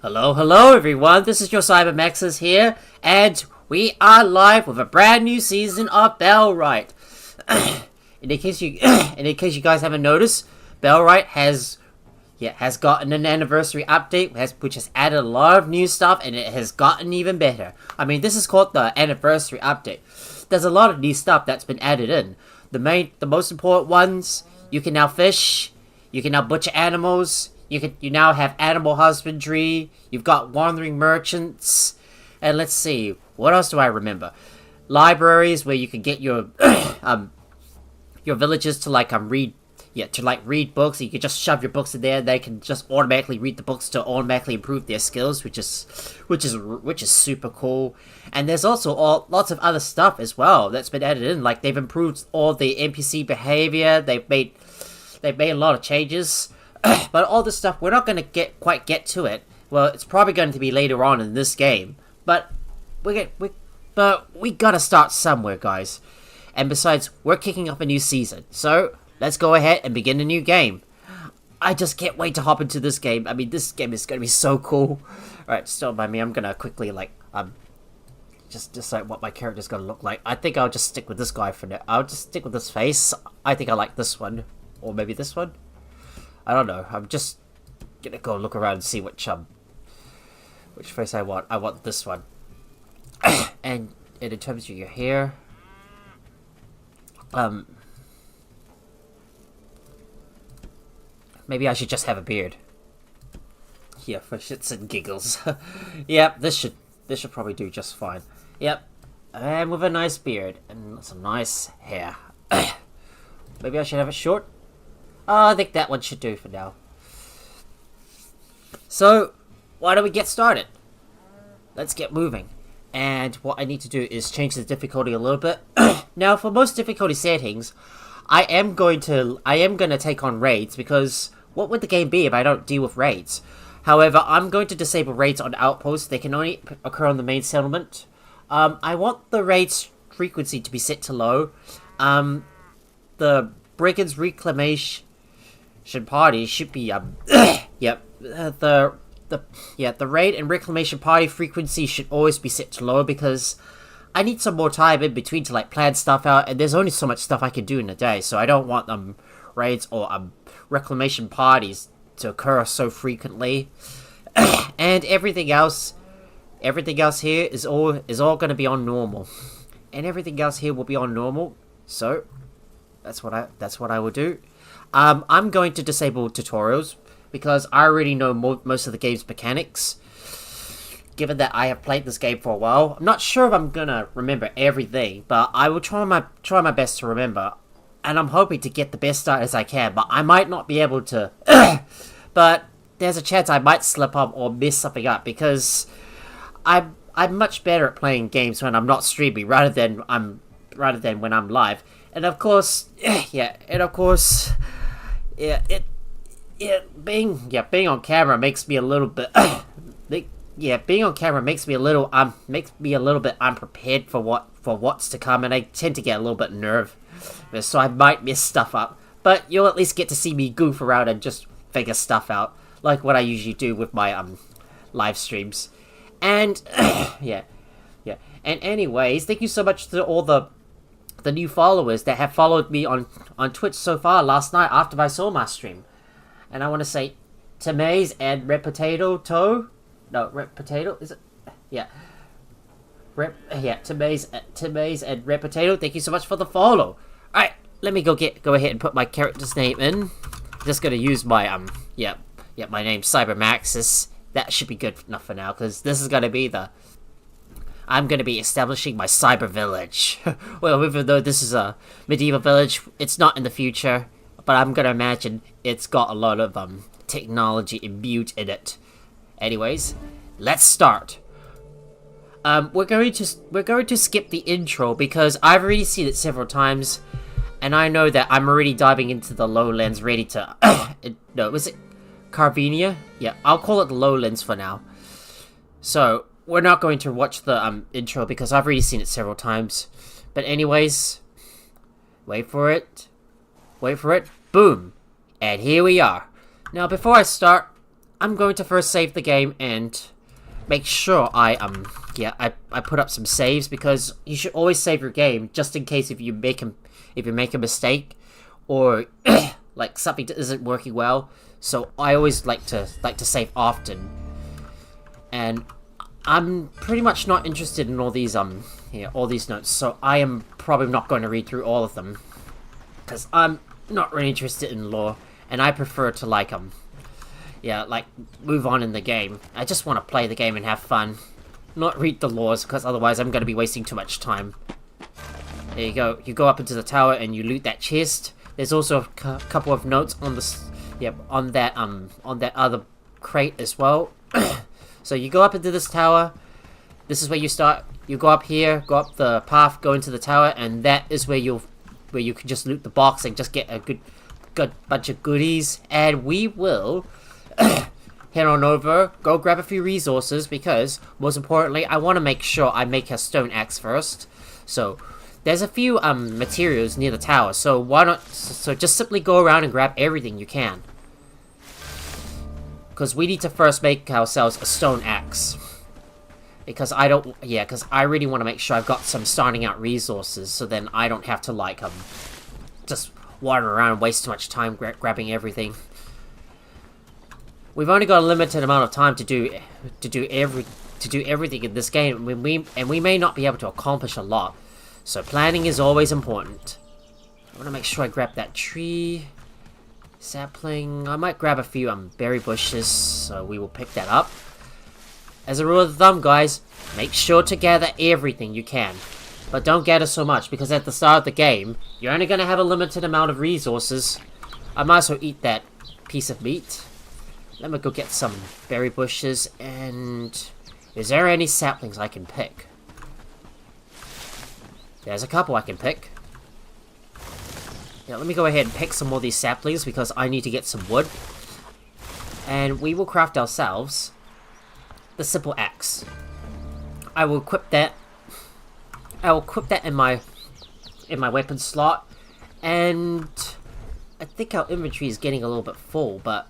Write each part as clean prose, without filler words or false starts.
Hello everyone, this is your CyberMaxes here, and we are live with a brand new season of Bellwright. in case you guys haven't noticed, Bellwright has gotten an anniversary update, which has added a lot of new stuff, and it has gotten even better. I mean, this is called the anniversary update. There's a lot of new stuff that's been added in. The most important ones: you can now fish, you can now butcher animals. You now have animal husbandry. You've got wandering merchants, and let's see, what else do I remember? Libraries where you can get your your villagers to read books. You can just shove your books in there. They can just automatically read the books to automatically improve their skills, which is super cool. And there's also lots of other stuff as well that's been added in. Like, they've improved all the NPC behavior. They've made a lot of changes. But all this stuff, we're not going to quite get to it. Well, it's probably going to be later on in this game. But we gotta start somewhere, guys. And besides, we're kicking off a new season. So, let's go ahead and begin a new game. I just can't wait to hop into this game. I mean, this game is going to be so cool. Alright, just don't mind me. I'm going to quickly, just decide what my character's going to look like. I think I'll just stick with this guy for now. I'll just stick with this face. I think I like this one. Or maybe this one. I don't know. I'm just gonna go look around and see which face I want. I want this one. and in terms of your hair, maybe I should just have a beard. Yeah, for shits and giggles. Yep, this should probably do just fine. Yep, and with a nice beard and some nice hair. Maybe I should have it short. I think that one should do for now. So, why don't we get started? Let's get moving. And what I need to do is change the difficulty a little bit. Now, for most difficulty settings, I am going to take on raids, because what would the game be if I don't deal with raids? However, I'm going to disable raids on outposts. They can only occur on the main settlement. I want the raids frequency to be set to low. The Brigands Reclamation Party should be yep, the raid and reclamation party frequency should always be set to low, because I need some more time in between to plan stuff out, and there's only so much stuff I can do in a day, so I don't want raids or reclamation parties to occur so frequently. And everything else here is all going to be on normal, and everything else here will be on normal. So that's what I will do. I'm going to disable tutorials, because I already know most of the game's mechanics. Given that I have played this game for a while, I'm not sure if I'm gonna remember everything, but I will try my best to remember. And I'm hoping to get the best start as I can, but I might not be able to. But there's a chance I might slip up or mess something up, because I'm much better at playing games when I'm not streaming rather than when I'm live. And of course, being on camera makes me a little bit unprepared for what's to come, and I tend to get a little bit nervous, so I might mess stuff up. But you'll at least get to see me goof around and just figure stuff out, like what I usually do with my live streams. And and anyways, thank you so much to all the new followers that have followed me on Twitch so far last night after I saw my stream. And I want to say Tamaze and Red Potato, is it? Yeah. Tamaze and Red Potato, thank you so much for the follow. Alright, let me go ahead and put my character's name in. Just gonna use my my name, CyberMaxes. That should be good enough for now, because this is gonna be I'm going to be establishing my cyber village. Well, even though this is a medieval village, it's not in the future, but I'm going to imagine it's got a lot of technology imbued in it. Anyways, let's start. We're going to skip the intro, because I've already seen it several times, and I know that I'm already diving into the lowlands, ready to no, was it Carvenia? Yeah, I'll call it the lowlands for now. So we're not going to watch the intro, because I've already seen it several times. But anyways, wait for it, boom, and here we are. Now, before I start, I'm going to first save the game and make sure I put up some saves, because you should always save your game just in case if you make a mistake or like something isn't working well. So I always like to save often. And I'm pretty much not interested in all these all these notes, so I am probably not going to read through all of them, because I'm not really interested in lore, and I prefer to like move on in the game. I just want to play the game and have fun, not read the laws, because otherwise I'm going to be wasting too much time. There you go. You go up into the tower and you loot that chest. There's also a couple of notes on the on that other crate as well. So you go up into this tower. This is where you start. You go up here, go up the path, go into the tower, and that is where you can just loot the box and just get a good bunch of goodies. And we will head on over, go grab a few resources, because most importantly, I want to make sure I make a stone axe first. So there's a few materials near the tower. So why not? So just simply go around and grab everything you can, because we need to first make ourselves a stone axe. Because I really want to make sure I've got some starting out resources, so then I don't have to just wander around and waste too much time grabbing everything. We've only got a limited amount of time to do everything in this game, and we may not be able to accomplish a lot. So planning is always important. I want to make sure I grab that tree sapling. I might grab a few berry bushes, so we will pick that up. As a rule of thumb, guys, make sure to gather everything you can. But don't gather so much, because at the start of the game, you're only going to have a limited amount of resources. I might as well eat that piece of meat. Let me go get some berry bushes, and is there any saplings I can pick? There's a couple I can pick. Yeah, let me go ahead and pick some more of these saplings, because I need to get some wood. And we will craft ourselves the simple axe. I will equip that. In my weapon slot, and I think our inventory is getting a little bit full, but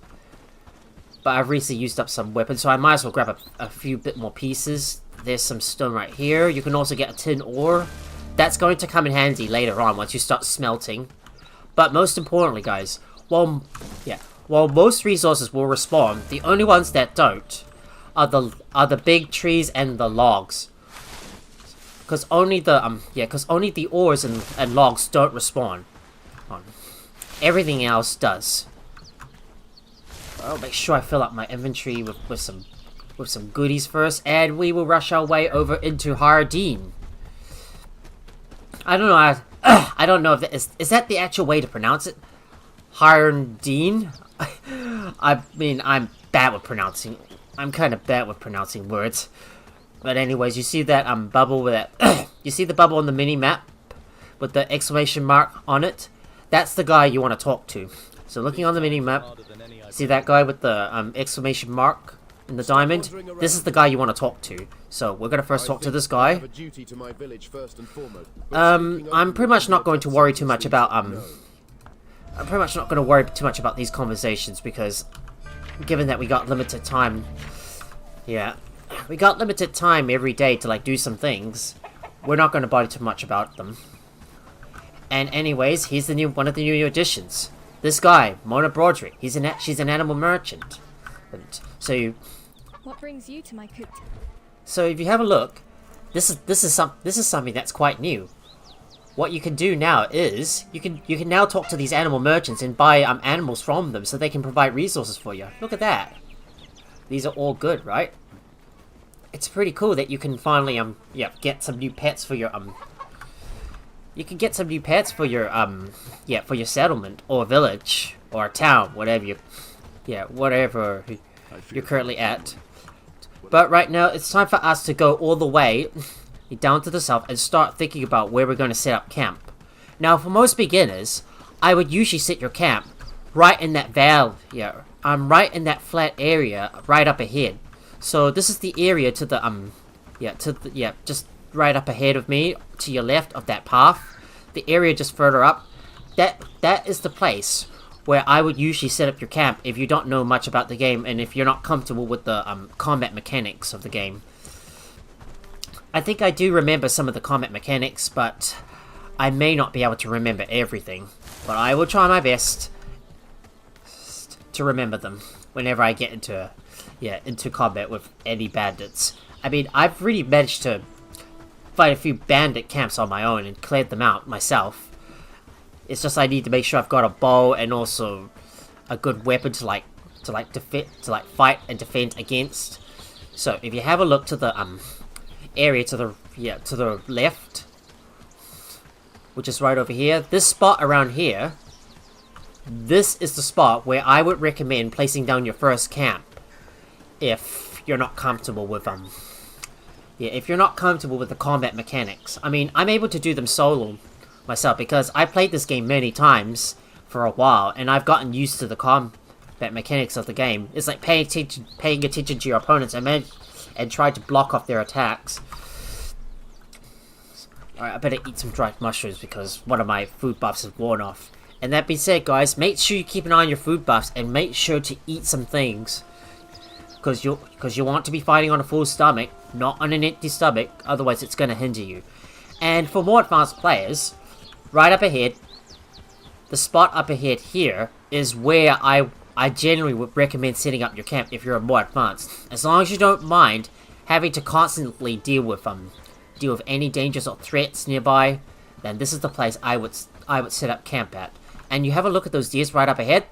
I've recently used up some weapons, so I might as well grab a few bit more pieces. There's some stone right here. You can also get a tin ore. That's going to come in handy later on once you start smelting. But most importantly, guys, while most resources will respawn, the only ones that don't are the big trees and the logs. Because only the ores and logs don't respawn. Everything else does. I'll make sure I fill up my inventory with some goodies first, and we will rush our way over into Hardin. I don't know. I don't know if that is that the actual way to pronounce it. Hardin. I mean, I'm kind of bad with pronouncing words. But anyways, you see that bubble with that. You see the bubble on the mini map with the exclamation mark on it? That's the guy you want to talk to. So looking on the mini map, see that guy with the exclamation mark in the diamond? This is the guy you want to talk to. So we're gonna first talk to this guy. I'm pretty much not going to worry too much about these conversations, because given that we got limited time, we got limited time every day to do some things, we're not going to bother too much about them. And anyways, he's one of the new additions. This guy, Mona Broderick, she's an animal merchant. What brings you to my coop? So if you have a look, this is something that's quite new. What you can do now is you can now talk to these animal merchants and buy animals from them, so they can provide resources for you. Look at that. These are all good, right? It's pretty cool that you can finally get some new pets for your you can get some new pets for your for your settlement or village or town, whatever you're currently at. But right now it's time for us to go all the way down to the south and start thinking about where we're going to set up camp. Now, for most beginners, I would usually set your camp right in that valley. Right in that flat area right up ahead. So this is the area to the just right up ahead of me, to your left of that path. The area just further up, that is the place where I would usually set up your camp if you don't know much about the game and if you're not comfortable with the combat mechanics of the game. I think I do remember some of the combat mechanics, but I may not be able to remember everything. But I will try my best to remember them whenever I get into combat with any bandits. I mean, I've really managed to fight a few bandit camps on my own and cleared them out myself. It's just I need to make sure I've got a bow and also a good weapon to fight and defend against. So if you have a look to the area to the left, which is right over here, this spot around here, this is the spot where I would recommend placing down your first camp if you're not comfortable with if you're not comfortable with the combat mechanics. I mean, I'm able to do them solo myself because I played this game many times for a while and I've gotten used to the combat mechanics of the game. It's like paying attention to your opponents and try to block off their attacks. Alright, I better eat some dried mushrooms because one of my food buffs is worn off. And that being said, guys, make sure you keep an eye on your food buffs and make sure to eat some things. Because you want to be fighting on a full stomach, not on an empty stomach, otherwise it's going to hinder you. And for more advanced players, right up ahead, the spot up ahead here is where I generally would recommend setting up your camp if you're more advanced. As long as you don't mind having to constantly deal with any dangers or threats nearby, then this is the place I would set up camp at. And you have a look at those deers right up ahead.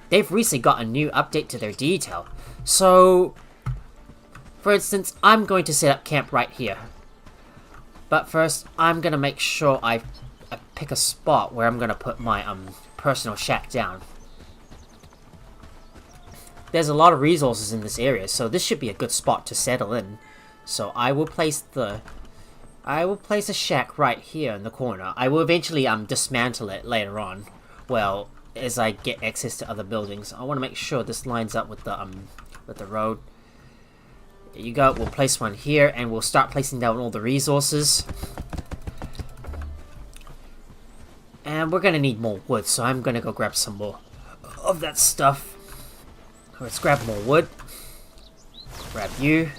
They've recently got a new update to their detail. So, for instance, I'm going to set up camp right here. But first, I'm going to make sure I pick a spot where I'm going to put my personal shack down. There's a lot of resources in this area, so this should be a good spot to settle in. So I will place a shack right here in the corner. I will eventually dismantle it later on. Well, as I get access to other buildings. I want to make sure this lines up with the road. There you go. We'll place one here and we'll start placing down all the resources. And we're gonna need more wood, so I'm gonna go grab some more of that stuff. Let's grab more wood. Grab you.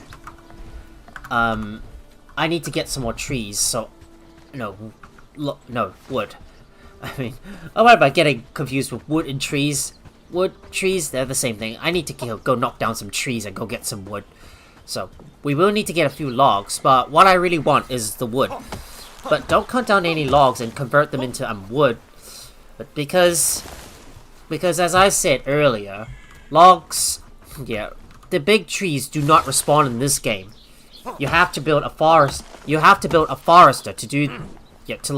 I need to get some more trees, so... No, wood. I mean, what am I getting confused with wood and trees? Wood, trees, they're the same thing. I need to go knock down some trees and go get some wood. So, we will need to get a few logs, but what I really want is the wood. But don't cut down any logs and convert them into wood. But because as I said earlier, logs, the big trees do not respawn in this game. You have to build a forest. You have to build a forester to do, to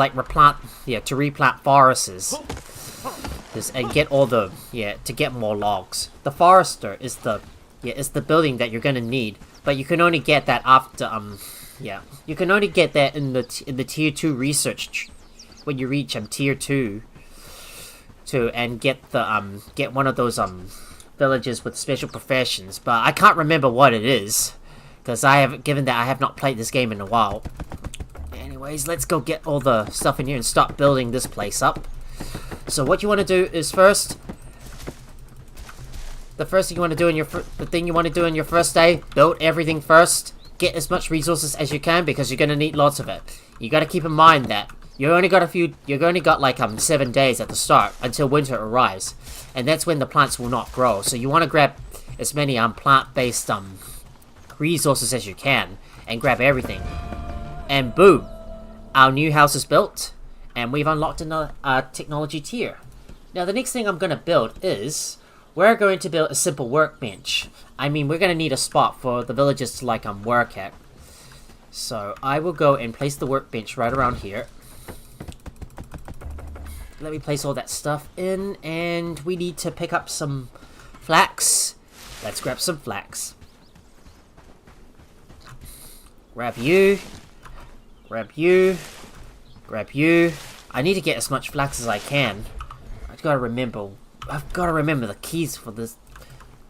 replant forests, and get all the, to get more logs. The forester is the building that you're gonna need, but you can only get that after, you can only get that in the tier 2 research, when you reach tier 2, and get one of those villages with special professions. But I can't remember what it is. Because I have not played this game in a while. Anyways, let's go get all the stuff in here and start building this place up. So what you want to do is the thing you want to do in your first day, build everything first. Get as much resources as you can because you're gonna need lots of it. You got to keep in mind that you only got like 7 days at the start until winter arrives, and that's when the plants will not grow. So you want to grab as many plant-based resources as you can and grab everything, and boom, our new house is built and we've unlocked another technology tier. Now the next thing I'm going to build is we're going to build a simple workbench. I mean, we're going to need a spot for the villagers to work at, so I will go and place the workbench right around here. Let me place all that stuff in, and we need to pick up some flax. Let's grab some flax. Grab you. Grab you. Grab you. I need to get as much flax as I can. I've got to remember the keys for this.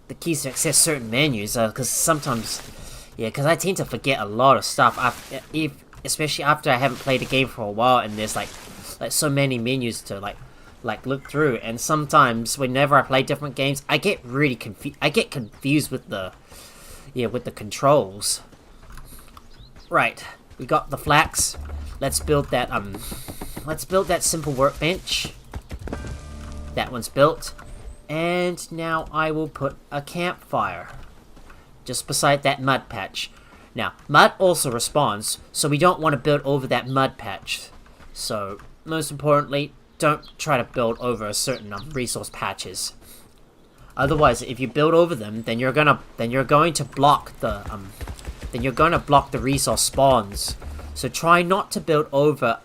The keys to access certain menus, because sometimes, because I tend to forget a lot of stuff. Especially after I haven't played the game for a while, and there's like so many menus to like look through, and sometimes whenever I play different games, I get really confused with the controls. Right, we got the flax. Let's build that simple workbench. That one's built. And now I will put a campfire just beside that mud patch. Now, mud also respawns, so we don't want to build over that mud patch. So, most importantly, don't try to build over certain resource patches. Otherwise, if you build over them, then you're going to block the resource spawns. So try not to build over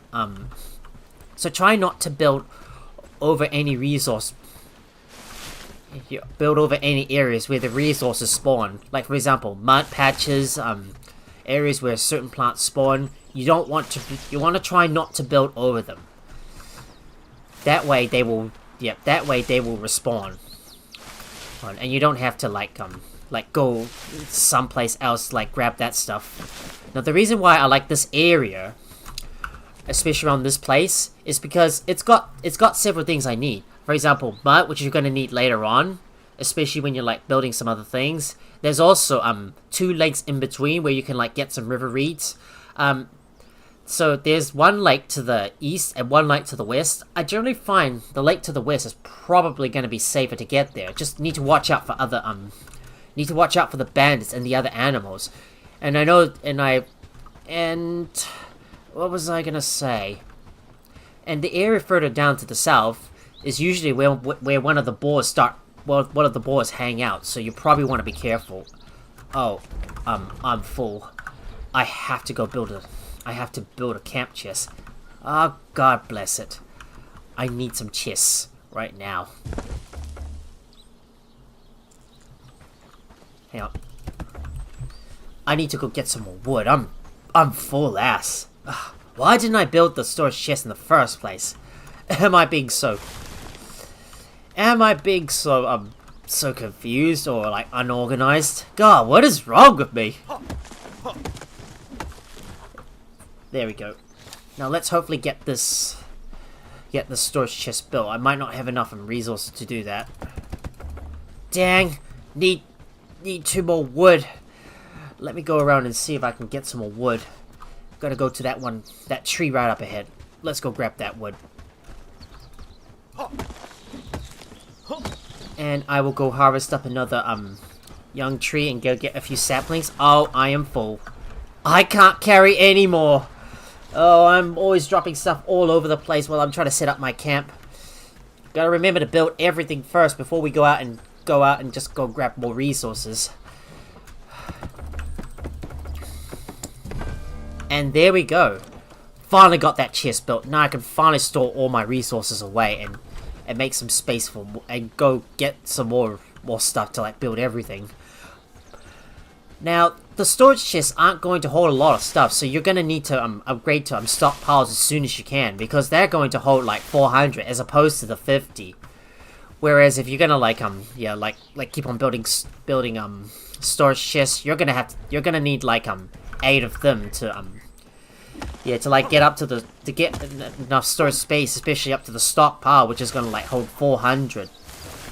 any resource. You build over any areas where the resources spawn. Like for example, mud patches, areas where certain plants spawn. You want to try not to build over them. That way they will respawn. And you don't have to like go someplace else grab that stuff. Now the reason why I like this area, especially around this place, is because it's got several things I need. For example, mud, which you're gonna need later on, especially when you're building some other things. There's also 2 lakes in between where you can get some river reeds. So there's one lake to the east and one lake to the west. I generally find the lake to the west is probably going to be safer to get there. Just need to watch out for the bandits and the other animals. And I know, and what was I gonna say? And the area further down to the south is usually where one of the boars hang out. So you probably want to be careful. Oh, I'm full. I have to build a camp chest. Oh, God bless it. I need some chests right now. Hang on. I need to go get some more wood. I'm full ass. Ugh, why didn't I build the storage chest in the first place? Am I being so confused or unorganized? God, what is wrong with me? There we go. Now let's hopefully get the storage chest built. I might not have enough resources to do that. Dang, need 2 more wood. Let me go around and see if I can get some more wood. Gotta go to that tree right up ahead. Let's go grab that wood. And I will go harvest up another young tree and go get a few saplings. Oh, I am full. I can't carry any more. Oh, I'm always dropping stuff all over the place while I'm trying to set up my camp. Gotta remember to build everything first before we go out and just go grab more resources. And there we go. Finally got that chest built. Now I can finally store all my resources away and make some space and go get some more stuff to build everything. Now, the storage chests aren't going to hold a lot of stuff, so you're going to need to upgrade to stockpiles as soon as you can, because they're going to hold 400 as opposed to the 50. Whereas if you're going to keep on building storage chests, you're going to need 8 of them to get enough storage space, especially up to the stockpile, which is going to hold 400.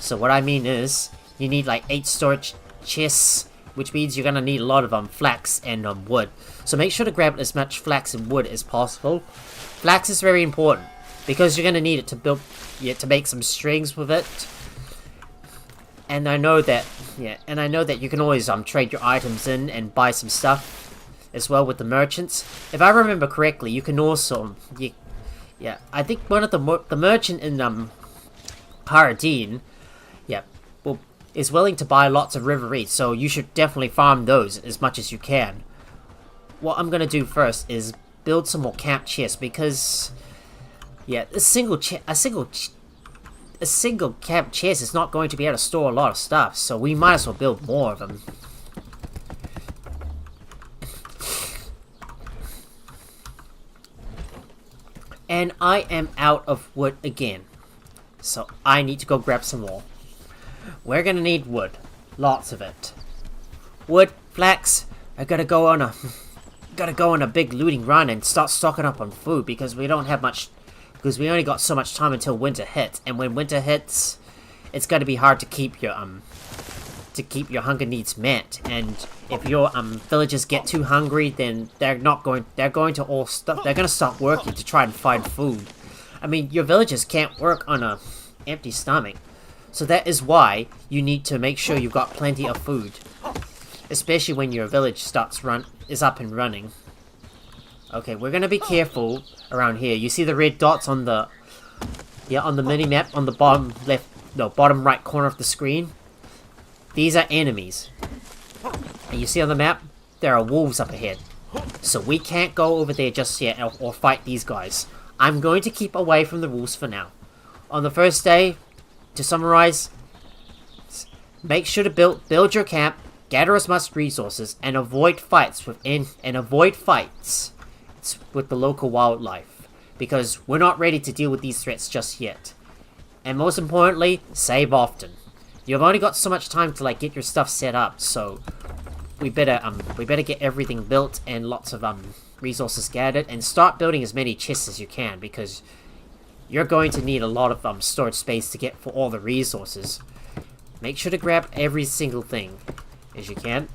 So what I mean is you need 8 storage chests, which means you're going to need a lot of flax and wood. So make sure to grab as much flax and wood as possible. Flax is very important because you're going to need it to make some strings with it. And I know that you can always trade your items in and buy some stuff as well with the merchants. If I remember correctly, you can also I think one of the merchant in Paradine, is willing to buy lots of river reeds, so you should definitely farm those as much as you can. What I'm gonna do first is build some more camp chests, because a single camp chest is not going to be able to store a lot of stuff, so we might as well build more of them. And I am out of wood again, so I need to go grab some more. We're gonna need wood, lots of it. Wood, flax. I gotta go on a big looting run and start stocking up on food, because we don't have much because we only got so much time until winter hits, and when winter hits, it's going to be hard to keep your hunger needs met. And if your villagers get too hungry, then they're going to stop working to try and find food. I mean, your villagers can't work on a empty stomach, so that is why you need to make sure you've got plenty of food, especially when your village is up and running. Okay, we're gonna be careful around here. You see the red dots on the mini map on the bottom right corner of the screen? These are enemies. And you see on the map, there are wolves up ahead. So we can't go over there just yet or fight these guys. I'm going to keep away from the wolves for now. On the first day, to summarize, make sure to build your camp, gather as much resources, and avoid fights with the local wildlife, because we're not ready to deal with these threats just yet. And most importantly, save often. You've only got so much time to get your stuff set up, so we better get everything built and lots of resources gathered, and start building as many chests as you can, because you're going to need a lot of storage space to get for all the resources. Make sure to grab every single thing as you can.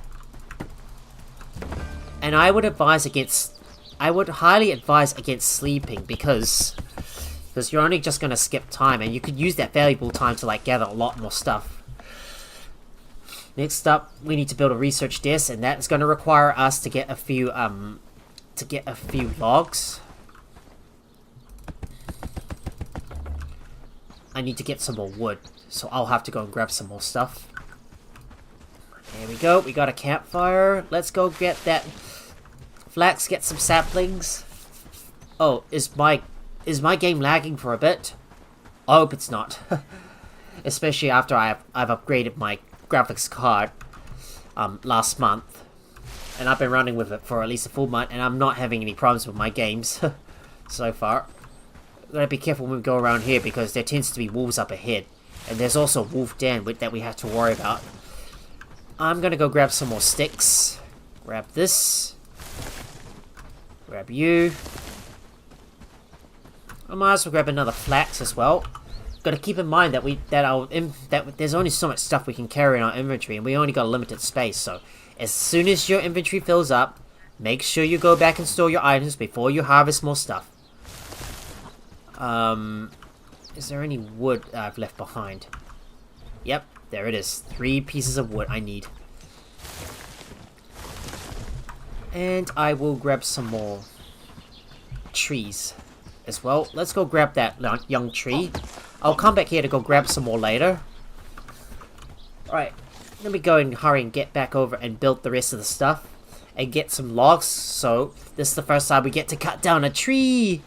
And I would highly advise against sleeping, because you're only just going to skip time, and you could use that valuable time to gather a lot more stuff. Next up, we need to build a research desk, and that's going to require us to get a few logs. I need to get some more wood, so I'll have to go and grab some more stuff. There we go, we got a campfire. Let's go get that flax, get some saplings. Oh, is my game lagging for a bit? I hope it's not. Especially after I've upgraded my graphics card last month. And I've been running with it for at least a full month, and I'm not having any problems with my games so far. Gotta be careful when we go around here, because there tends to be wolves up ahead. And there's also a wolf den that we have to worry about. I'm gonna go grab some more sticks. Grab this. Grab you. I might as well grab another flax as well. Gotta keep in mind that there's only so much stuff we can carry in our inventory, and we only got a limited space. So as soon as your inventory fills up, make sure you go back and store your items before you harvest more stuff. Is there any wood I've left behind? Yep, there it is. 3 pieces of wood I need. And I will grab some more trees as well. Let's go grab that young tree. I'll come back here to go grab some more later. Alright, let me go and hurry and get back over and build the rest of the stuff. And get some logs, so this is the first time we get to cut down a tree!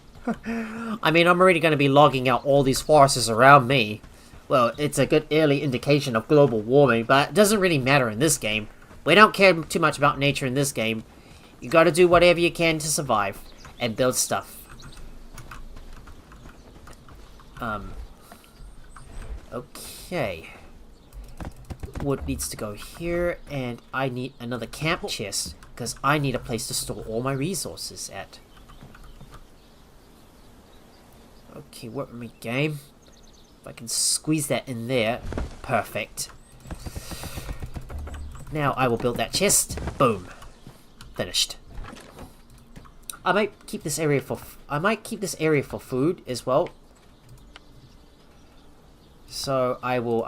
I mean, I'm already going to be logging out all these forests around me. Well, it's a good early indication of global warming, but it doesn't really matter in this game. We don't care too much about nature in this game. You gotta do whatever you can to survive and build stuff. Okay. Wood needs to go here, and I need another camp chest, because I need a place to store all my resources at. Okay, work with me, game. If I can squeeze that in there, perfect. Now I will build that chest. Boom. Finished. I might keep this area for food as well. So I will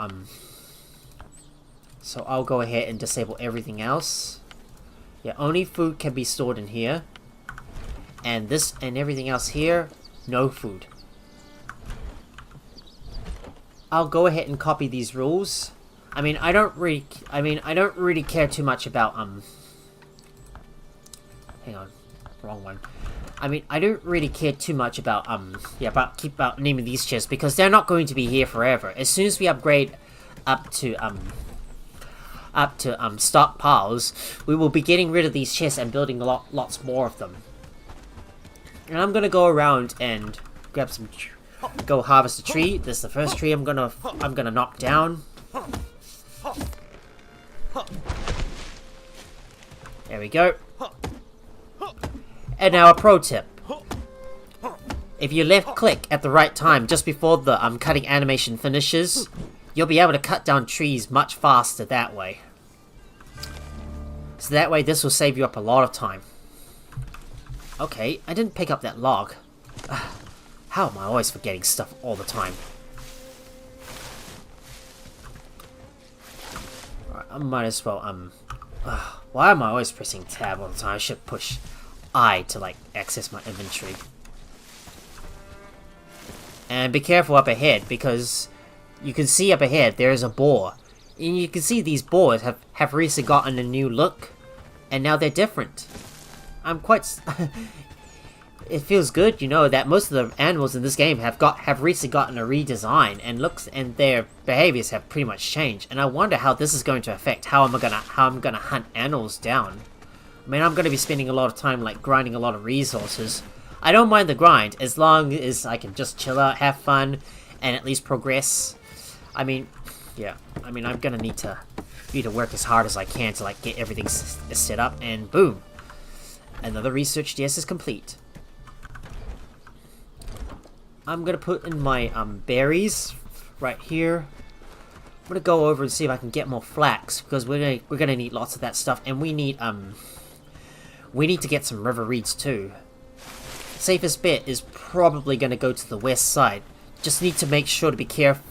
so I'll go ahead and disable everything else. Yeah, only food can be stored in here. And this and everything else here, no food. I'll go ahead and copy these rules. I don't really care too much about hang on, wrong one. I don't really care too much about about naming these chests, because they're not going to be here forever. As soon as we upgrade up to stockpiles, we will be getting rid of these chests and building lots more of them. And I'm gonna go around and grab some, go harvest a tree. This is the first tree I'm gonna knock down. There we go. And now a pro tip. if you left click at the right time just before the cutting animation finishes, you'll be able to cut down trees much faster that way. So that way this will save you up a lot of time. Okay, I didn't pick up that log. How am I always forgetting stuff all the time? Alright, I might as well, why am I always pressing tab all the time? I should push I to, like, access my inventory. And be careful up ahead, because you can see up ahead there is a boar. And you can see these boars have recently gotten a new look. And now they're different. I'm quite... It feels good, you know, that most of the animals in this game have recently gotten a redesign, and their behaviors have pretty much changed. And I wonder how this is going to affect how I'm gonna hunt animals down. I mean, I'm gonna be spending a lot of time like grinding a lot of resources. I don't mind the grind as long as I can just chill out, have fun, and at least progress. I mean, yeah. I mean, I'm gonna need to work as hard as I can to like get everything set up, and boom, another research DS is complete. I'm gonna put in my berries right here. I'm gonna go over and see if I can get more flax, because we're gonna need lots of that stuff, and we need to get some river reeds too. Safest bet is probably gonna go to the west side. Just need to make sure to be careful.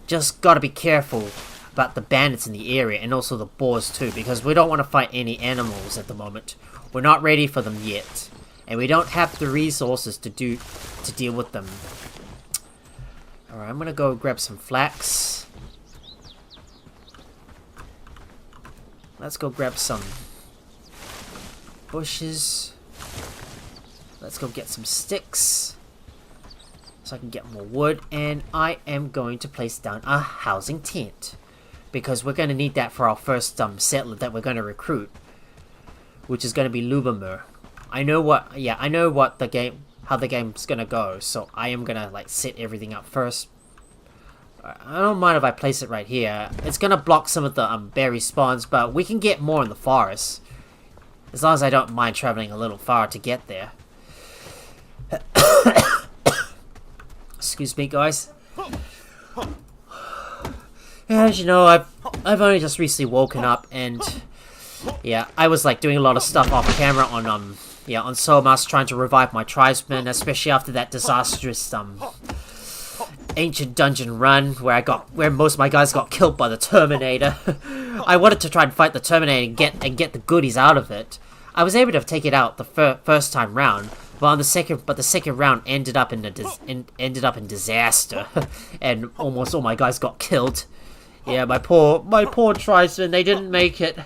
Just gotta be careful about the bandits in the area, and also the boars too, because we don't want to fight any animals at the moment. We're not ready for them yet. And we don't have the resources to deal with them. Alright, I'm gonna go grab some flax. Let's go grab some bushes. Let's go get some sticks, so I can get more wood. And I am going to place down a housing tent, because we're going to need that for our first settler that we're going to recruit, which is going to be Lubomir. I know what how the game's gonna go, so I am gonna like set everything up first. I don't mind if I place it right here. It's gonna block some of the berry spawns, but we can get more in the forest, as long as I don't mind traveling a little far to get there. Excuse me, guys. As you know, I've only just recently woken up, and yeah, I was like doing a lot of stuff off camera on on Solmas, trying to revive my tribesmen, especially after that disastrous ancient dungeon run where most of my guys got killed by the Terminator. I wanted to try and fight the Terminator and get the goodies out of it. I was able to take it out the first time round, but the second round ended up in disaster, and almost all my guys got killed. Yeah, my poor tribesmen, they didn't make it.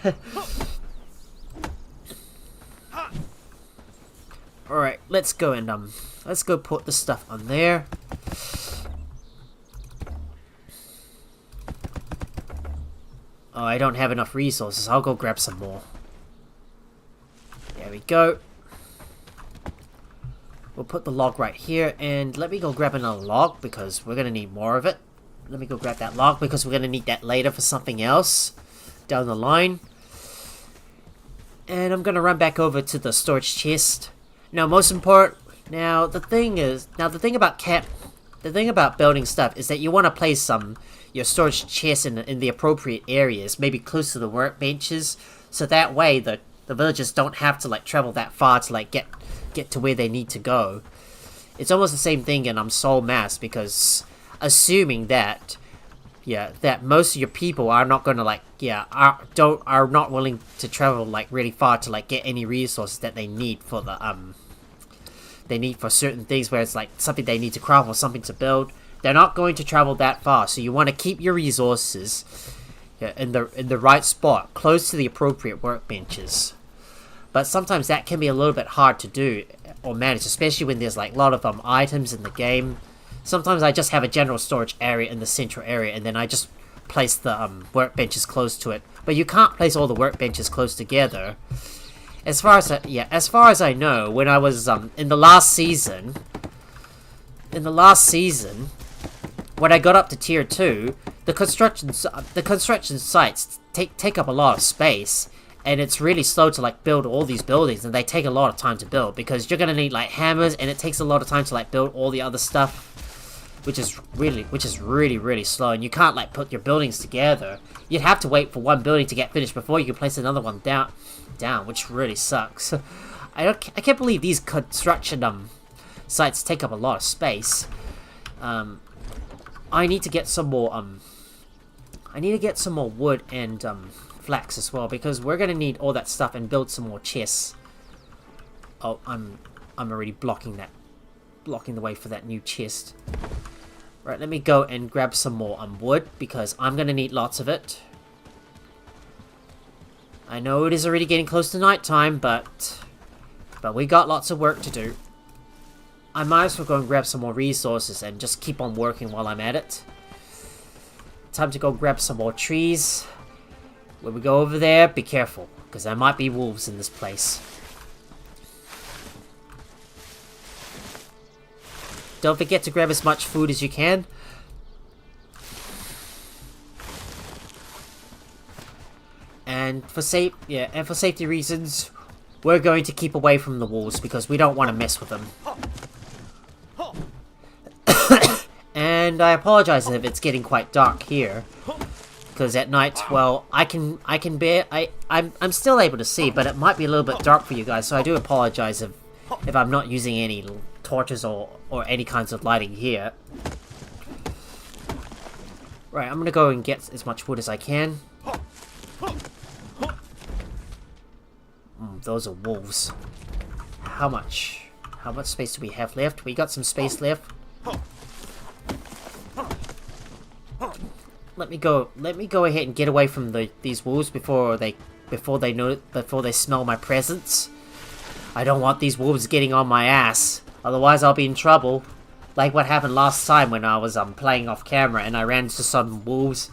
Alright, let's go and let's go put the stuff on there. Oh, I don't have enough resources. I'll go grab some more. There we go. We'll put the log right here, and let me go grab another log, because we're gonna need more of it. Let me go grab that log, because we're gonna need that later for something else down the line. And I'm gonna run back over to the storage chest. Now, most important, the thing about building stuff is that you want to place your storage chests in the appropriate areas, maybe close to the workbenches, so that way the villagers don't have to like travel that far to like get to where they need to go. It's almost the same thing in Soul Mass, because assuming that most of your people are not gonna are not willing to travel like really far to like get any resources that they need for certain things, where it's like something they need to craft or something to build. They're not going to travel that far, so you want to keep your resources in the right spot, close to the appropriate workbenches. But sometimes that can be a little bit hard to do or manage, especially when there's like a lot of items in the game. Sometimes I just have a general storage area in the central area, and then I just place the workbenches close to it. But you can't place all the workbenches close together. As far as I know, when I was in the last season, when I got up to tier 2, the construction sites take up a lot of space, And it's really slow to like build all these buildings, and they take a lot of time to build because you're gonna need like hammers, and it takes a lot of time to like build all the other stuff, which is really slow. And you can't like put your buildings together. You'd have to wait for one building to get finished before you can place another one down, which really sucks. I can't believe these construction sites take up a lot of space. I need to get some more wood and flax as well, because we're gonna need all that stuff and build some more chests. Oh, I'm already blocking the way for that new chest. Right, let me go and grab some more wood, because I'm gonna need lots of it. I know it is already getting close to night time, but we got lots of work to do. I might as well go and grab some more resources and just keep on working while I'm at it. Time to go grab some more trees. When we go over there, be careful, because there might be wolves in this place. Don't forget to grab as much food as you can. And for safety reasons, we're going to keep away from the wolves because we don't want to mess with them. And I apologize if it's getting quite dark here, because at night, well, I'm still able to see, but it might be a little bit dark for you guys. So I do apologize if I'm not using any torches or any kinds of lighting here. Right, I'm gonna go and get as much wood as I can. Those are wolves. How much space do we have left? We got some space left. Let me go ahead and get away from these wolves before they smell my presence. I don't want these wolves getting on my ass. Otherwise I'll be in trouble. Like what happened last time when I was playing off camera and I ran into some wolves.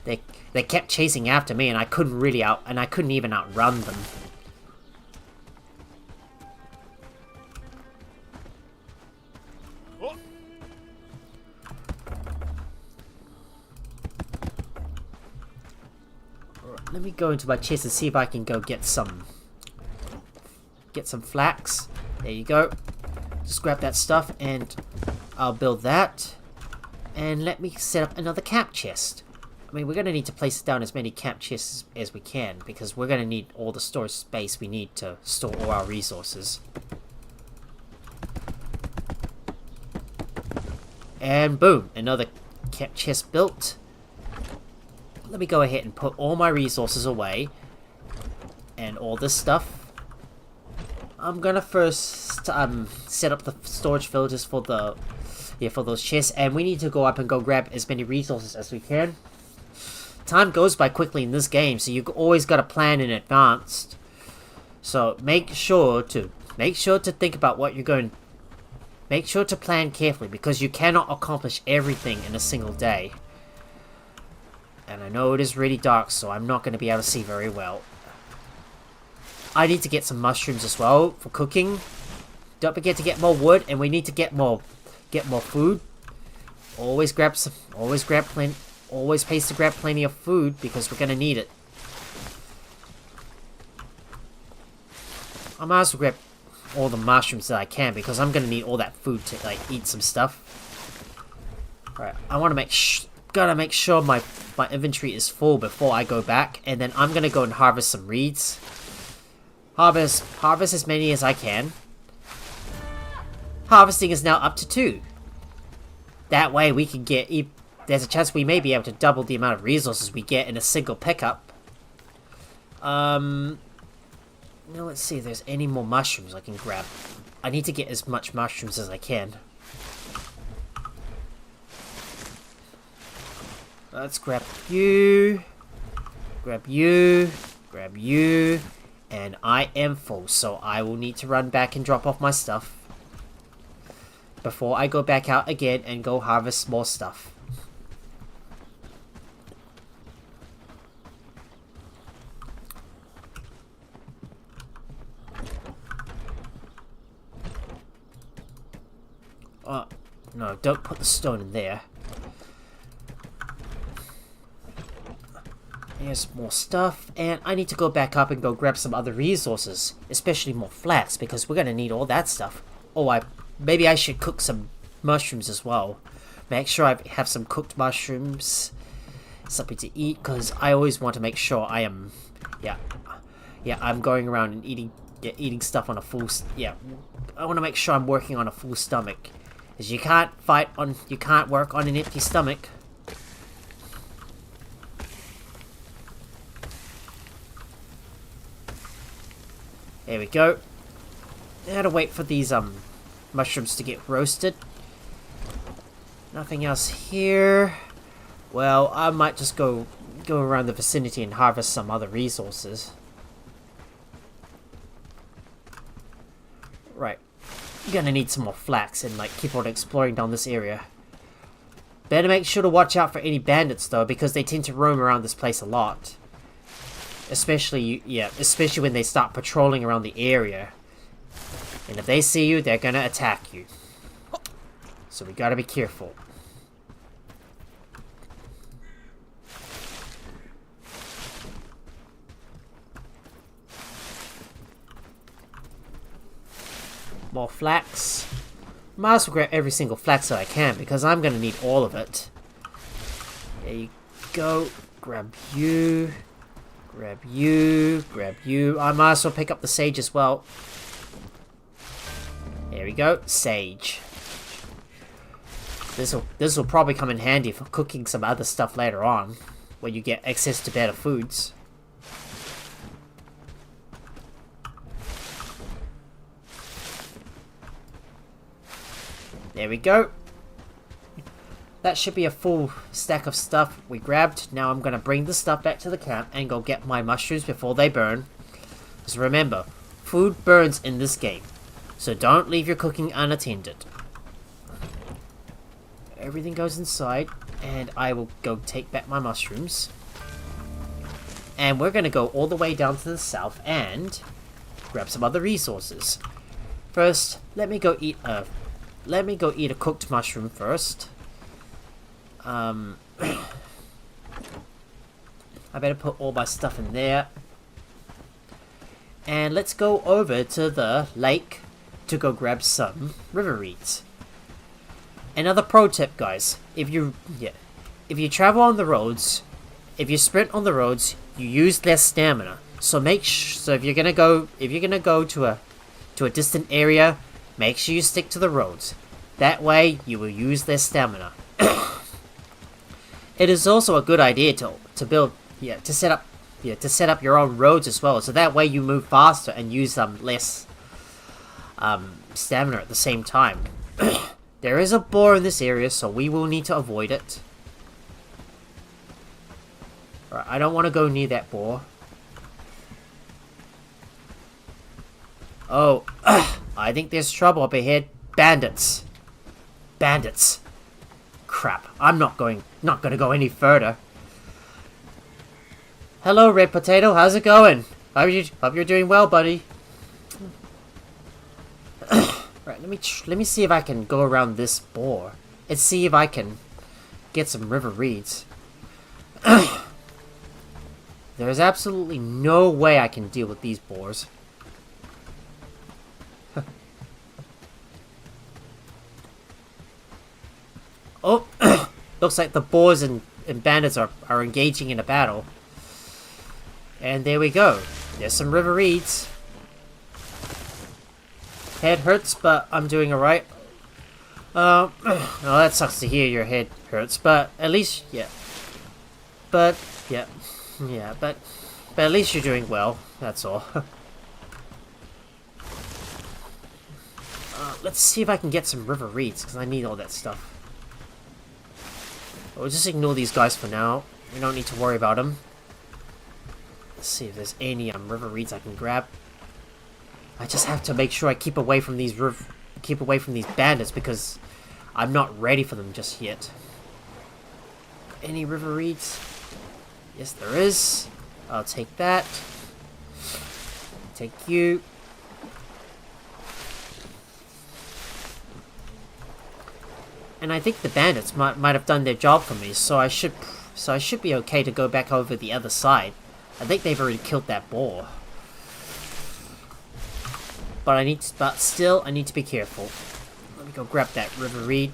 They kept chasing after me and I couldn't even outrun them. Let me go into my chest and see if I can go get some flax. There you go. Just grab that stuff and I'll build that. And let me set up another camp chest. I mean, we're going to need to place down as many camp chests as we can, because we're going to need all the storage space we need to store all our resources. And boom, another camp chest built. Let me go ahead and put all my resources away. And all this stuff. I'm gonna first set up the storage filters for those chests, and we need to go up and go grab as many resources as we can. Time goes by quickly in this game, so you always gotta plan in advance. So make sure to think about what you're going. Make sure to plan carefully, because you cannot accomplish everything in a single day. And I know it is really dark, so I'm not going to be able to see very well. I need to get some mushrooms as well for cooking. Don't forget to get more wood, and we need to get more food. Always pays to grab plenty of food, because we're going to need it. I might as well grab all the mushrooms that I can, because I'm going to need all that food to like eat some stuff. Alright, I want to gotta make sure my inventory is full before I go back, and then I'm gonna go and harvest some reeds. Harvest as many as I can. Harvesting is now up to 2. That way we can get, there's a chance we may be able to double the amount of resources we get in a single pickup. Now let's see if there's any more mushrooms I can grab. I need to get as much mushrooms as I can. Let's grab you, and I am full, so I will need to run back and drop off my stuff before I go back out again and go harvest more stuff. Oh, no, don't put the stone in there. There's more stuff, and I need to go back up and go grab some other resources, especially more flax, because we're gonna need all that stuff. Oh, maybe I should cook some mushrooms as well. Make sure I have some cooked mushrooms, something to eat, because I always want to make sure I am, I'm going around and eating stuff on a full, I want to make sure I'm working on a full stomach, because you can't work on an empty stomach. There we go. Now to wait for these mushrooms to get roasted. Nothing else here. Well, I might just go around the vicinity and harvest some other resources. Right. You're gonna need some more flax and like keep on exploring down this area. Better make sure to watch out for any bandits though, because they tend to roam around this place a lot. Especially when they start patrolling around the area. And if they see you, they're gonna attack you. So we gotta be careful. More flax. Might as well grab every single flax that I can, because I'm gonna need all of it. There you go. Grab you. Grab you. Grab you. I might as well pick up the sage as well. There we go. Sage. This will probably come in handy for cooking some other stuff later on, when you get access to better foods. There we go. That should be a full stack of stuff we grabbed. Now I'm going to bring the stuff back to the camp and go get my mushrooms before they burn. Because remember, food burns in this game. So don't leave your cooking unattended. Everything goes inside, and I will go take back my mushrooms. And we're going to go all the way down to the south and grab some other resources. First, let me go eat a cooked mushroom first. I better put all my stuff in there. And let's go over to the lake to go grab some river reeds. Another pro tip, guys: if you travel on the roads, if you sprint on the roads, you use less stamina. So if you're gonna go to a distant area, make sure you stick to the roads. That way, you will use less stamina. It is also a good idea to set up your own roads as well, so that way you move faster and use less stamina at the same time. There is a boar in this area, so we will need to avoid it. Right, I don't want to go near that boar. Oh, I think there's trouble up ahead. Bandits. Bandits. Crap, I'm not gonna go any further. Hello, Red Potato, how's it going? Hope you're doing well, buddy. Right, let me see if I can go around this boar and see if I can get some river reeds. There's absolutely no way I can deal with these boars. Oh, looks like the boars and bandits are engaging in a battle. And there we go. There's some river reeds. Head hurts, but I'm doing alright. Oh, that sucks to hear your head hurts, but at least, but at least you're doing well, that's all. Let's see if I can get some river reeds, because I need all that stuff. We'll just ignore these guys for now. We don't need to worry about them. Let's see if there's any river reeds I can grab. I just have to make sure I keep away from these bandits, because I'm not ready for them just yet. Any river reeds? Yes, there is. I'll take that. Take you. And I think the bandits might have done their job for me, so so I should be okay to go back over the other side. I think they've already killed that boar. But still, I need to be careful. Let me go grab that river reed.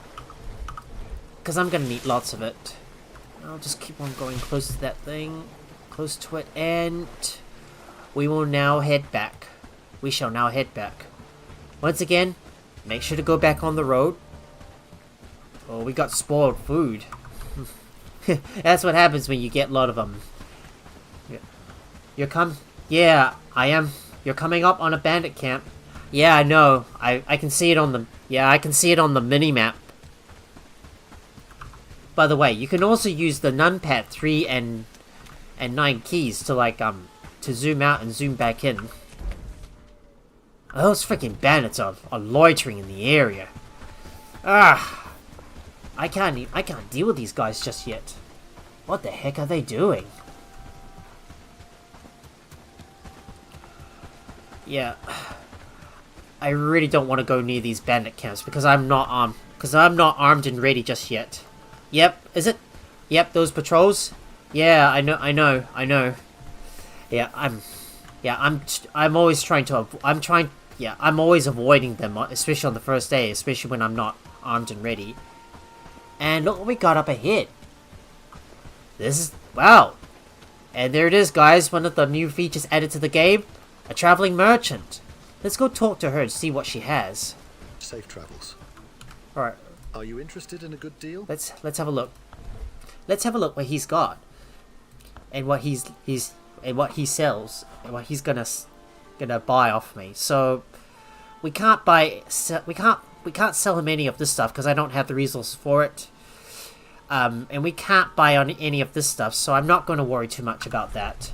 Because I'm going to need lots of it. I'll just keep on going close to that thing. Close to it, and we will now head back. We shall now head back. Once again, make sure to go back on the road. Oh, we got spoiled food. That's what happens when you get a lot of them. Yeah, I am. You're coming up on a bandit camp. Yeah, I know. I can see it on the... Yeah, I can see it on the mini-map. By the way, you can also use the numpad 3 and 9 keys to, like, to zoom out and zoom back in. Those freaking bandits are loitering in the area. Ah, I can't deal with these guys just yet. What the heck are they doing? Yeah, I really don't want to go near these bandit camps because I'm not armed and ready just yet. Yep, is it? Yep, those patrols. Yeah, I know. Yeah, I'm always trying to. I'm always avoiding them, especially on the first day, especially when I'm not armed and ready. And look what we got up ahead. This is wow. And there it is, guys. One of the new features added to the game: a traveling merchant. Let's go talk to her and see what she has. Safe travels. All right. Are you interested in a good deal? Let's have a look. Let's have a look what he's got, and what he sells, and what he's gonna buy off me. So we can't sell him any of this stuff because I don't have the resources for it. And we can't buy on any of this stuff, so I'm not going to worry too much about that.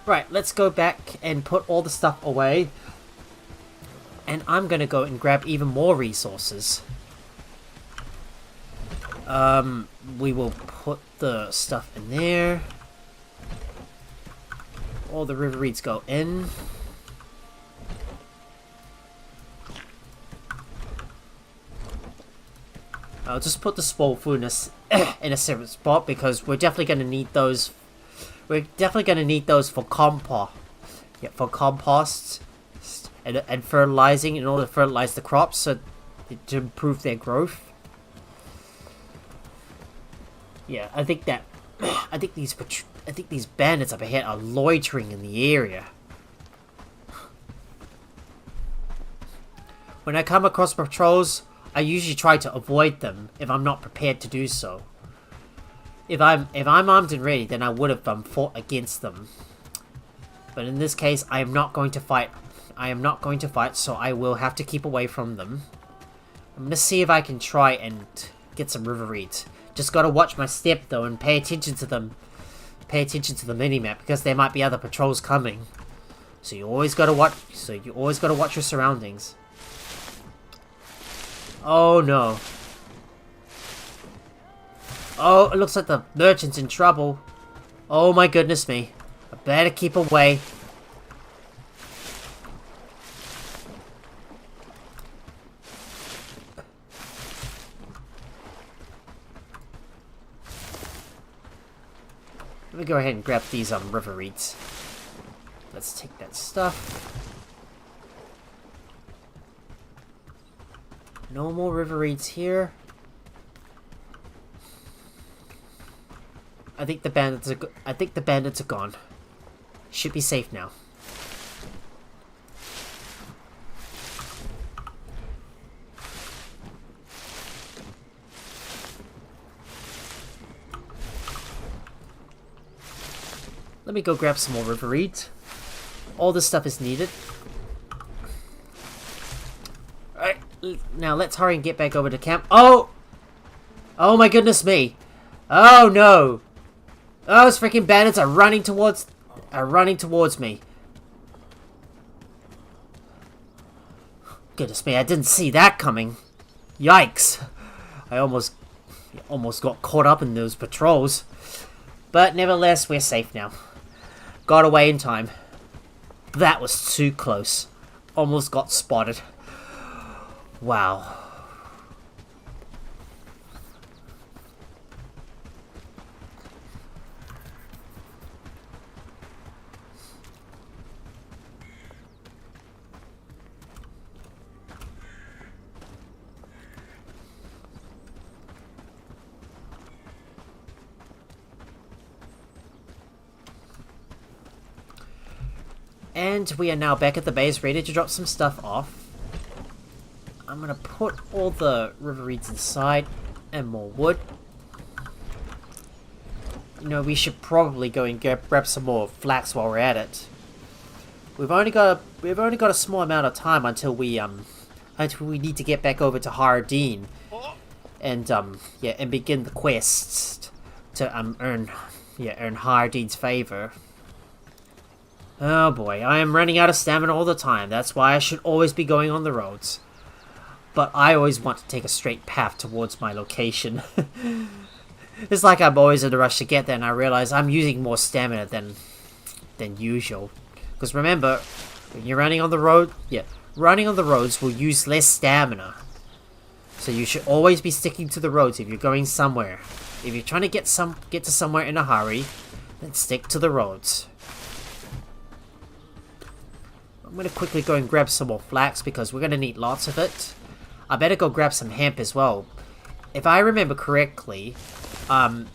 Right, let's go back and put all the stuff away. And I'm going to go and grab even more resources. We will put the stuff in there. All the river reeds go in. I'll just put the spoiled food in a separate spot because we're definitely going to need those. We're definitely going to need those for compost. Yeah, for compost and fertilizing in order to fertilize the crops so to improve their growth. Yeah, I think these bandits up ahead are loitering in the area. When I come across patrols, I usually try to avoid them if I'm not prepared to do so. If I'm armed and ready, then I would have fought against them. But in this case, I am not going to fight. So I will have to keep away from them. I'm gonna see if I can try and get some river reeds. Just gotta watch my step though and pay attention to them. Pay attention to the minimap because there might be other patrols coming. So you always gotta watch. Your surroundings. Oh no. Oh, it looks like the merchant's in trouble. Oh my goodness me. I better keep away. Let me go ahead and grab these river reeds. Let's take that stuff. No more river reeds here. I think the bandits are gone. Should be safe now. Let me go grab some more river reeds. All this stuff is needed. Alright, now let's hurry and get back over to camp. Oh! Oh my goodness me! Oh no! Those freaking bandits are running towards me. Goodness me, I didn't see that coming. Yikes! I almost got caught up in those patrols. But nevertheless, we're safe now. Got away in time. That was too close. Almost got spotted. Wow. And we are now back at the base, ready to drop some stuff off. I'm gonna put all the river reeds inside, and more wood. You know, we should probably go and grab some more flax while we're at it. We've only got a small amount of time until we need to get back over to Hardin, and and begin the quest to earn Hardin's favor. Oh boy, I am running out of stamina all the time. That's why I should always be going on the roads. But I always want to take a straight path towards my location. It's like I'm always in a rush to get there, and I realize I'm using more stamina than usual. Because remember, when you're running on the road, running on the roads will use less stamina. So you should always be sticking to the roads if you're going somewhere. If you're trying to get to somewhere in a hurry, then stick to the roads. I'm going to quickly go and grab some more flax because we're going to need lots of it. I better go grab some hemp as well. If I remember correctly,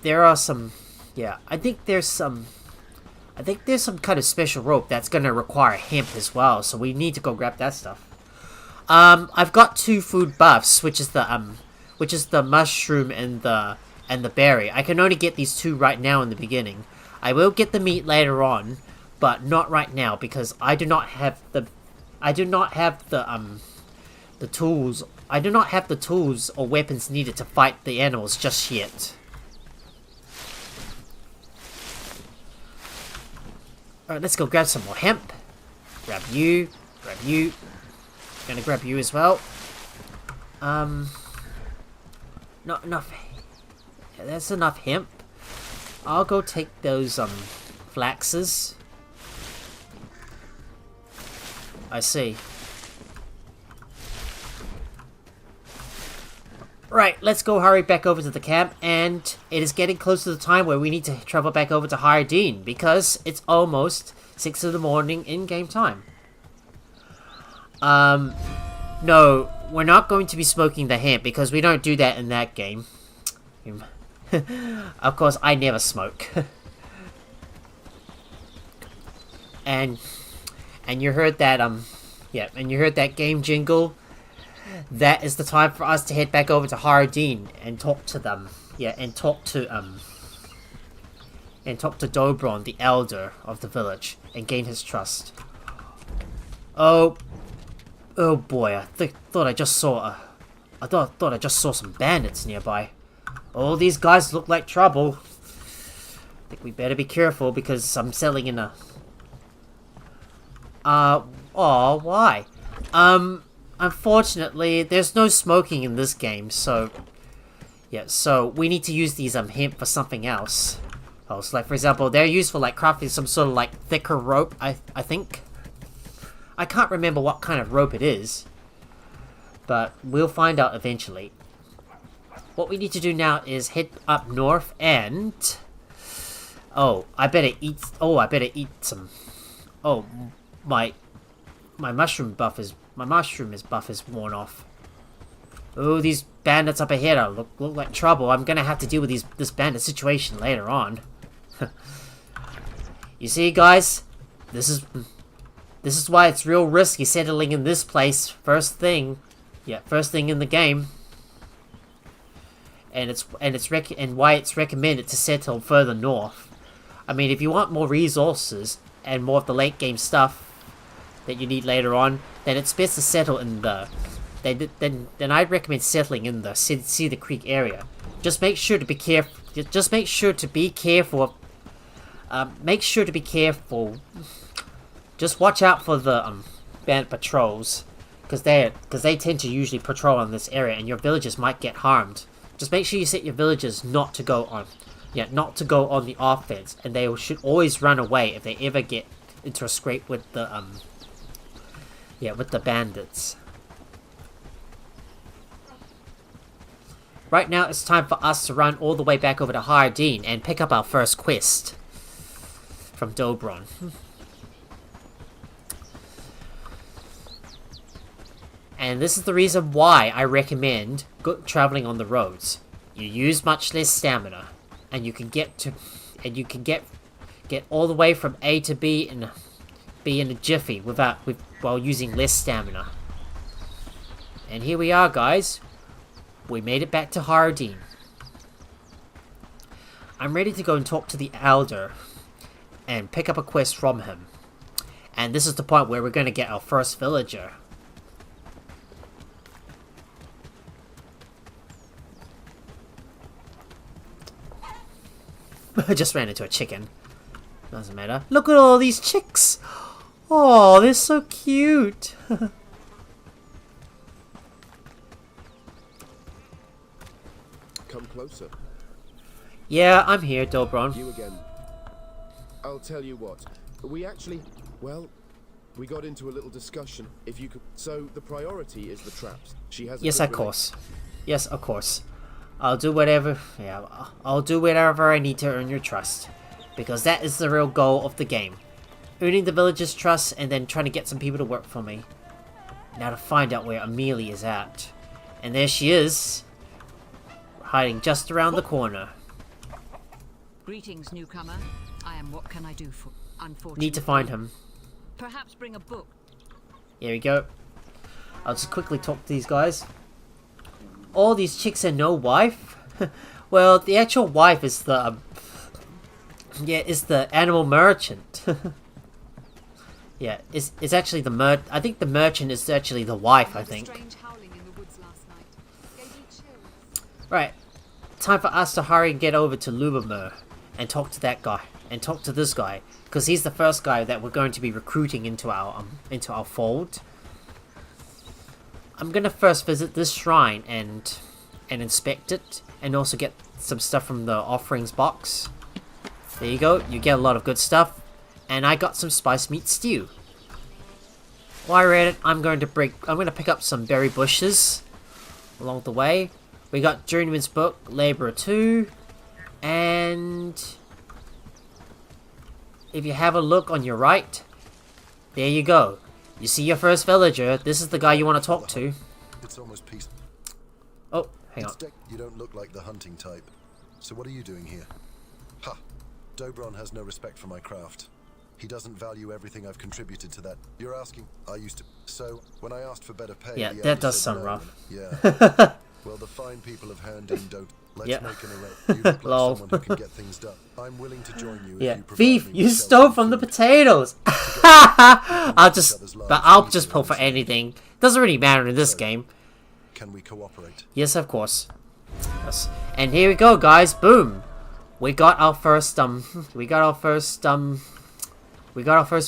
there are some... Yeah, I think there's some kind of special rope that's going to require hemp as well. So we need to go grab that stuff. I've got 2 food buffs, which is the mushroom and the berry. I can only get these 2 right now in the beginning. I will get the meat later on, but not right now because I do not have the tools. I do not have the tools or weapons needed to fight the animals just yet. Alright, let's go grab some more hemp. Grab you. Gonna grab you as well. Not enough. Yeah, that's enough hemp. I'll go take those flaxes. I see. Right, let's go hurry back over to the camp, and it is getting close to the time where we need to travel back over to Hardin, because it's almost 6 in the morning in-game time. No, we're not going to be smoking the hemp, because we don't do that in that game. Of course, I never smoke. And you heard that, and you heard that game jingle? That is the time for us to head back over to Hardin and talk to them. Yeah, and talk to Dobron, the elder of the village, and gain his trust. Oh boy, I thought I just saw some bandits nearby. Oh, these guys look like trouble. I think we better be careful because I'm selling in a... why? Unfortunately, there's no smoking in this game, so... Yeah, so we need to use these hemp for something else. Oh, so like, for example, they're used for, like, crafting some sort of, like, thicker rope, I think. I can't remember what kind of rope it is. But we'll find out eventually. What we need to do now is head up north and... I better eat some... Oh, my mushroom buff is worn off. Oh, these bandits up ahead look like trouble. I'm gonna have to deal with this bandit situation later on. You see, guys, this is why it's real risky settling in this place first thing in the game. And why it's recommended to settle further north. I mean, if you want more resources and more of the late game stuff that you need later on, then it's best to settle in the... Then I'd recommend settling in the Cedar Creek area. Just make sure to be careful. Make sure to be careful. Just watch out for the bandit patrols, because they tend to usually patrol in this area, and your villagers might get harmed. Just make sure you set your villagers not to go on the offense, and they should always run away if they ever get into a scrape with the bandits. Right now, it's time for us to run all the way back over to Hardin and pick up our first quest from Dobron. And this is the reason why I recommend traveling on the roads. You use much less stamina, and you can get all the way from A to B be in a jiffy while using less stamina. And here we are, guys. We made it back to Hardin. I'm ready to go and talk to the Elder and pick up a quest from him. And this is the point where we're going to get our first villager. I just ran into a chicken. Doesn't matter. Look at all these chicks! Oh, they're so cute! Come closer. Yeah, I'm here, Dobron. You again. I'll tell you what. We actually, well, we got into a little discussion. If you could, so the priority is the traps. She has. Yes, of course. Yes, of course. I'll do whatever. Yeah, I'll do whatever I need to earn your trust, because that is the real goal of the game: earning the villagers' trust and then trying to get some people to work for me. Now to find out where Amelie is at, and there she is, hiding just around the corner. Greetings, newcomer. I am. What can I do for? Unfortunately, Need to find him. Perhaps bring a book. Here we go. I'll just quickly talk to these guys. All these chicks and no wife? Well, the actual wife is the is the animal merchant. Yeah, it's actually the I think the merchant is actually the wife, I think. Strange howling in the woods last night. Gave me chills. Right. Time for us to hurry and get over to Lubomir and talk to that guy and talk to this guy, because he's the first guy that we're going to be recruiting into our fold. I'm gonna first visit this shrine and inspect it, and also get some stuff from the offerings box. There you go. You get a lot of good stuff, and I got some spice meat stew. While we're at it, I'm gonna pick up some berry bushes along the way. We got Journeyman's Book, Laborer 2, and if you have a look on your right, there you go. You see your first villager. This is the guy you want to talk to. It's almost peaceful. Oh, hang on. You don't look like the hunting type. So what are you doing here? Ha! Dobron has no respect for my craft. He doesn't value everything I've contributed to that. You're asking? I used to. So when I asked for better pay, Yeah, the that elder does said sound no. rough. Yeah. Well, the fine people of Herndon don't. Let's Yeah. make an arrangement. You look like Lol. someone who can get things done. I'm willing to join you. Yeah, If you provide thief! me You with stole shelter from the and food. potatoes. I'll just pull for anything. Doesn't really matter in this game. Can we cooperate? Yes, of course. Yes. And here we go, guys. Boom. We got our first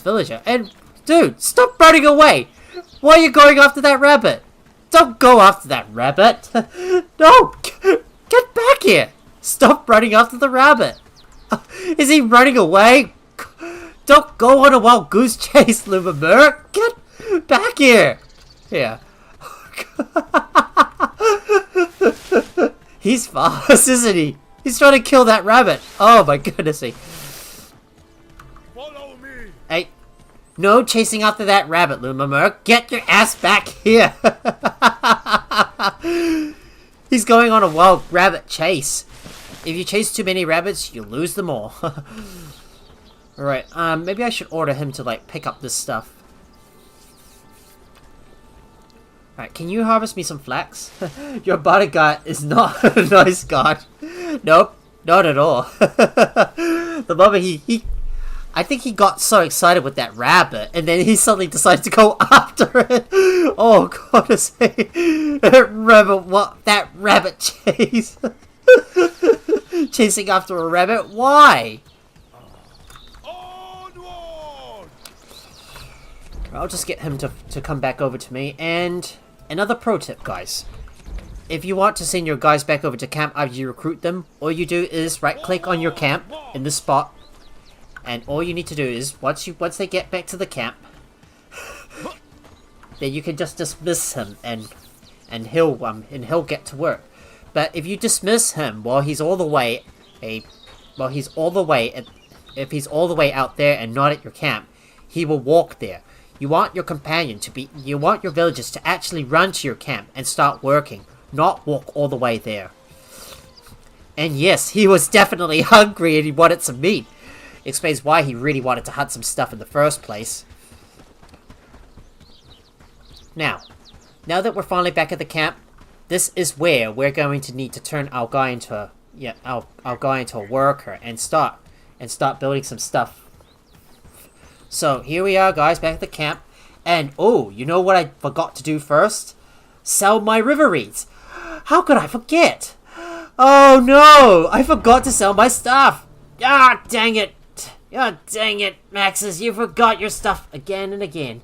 villager. And dude, stop running away. Why are you going after that rabbit? Don't go after that rabbit. No, get back here. Stop running after the rabbit. Is he running away? Don't go on a wild goose chase, Lubomir. Get back here. Yeah. He's fast, isn't he? He's trying to kill that rabbit. Oh my goodness. Follow me. Hey, no chasing after that rabbit, Lubomir. Get your ass back here. He's going on a wild rabbit chase. If you chase too many rabbits, you lose them all. Alright, maybe I should order him to, like, pick up this stuff. Alright, can you harvest me some flax? Your bodyguard is not a nice guard. Nope, not at all. The moment I think he got so excited with that rabbit, and then he suddenly decided to go after it. Oh, goodness sake. That rabbit chase. Chasing after a rabbit? Why? Onward! I'll just get him to come back over to me. And another pro tip, guys. If you want to send your guys back over to camp after you recruit them, all you do is right-click on your camp in this spot. And all you need to do is, once they get back to the camp, then you can just dismiss him and he'll get to work. But if you dismiss him while he's all the way if he's all the way out there and not at your camp, he will walk there. You want your villagers to actually run to your camp and start working, not walk all the way there. And yes, he was definitely hungry and he wanted some meat. Explains why he really wanted to hunt some stuff in the first place. now that we're finally back at the camp, this is where we're going to need to turn our guy into our guy into a worker and start building some stuff. So here we are, guys, back at the camp, and oh, you know what I forgot to do first? Sell my river reeds. How could I forget? Oh no, I forgot to sell my stuff. Ah, dang it. Ah, dang it, Maxis, you forgot your stuff again and again.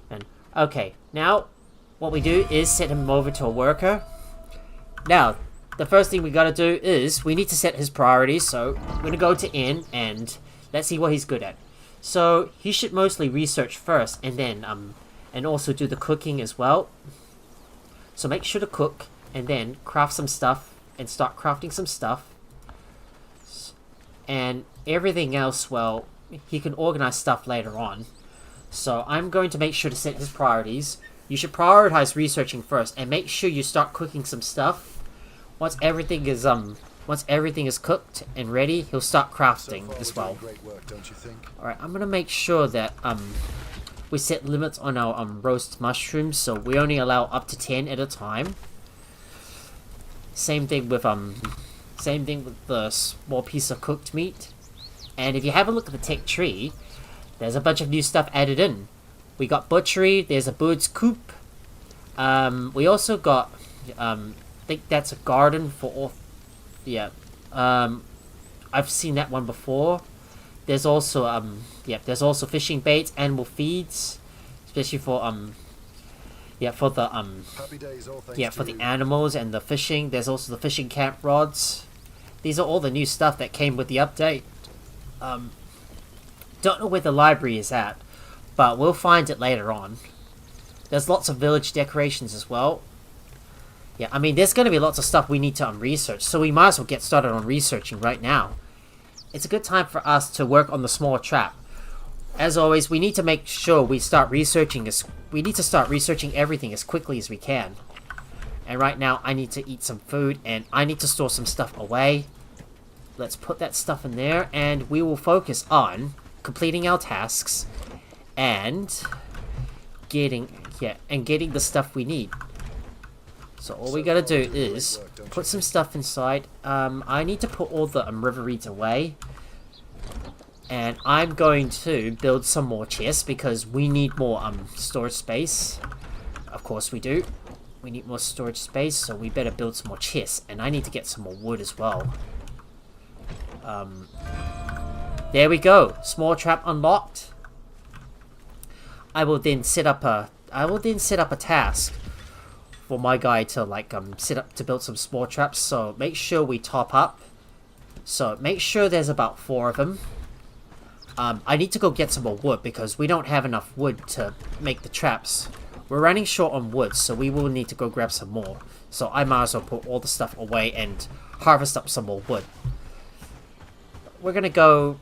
And okay, now what we do is set him over to a worker. Now, the first thing we gotta do is we need to set his priorities. So we're gonna go to N and let's see what he's good at. So he should mostly research first, and then and also do the cooking as well. So make sure to cook and then craft some stuff and start crafting some stuff. And everything else, well, he can organize stuff later on. So I'm going to make sure to set his priorities. You should prioritize researching first and make sure you start cooking some stuff. Once everything is cooked and ready, he'll start crafting as well. Great work, don't you think? Alright, I'm gonna make sure that we set limits on our roast mushrooms, so we only allow up to 10 at a time. Same thing with the small piece of cooked meat. And if you have a look at the tech tree, there's a bunch of new stuff added in. We got butchery, there's a bird's coop. We also got I think that's a garden for all. Yeah. I've seen that one before. There's also there's also fishing baits, animal feeds, especially for for the Happy days, all thanks for to the you. animals and the fishing. There's also the fishing camp rods. These are all the new stuff that came with the update. Don't know where the library is at, but we'll find it later on. There's lots of village decorations as well. Yeah, I mean, there's going to be lots of stuff we need to research, so we might as well get started on researching right now. It's a good time for us to work on the small trap. As always, we need to make sure we start researching everything as quickly as we can. And right now, I need to eat some food, and I need to store some stuff away. Let's put that stuff in there, and we will focus on completing our tasks and getting the stuff we need. So all we gotta do is put some stuff inside. I need to put all the river reeds away. And I'm going to build some more chests because we need more storage space. Of course we do. We need more storage space, so we better build some more chests. And I need to get some more wood as well. There we go. Small trap unlocked. I will then set up a task for my guy to build some small traps. So make sure we top up. So make sure there's about 4 of them. I need to go get some more wood because we don't have enough wood to make the traps. We're running short on wood, so we will need to go grab some more. So I might as well put all the stuff away and harvest up some more wood. We're gonna go,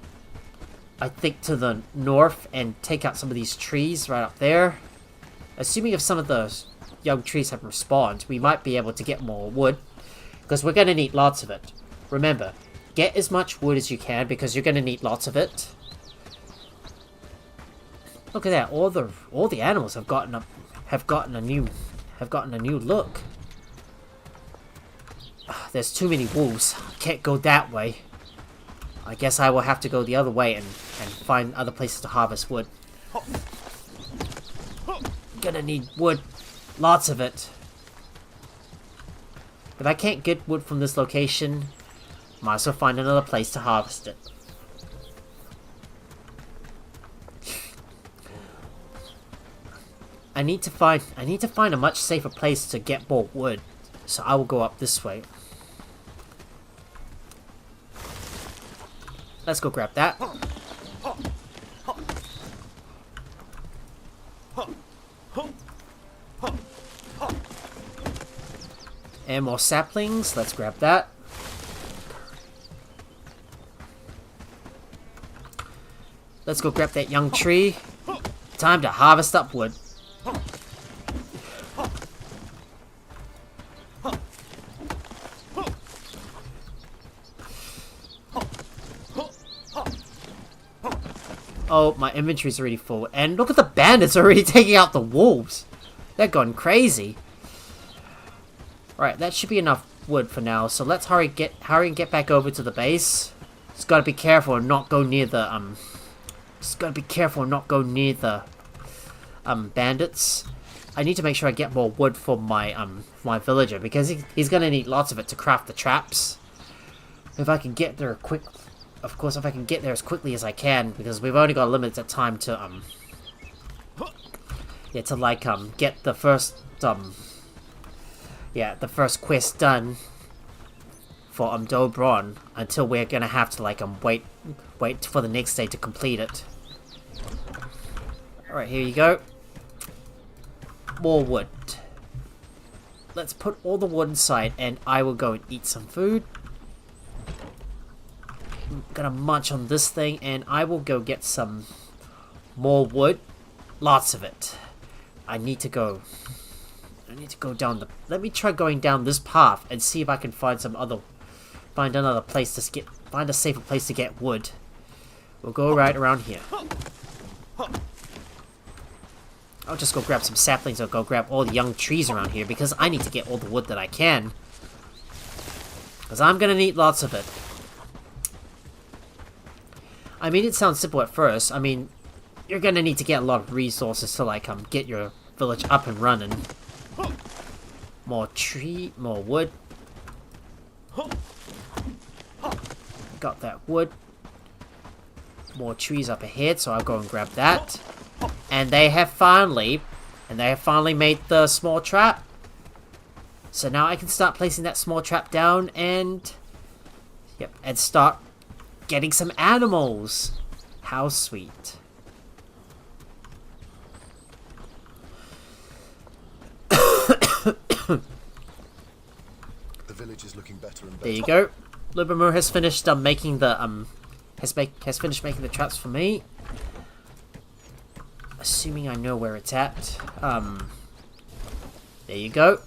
I think, to the north and take out some of these trees right up there. Assuming if some of those young trees have respawned, we might be able to get more wood, because we're gonna need lots of it. Remember, get as much wood as you can because you're gonna need lots of it. Look at that! All the animals have gotten a new look. There's too many wolves. I can't go that way. I guess I will have to go the other way and find other places to harvest wood. Gonna need wood. Lots of it. If I can't get wood from this location, might as well find another place to harvest it. I need to find a much safer place to get more wood, so I will go up this way. Let's go grab that. And more saplings, let's grab that. Let's go grab that young tree. Time to harvest up wood. Oh, my inventory's already full. And look at the bandits already taking out the wolves. They're going crazy. Right, that should be enough wood for now. So let's hurry and get back over to the base. Just gotta be careful and not go near the bandits. I need to make sure I get more wood for my villager, because he's gonna need lots of it to craft the traps. If I can get there quick, of course, if I can get there as quickly as I can, because we've only got limited time to get the first the first quest done for Dobron, until we're gonna have to wait for the next day to complete it. Alright, here you go. More wood. Let's put all the wood inside, and I will go and eat some food. I'm gonna munch on this thing, and I will go get some more wood. Lots of it. I need to go down the... Let me try going down this path and see if I can find another place to find a safer place to get wood. We'll go right around here. I'll just go grab some saplings, or go grab all the young trees around here, because I need to get all the wood that I can. Because I'm gonna need lots of it. I mean, it sounds simple at first. I mean, you're gonna need to get a lot of resources to get your village up and running. More wood. Got that wood. More trees up ahead, so I'll go and grab that. And they have finally made the small trap. So now I can start placing that small trap down and start getting some animals. How sweet. The village is looking better and better. There you go. Libermur has finished making the has finished making the traps for me. Assuming I know where it's at. There you go.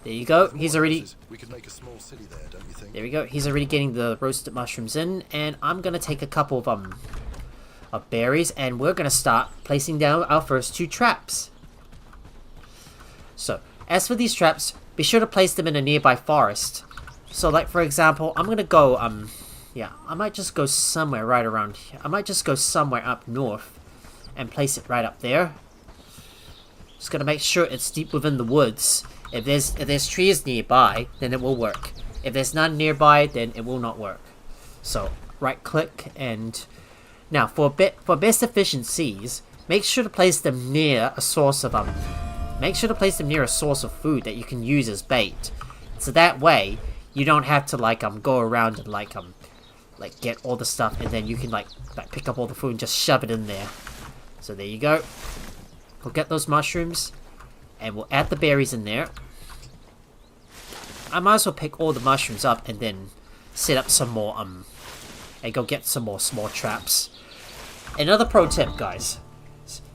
There you go. He's already... We could make a small city there, don't you think? There we go. He's already getting the roasted mushrooms in, and I'm gonna take a couple of berries, and we're gonna start placing down our first 2 traps. So, as for these traps, be sure to place them in a nearby forest. So, like, for example, I'm gonna go, I might just go somewhere right around here. I might just go somewhere up north and place it right up there. Just gotta make sure it's deep within the woods. If there's trees nearby, then it will work. If there's none nearby, then it will not work. So, right click, and now for best efficiencies, make sure to place them near a source of food that you can use as bait. So that way, you don't have to go around and get all the stuff, and then you can pick up all the food and just shove it in there. So there you go. We'll get those mushrooms, and we'll add the berries in there. I might as well pick all the mushrooms up and then set up some more and go get some more small traps. Another pro tip, guys: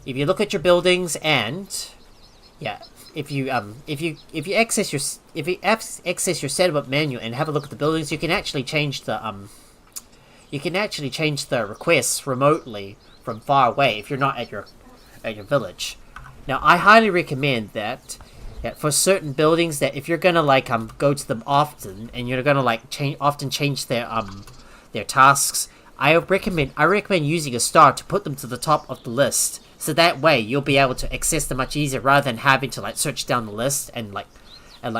if you look at your buildings and if you access your settlement menu and have a look at the buildings, you can actually change the requests remotely from far away if you're not at your village. Now, I highly recommend that for certain buildings, that if you're gonna go to them often, and you're gonna change their tasks, I recommend using a star to put them to the top of the list. So that way you'll be able to access them much easier, rather than having to search down the list and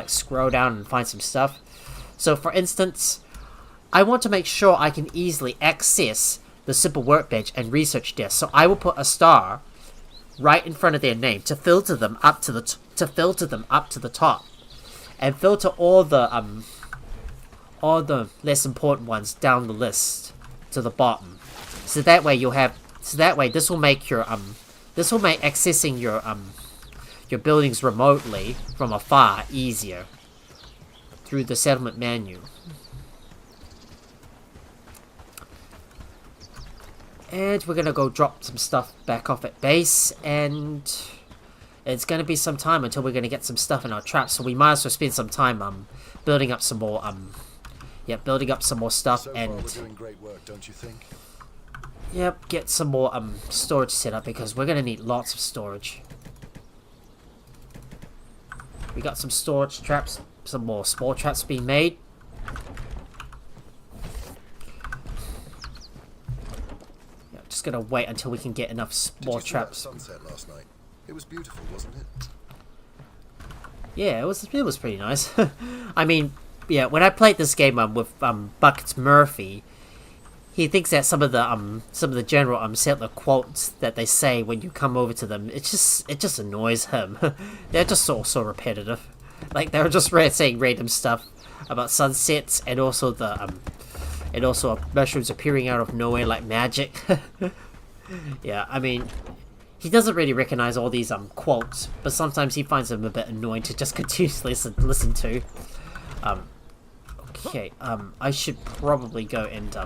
scroll down and find some stuff. So for instance, I want to make sure I can easily access the simple workbench and research desk. So I will put a star right in front of their name to filter them up to the top, and filter all the less important ones down the list to the bottom. So that way this will make accessing your buildings remotely from afar easier through the settlement menu. And we're gonna go drop some stuff back off at base, and it's gonna be some time until we're gonna get some stuff in our traps, so we might as well spend some time building up some more Yep, building up some more stuff So far, and we're doing great work, don't you think? yep, get some more storage set up because we're gonna need lots of storage. We got some storage traps, some more small traps being made. Yeah, just gonna wait until we can get enough small Did you see traps. that sunset last night? It was beautiful, wasn't it? Yeah, it was pretty nice. I mean, yeah, when I played this game with Buckets Murphy, he thinks that some of the general settler quotes that they say when you come over to them, it just annoys him. They're just so repetitive. Like they're just saying random stuff about sunsets and also mushrooms appearing out of nowhere like magic. Yeah, I mean, he doesn't really recognize all these quotes, but sometimes he finds them a bit annoying to just continuously listen to. Okay, I should probably go and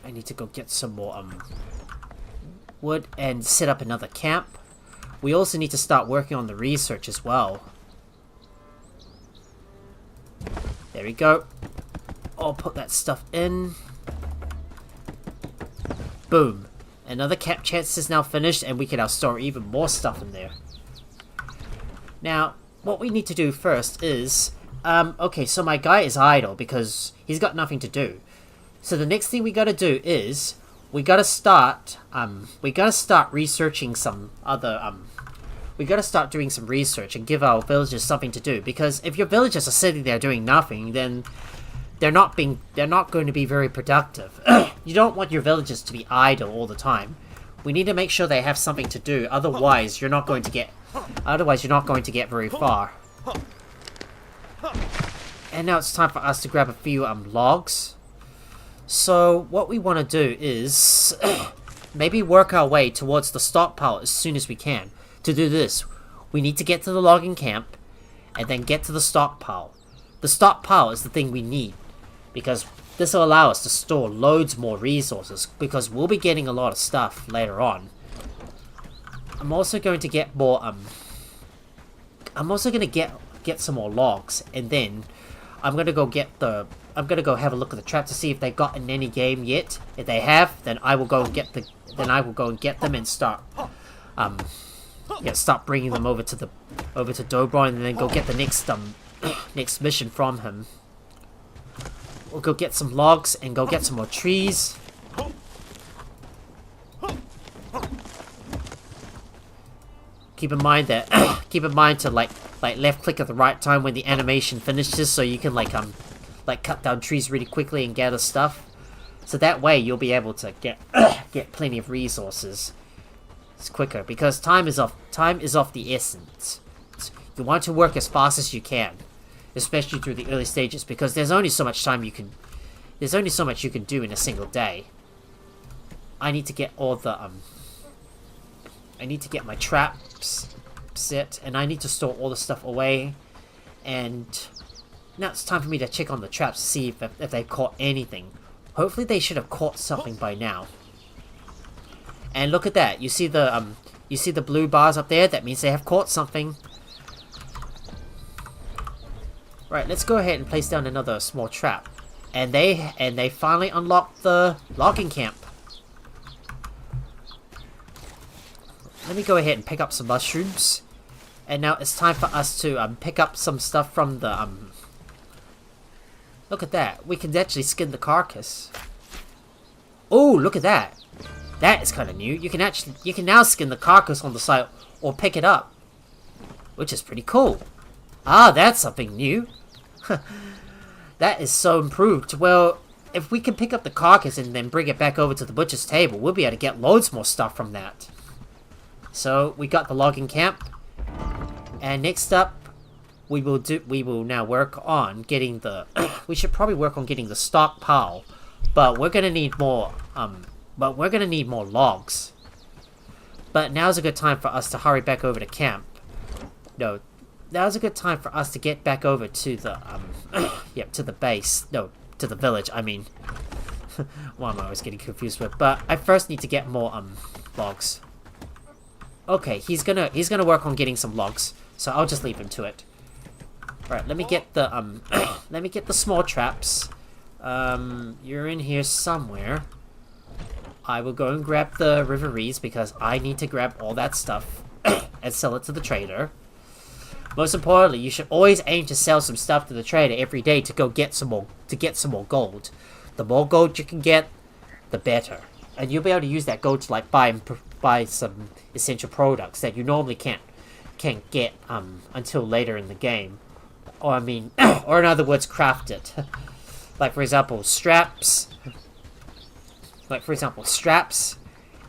I need to go get some more wood and set up another camp. We also need to start working on the research as well. There we go. I'll put that stuff in. Boom. Another camp chest is now finished and we can now store even more stuff in there. Now, what we need to do first is... okay, so my guy is idle because he's got nothing to do. So the next thing we gotta do is... we gotta start researching some other... we gotta start doing some research and give our villagers something to do. Because if your villagers are sitting there doing nothing, then... they're not going to be very productive. You don't want your villagers to be idle all the time. We need to make sure they have something to do, otherwise you're not going to get very far. And now it's time for us to grab a few logs. So what we want to do is maybe work our way towards the stockpile as soon as we can. To do this, we need to get to the logging camp and then get to the stockpile. The stockpile is the thing we need, because this will allow us to store loads more resources, because we'll be getting a lot of stuff later on. I'm also going to get more, I'm also going to get some more logs, and then I'm going to go have a look at the trap to see if they've gotten any game yet. If they have, then I will go and get them and start, start bringing them over to Dobron, and then go get the next mission from him. We'll go get some logs and go get some more trees. Keep in mind to like left click at the right time when the animation finishes, so you can like cut down trees really quickly and gather stuff. So that way you'll be able to get plenty of resources. It's quicker because time is of the essence. You want to work as fast as you can, especially through the early stages, because there's only so much you can do in a single day. I need to get all the I need to get my traps set, and I need to store all the stuff away. And now it's time for me to check on the traps to see if they caught anything. Hopefully they should have caught something by now. And look at that! You see the blue bars up there? That means they have caught something. Right, let's go ahead and place down another small trap. And they finally unlocked the logging camp. Let me go ahead and pick up some mushrooms. And now it's time for us to pick up some stuff from the Look at that. We can actually skin the carcass. Oh, look at that. That is kind of new. You can now skin the carcass on the side or pick it up, which is pretty cool. Ah, that's something new. That is so improved. Well, if we can pick up the carcass and then bring it back over to the butcher's table, we'll be able to get loads more stuff from that. So we got the logging camp, and next up, we will now work on getting the. We should probably work on getting the stockpile, but we're gonna need more. More logs. But now's a good time for us to hurry back over to camp. No, now's a good time for us to get back over to the to the base. No, to the village. I mean, what am I always getting confused with? But I first need to get more logs. Okay, he's gonna work on getting some logs, so I'll just leave him to it. Right, let me get the let me get the small traps. You're in here somewhere. I will go and grab the river reeds because I need to grab all that stuff and sell it to the trader. Most importantly, you should always aim to sell some stuff to the trader every day to go get some more gold. The more gold you can get, the better. And you'll be able to use that gold to like buy some essential products that you normally can't get until later in the game. Or I mean, or in other words, craft it. Like for example, straps.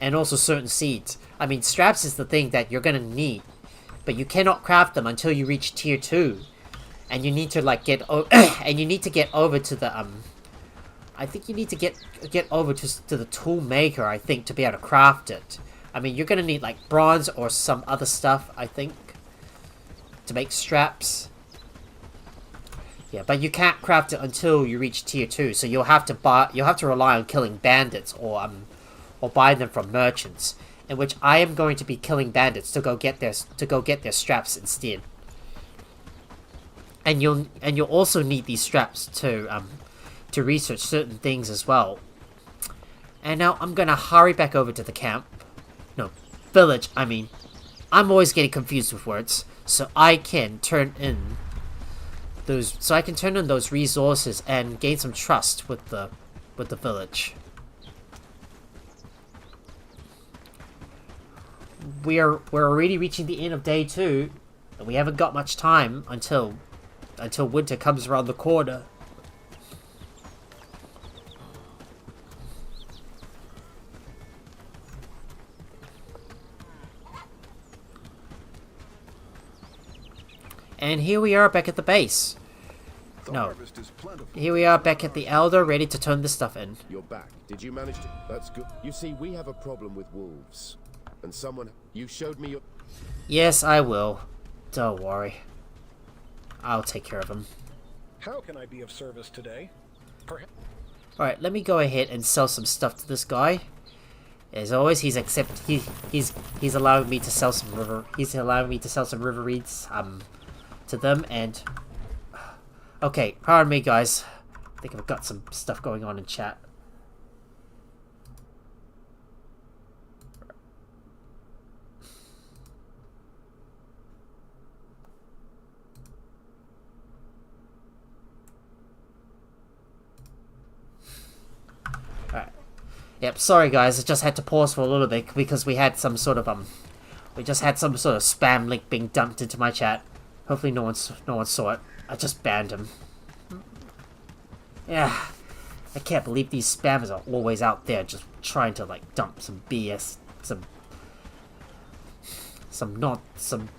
And also certain seeds. I mean, straps is the thing that you're gonna need, but you cannot craft them until you reach tier 2, and you need to like get and you need to get over to the I think you need to get over to the tool maker, I think, to be able to craft it. I mean, you're gonna need like bronze or some other stuff, I think, to make straps. Yeah, but you can't craft it until you reach tier 2, so you'll have to rely on killing bandits or buy them from merchants. In which I am going to be killing bandits to go get their straps instead. And you'll also need these straps to research certain things as well. And now I'm gonna hurry back over to the camp. No, village, I mean. I'm always getting confused with words. So I can turn in those resources and gain some trust with the village. We're already reaching the end of day 2, and we haven't got much time until winter comes around the corner. And here we are back at the base. No. Here we are back at the Elder, ready to turn this stuff in. You're back. Did you manage to? That's good. You see, we have a problem with wolves. And someone... You showed me your... Yes, I will. Don't worry. I'll take care of him. How can I be of service today? Alright, let me go ahead and sell some stuff to this guy. As always, he's allowing me to sell some river reeds to them, and okay, pardon me guys. I think I've got some stuff going on in chat. Yep, sorry guys, I just had to pause for a little bit because we had some sort of spam link being dumped into my chat. Hopefully no one saw it. I just banned him. Yeah, I can't believe these spammers are always out there just trying to like dump some BS, some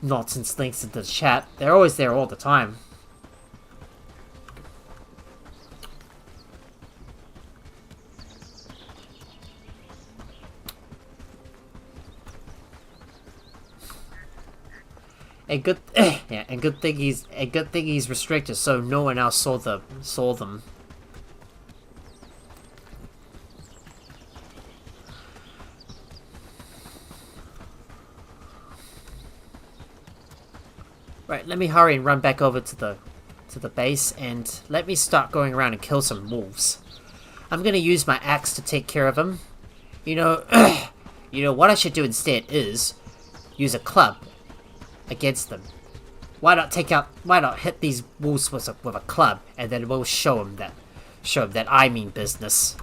nonsense links into the chat. They're always there all the time. And good thing he's restricted, so no one else saw them. Right, let me hurry and run back over to the base, and let me start going around and kill some wolves. I'm gonna use my axe to take care of them. You know what I should do instead is use a club against them. Why not hit these wolves with a club, and then we'll show them that I mean business.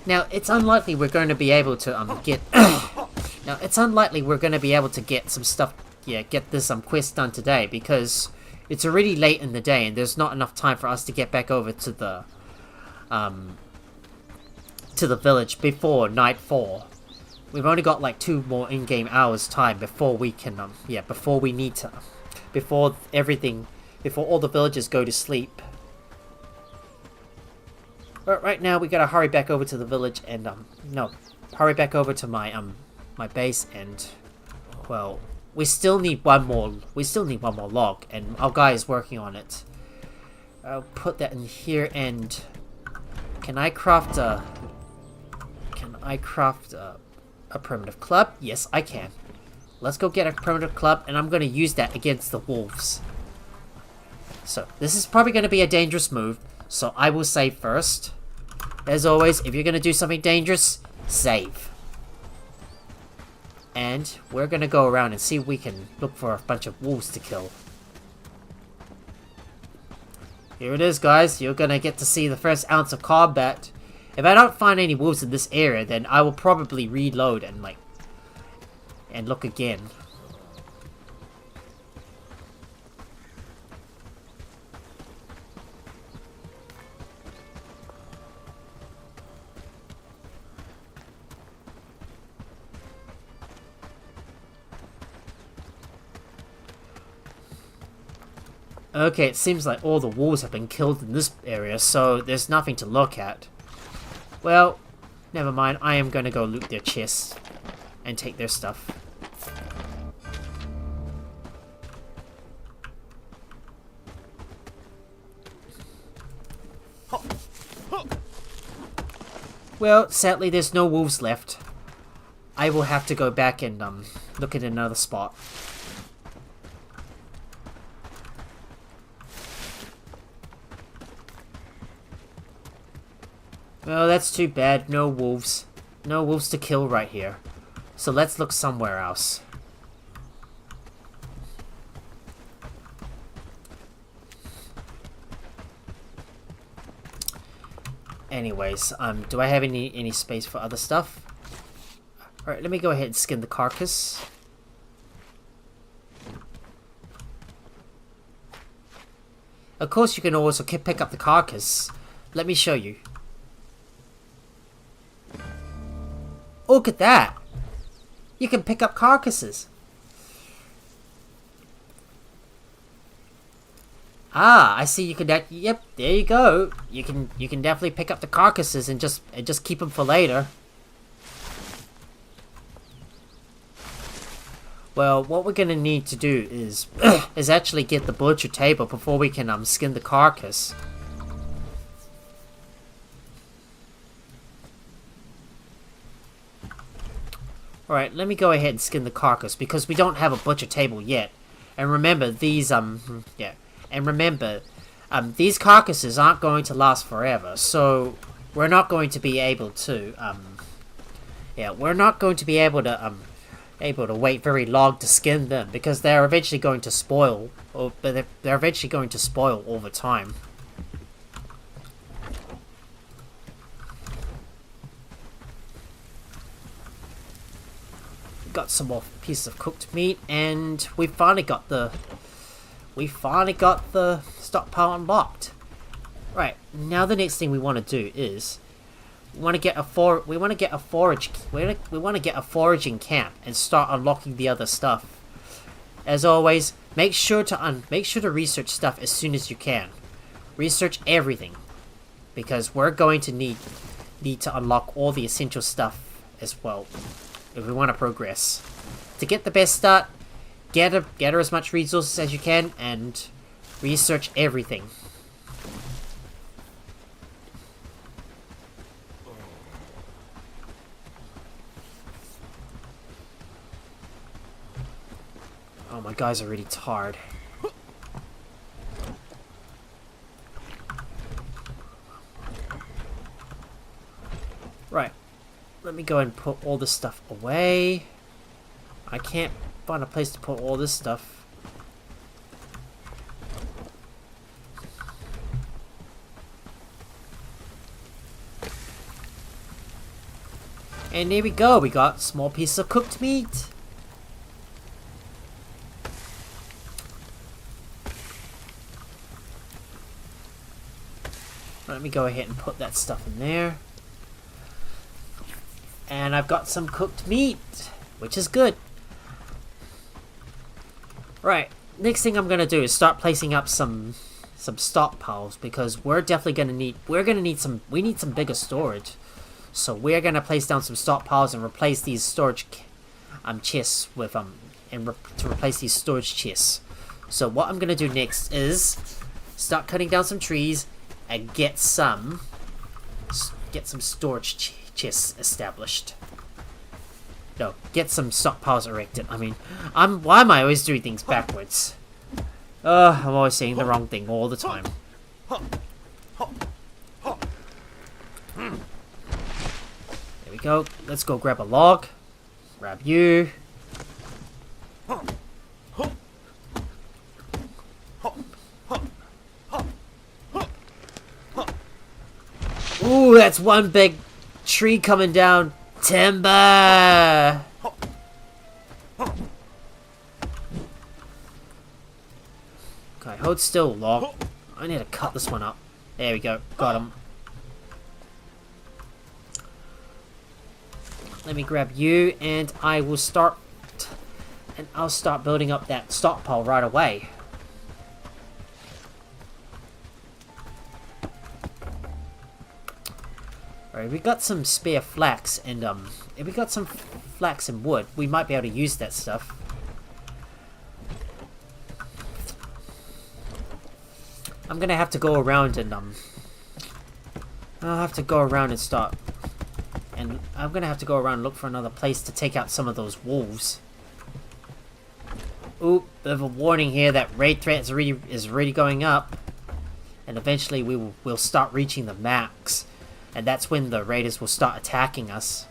Now it's unlikely we're going to be able to get. Now it's unlikely we're going to be able to get some stuff. Yeah, get this quest done today because it's already late in the day and there's not enough time for us to get back over to the village before nightfall. We've only got like 2 more in-game hours time before we can before all the villagers go to sleep. But right now we gotta hurry back over to the village and hurry back over to my my base, and well, we still need one more log, and our guy is working on it. I'll put that in here. And can I craft a a primitive club? Yes, I can. Let's go get a primitive club, and I'm going to use that against the wolves. So, this is probably going to be a dangerous move, so I will save first. As always, if you're going to do something dangerous, save. And we're going to go around and see if we can look for a bunch of wolves to kill. Here it is, guys. You're going to get to see the first ounce of combat. If I don't find any wolves in this area, then I will probably reload and look again. Okay, it seems like all the wolves have been killed in this area, so there's nothing to look at. Well, never mind. I am going to go loot their chests and take their stuff. Well, sadly, there's no wolves left. I will have to go back and look at another spot. Well, that's too bad. No wolves. No wolves to kill right here. So let's look somewhere else. Anyways, do I have any space for other stuff? Alright, let me go ahead and skin the carcass. Of course, you can also pick up the carcass. Let me show you. Look at that! You can pick up carcasses. Ah, I see. You can. Yep, there you go. You can definitely pick up the carcasses and just keep them for later. Well, what we're gonna need to do is is actually get the butcher table before we can skin the carcass. Alright, let me go ahead and skin the carcass because we don't have a butcher table yet. And remember, these these carcasses aren't going to last forever, so we're not going to be able to we're not going to be able to wait very long to skin them because they're eventually going to spoil, they're eventually going to spoil over time. Got some more pieces of cooked meat, and we finally got the stockpile unlocked. Right, now the next thing we want to do is we want to get a foraging camp and start unlocking the other stuff. As always, make sure to research stuff as soon as you can. Research everything, because we're going to need to unlock all the essential stuff as well if we want to progress. To get the best start, gather as much resources as you can and research everything. Oh, my guys are really tired. Right. Let me go and put all this stuff away. I can't find a place to put all this stuff. And there we go. We got a small piece of cooked meat. Let me go ahead and put that stuff in there. And I've got some cooked meat, which is good. Right, next thing I'm gonna do is start placing up some stockpiles because we're definitely gonna need some bigger storage. So we're gonna place down some stockpiles and replace these storage chests with to replace these storage chests. So what I'm gonna do next is start cutting down some trees and get some storage chests established. No, get some stockpiles erected. I mean, why am I always doing things backwards? I'm always saying the wrong thing all the time. There we go. Let's go grab a log. Grab you. Ooh, that's one big tree coming down. Timber! Okay, hold still, log. I need to cut this one up. There we go. Got him. Let me grab you, and I will start... And I'll start building up that stockpile right away. Alright, we got some spare flax, and if we got some flax and wood, we might be able to use that stuff. I'm gonna have to go around and I'll have to go around and start, and I'm gonna have to go around and look for another place to take out some of those wolves. Oop, bit of a warning here that raid threat is really going up, and eventually we'll start reaching the max. And that's when the raiders will start attacking us.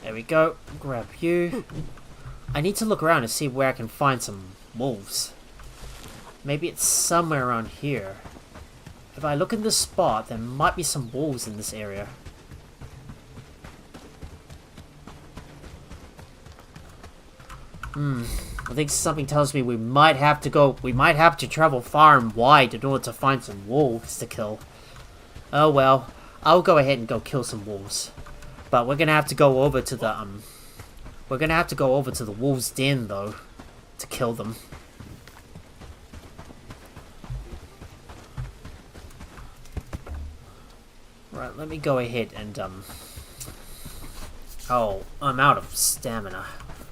There we go. Grab you. I need to look around and see where I can find some wolves. Maybe it's somewhere around here. If I look in this spot, there might be some wolves in this area. I think something tells me we might have to travel far and wide in order to find some wolves to kill. Oh well, I'll go ahead and go kill some wolves. But we're gonna have to go over to the wolves' den though, to kill them. Right, let me go ahead and, oh, I'm out of stamina.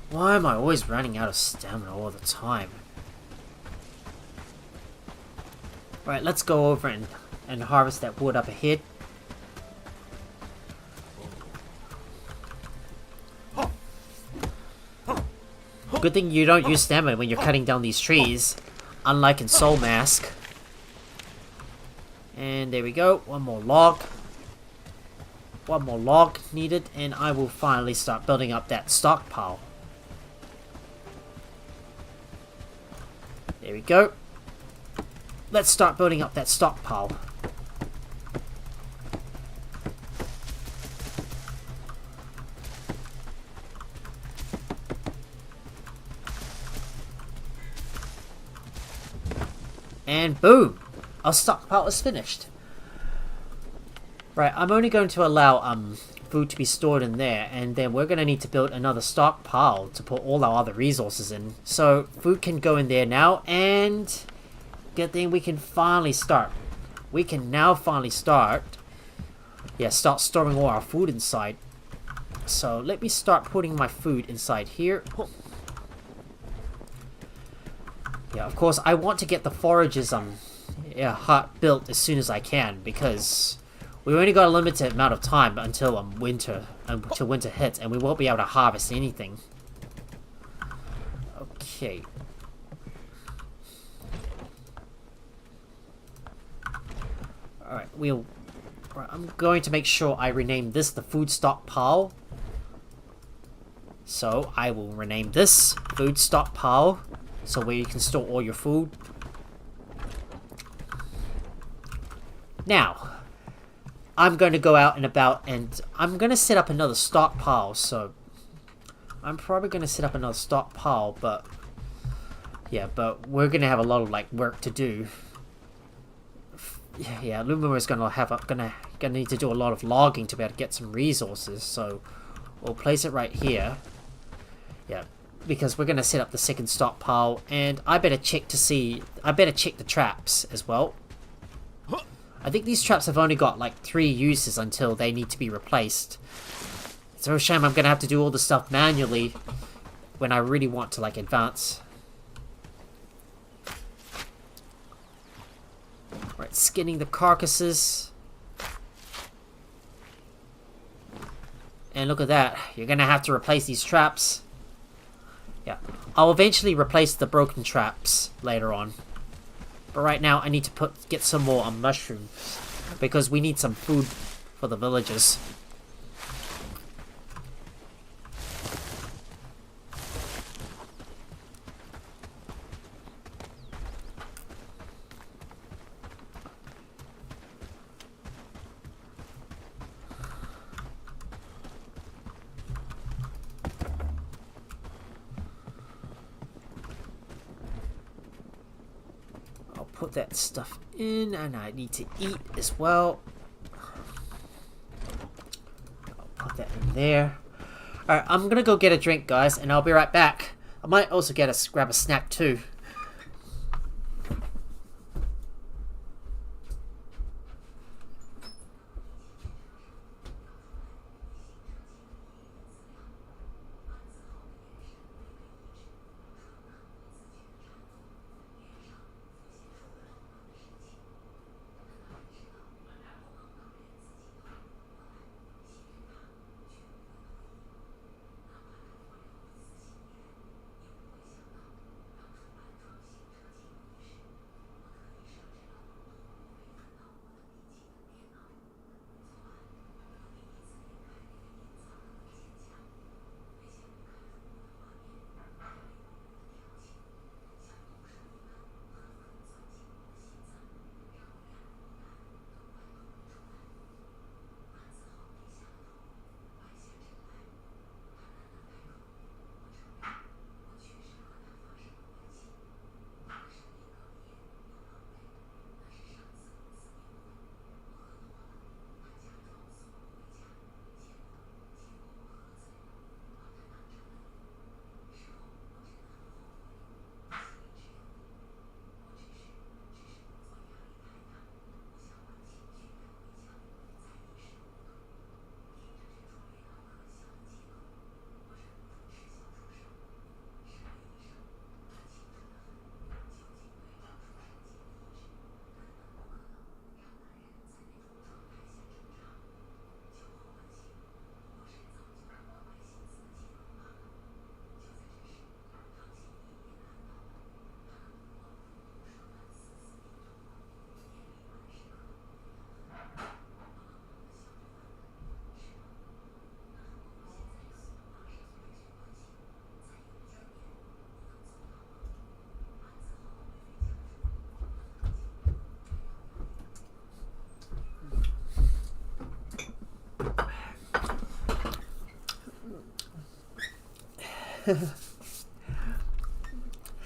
Why am I always running out of stamina all the time? Right, let's go over and harvest that wood up ahead. Good thing you don't use stamina when you're cutting down these trees, unlike in Soul Mask. And there we go, one more log. One more log needed, and I will finally start building up that stockpile. There we go. Let's start building up that stockpile. And boom! Our stockpile is finished. Right, I'm only going to allow food to be stored in there, and then we're going to need to build another stockpile to put all our other resources in. So food can go in there now, and good thing we can finally start. We can now finally start storing all our food inside. So let me start putting my food inside here. Yeah, of course I want to get the forages hut built as soon as I can, because we've only got a limited amount of time until winter hits, and we won't be able to harvest anything. Okay. Alright, I'm going to make sure I rename this the food stockpile. So I will rename this food stockpile, so where you can store all your food. Now, I'm going to go out and about, and I'm going to set up another stockpile, so I'm probably going to set up another stockpile, but yeah, but we're going to have a lot of work to do. Yeah, Lumina is gonna need to do a lot of logging to be able to get some resources, so we'll place it right here. Yeah, because we're gonna set up the second stockpile, and I better check the traps as well. I think these traps have only got like 3 uses until they need to be replaced. It's a shame I'm gonna have to do all the stuff manually when I really want to like advance. Right, skinning the carcasses. And look at that, you're gonna have to replace these traps. Yeah, I'll eventually replace the broken traps later on. But right now I need to get some more on mushrooms. Because we need some food for the villagers. Put that stuff in, and I need to eat as well. I'll put that in there. Alright, I'm gonna go get a drink, guys, and I'll be right back. I might also grab a snack too.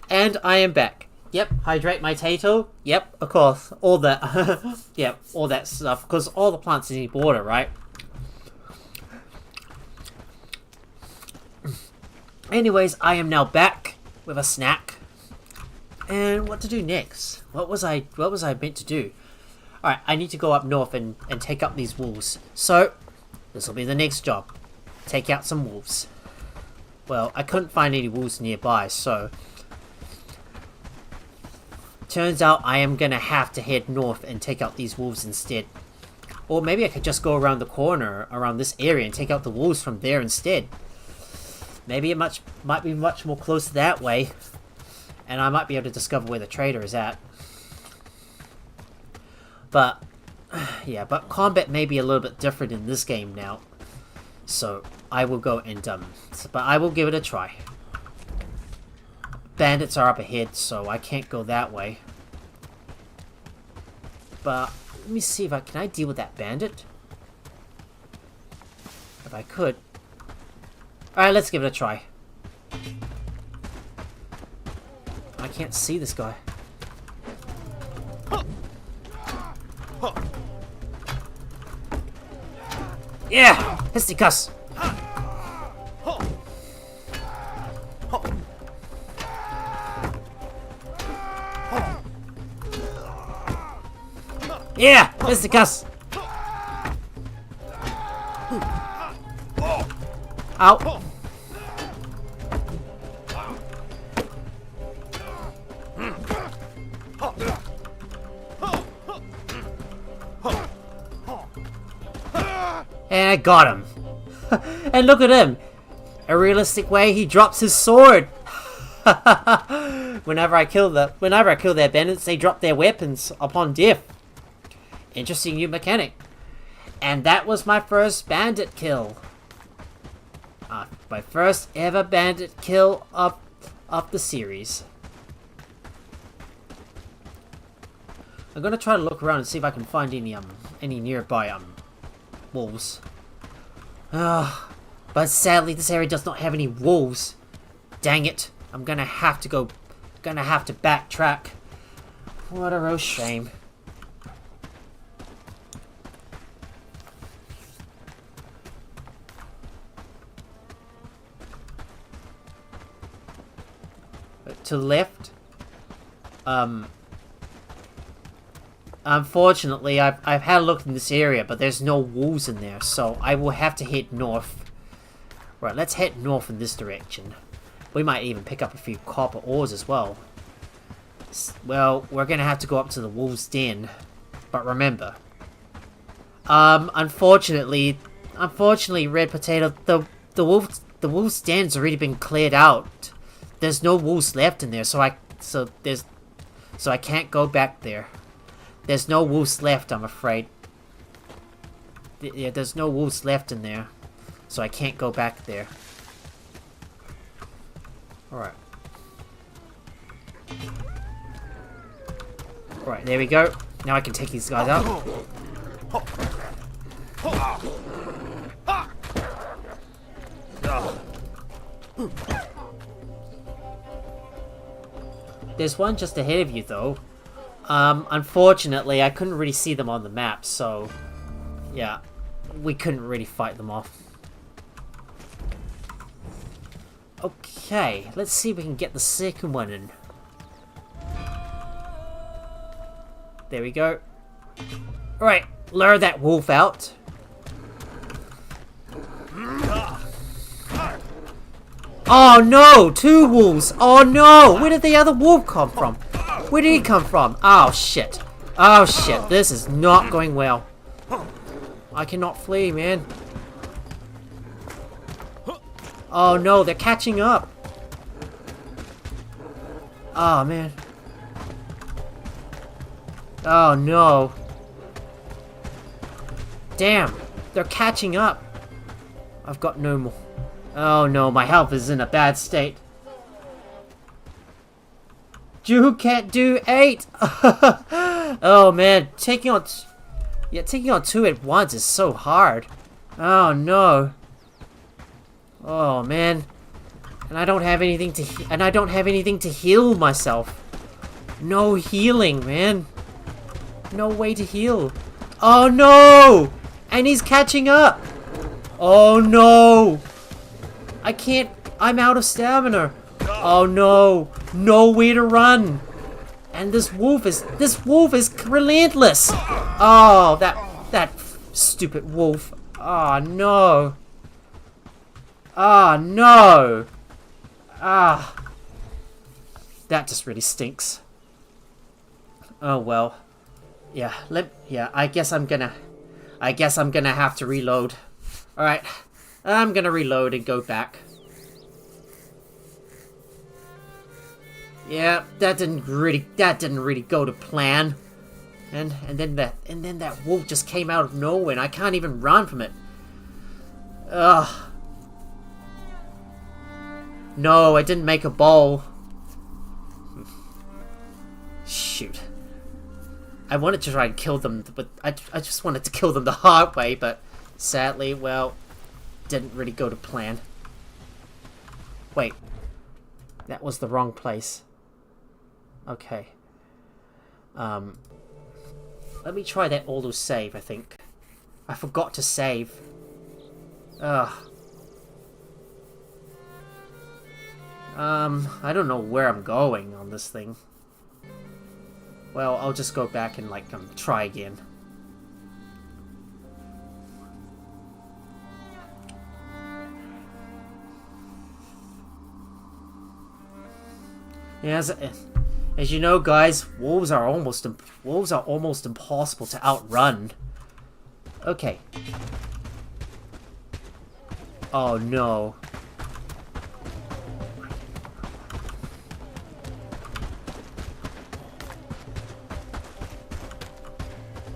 And I am back. Yep, hydrate my tato. Yep, of course. All that. Yep, all that stuff. Because all the plants need water, right? Anyways, I am now back with a snack. And what to do next? What was I meant to do? Alright, I need to go up north and take up these wolves. So, this will be the next job. Take out some wolves. Well, I couldn't find any wolves nearby, so... Turns out I am gonna have to head north and take out these wolves instead. Or maybe I could just go around the corner, around this area, and take out the wolves from there instead. Maybe it might be much more close that way. And I might be able to discover where the trader is at. But, yeah, but combat may be a little bit different in this game now. So, I will go and, but I will give it a try. Bandits are up ahead, so I can't go that way. But, let me see if can I deal with that bandit? If I could. Alright, let's give it a try. I can't see this guy. Yeah! Fisticuffs! Yeah! Fisticuffs! Ow! And I got him. And look at him. A realistic way he drops his sword. Whenever I kill their bandits, they drop their weapons upon death. Interesting new mechanic. And that was my first bandit kill. My first ever bandit kill of the series. I'm gonna try to look around and see if I can find any nearby wolves. But sadly this area does not have any wolves. Dang it. I'm gonna have to backtrack. What a real shame. To the left. Unfortunately, I've had a look in this area, but there's no wolves in there, so I will have to head north. Right, let's head north in this direction. We might even pick up a few copper ores as well. Well, we're gonna have to go up to the wolves' den. But remember, unfortunately, Red Potato, the wolves' den's already been cleared out. There's no wolves left in there, so I can't go back there. There's no wolves left, I'm afraid. Yeah, there's no wolves left in there, so I can't go back there. Alright. Alright, there we go. Now I can take these guys out. There's one just ahead of you, though. Unfortunately, I couldn't really see them on the map, so... yeah, we couldn't really fight them off. Okay, let's see if we can get the second one in. There we go. Alright, lure that wolf out. Oh no! 2 wolves! Oh no! Where did the other wolf come from? Where did he come from? Oh shit. Oh shit, this is not going well. I cannot flee, man. Oh no, they're catching up. Oh man. Oh no. Damn, they're catching up. I've got no more. Oh no, my health is in a bad state. You can't do 8. Oh man, taking on 2 at once is so hard. Oh no. Oh man, and I don't have anything to heal myself. No healing, man. No way to heal. Oh no! And he's catching up. Oh no! I can't. I'm out of stamina. Oh no! No way to run. And this wolf is relentless. Oh, that stupid wolf. Oh no. Oh no. Ah. That just really stinks. Oh well. Yeah, I guess I'm gonna have to reload. Alright. I'm gonna reload and go back. Yeah, that didn't really go to plan. And then that wolf just came out of nowhere and I can't even run from it. Ugh. No, I didn't make a bowl. Shoot. I wanted to try and kill them, but I just wanted to kill them the hard way, but sadly, well, didn't really go to plan. Wait. That was the wrong place. Okay. Let me try that auto save, I think. I forgot to save. Ugh. I don't know where I'm going on this thing. Well, I'll just go back and, try again. Yeah, as you know, guys, wolves are almost impossible to outrun. Okay. Oh no.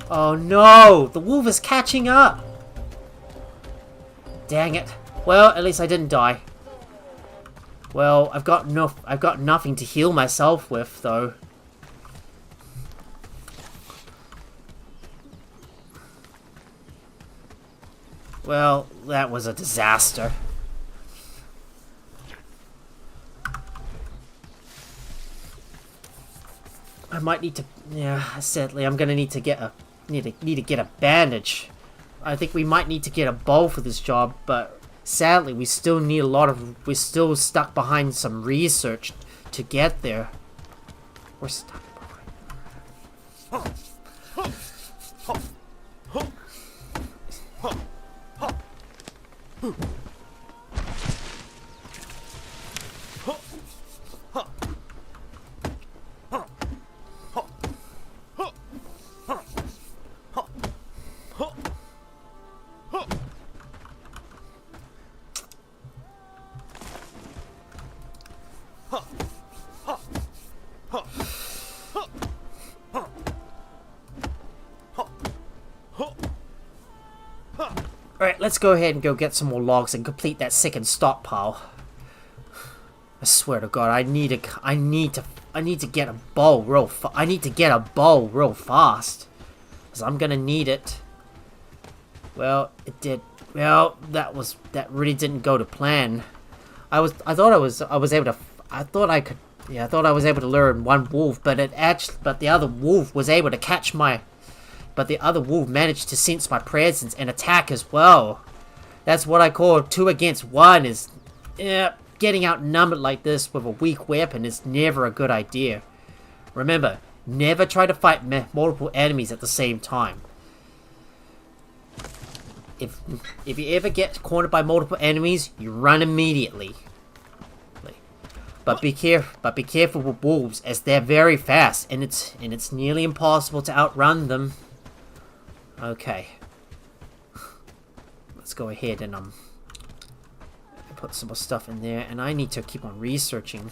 Oh no! The wolf is catching up! Dang it. Well, at least I didn't die. Well, I've got nothing to heal myself with, though. Well, that was a disaster. I might need to, yeah, sadly, I'm gonna need to get a, need to get a bandage. I think we might need to get a bow for this job, but sadly, we still need a lot of, we're still stuck behind some research to get there. We're stuck behind. Alright, let's go ahead and go get some more logs and complete that second stockpile. I swear to God, I need to get a bow real fast. Cause I'm gonna need it. Well, it did. Well, that really didn't go to plan. I thought I was able to lure one wolf, but the other wolf was able to catch my. But the other wolf managed to sense my presence and attack as well. That's what I call 2 against 1. Is getting outnumbered like this with a weak weapon is never a good idea. Remember, never try to fight multiple enemies at the same time. If you ever get cornered by multiple enemies, you run immediately. But be careful with wolves, as they're very fast, and it's nearly impossible to outrun them. Okay. Let's go ahead and put some more stuff in there, and I need to keep on researching.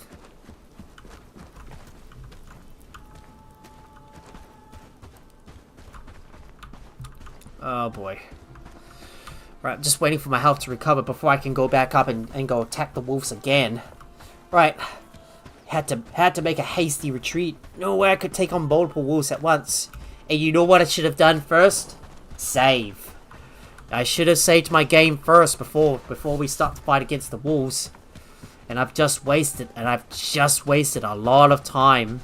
Oh boy. Right, I'm just waiting for my health to recover before I can go back up and go attack the wolves again. Right. Had to make a hasty retreat. No way I could take on multiple wolves at once. And you know what I should have done first? Save. I should have saved my game first before we start the fight against the wolves. And I've just wasted a lot of time.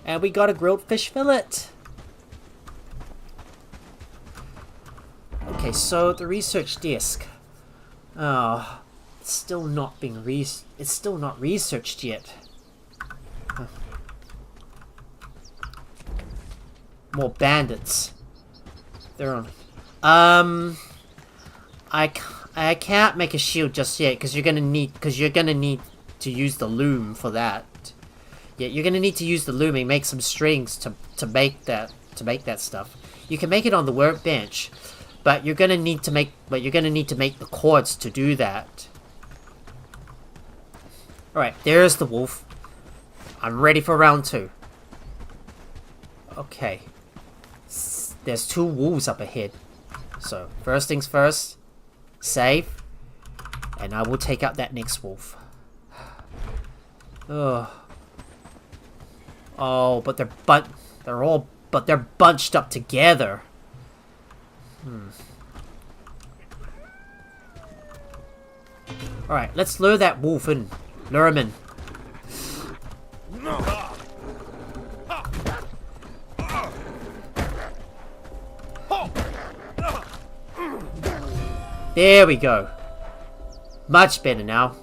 And we got a grilled fish fillet. Okay, so the research disc. Oh, it's still not researched yet. More bandits. They're on. I can't make a shield just yet because you're gonna need to use the loom for that. Yeah, you're gonna need to use the loom and make some strings to make that stuff. You can make it on the workbench, but you're gonna need to make the cords to do that. All right, there's the wolf. I'm ready for round 2. Okay. There's 2 wolves up ahead. So, first things first, save, and I will take out that next wolf. Ugh. Oh, but they're bunched up together. All right, let's lure that wolf in. Lure him in. There we go. Much better now.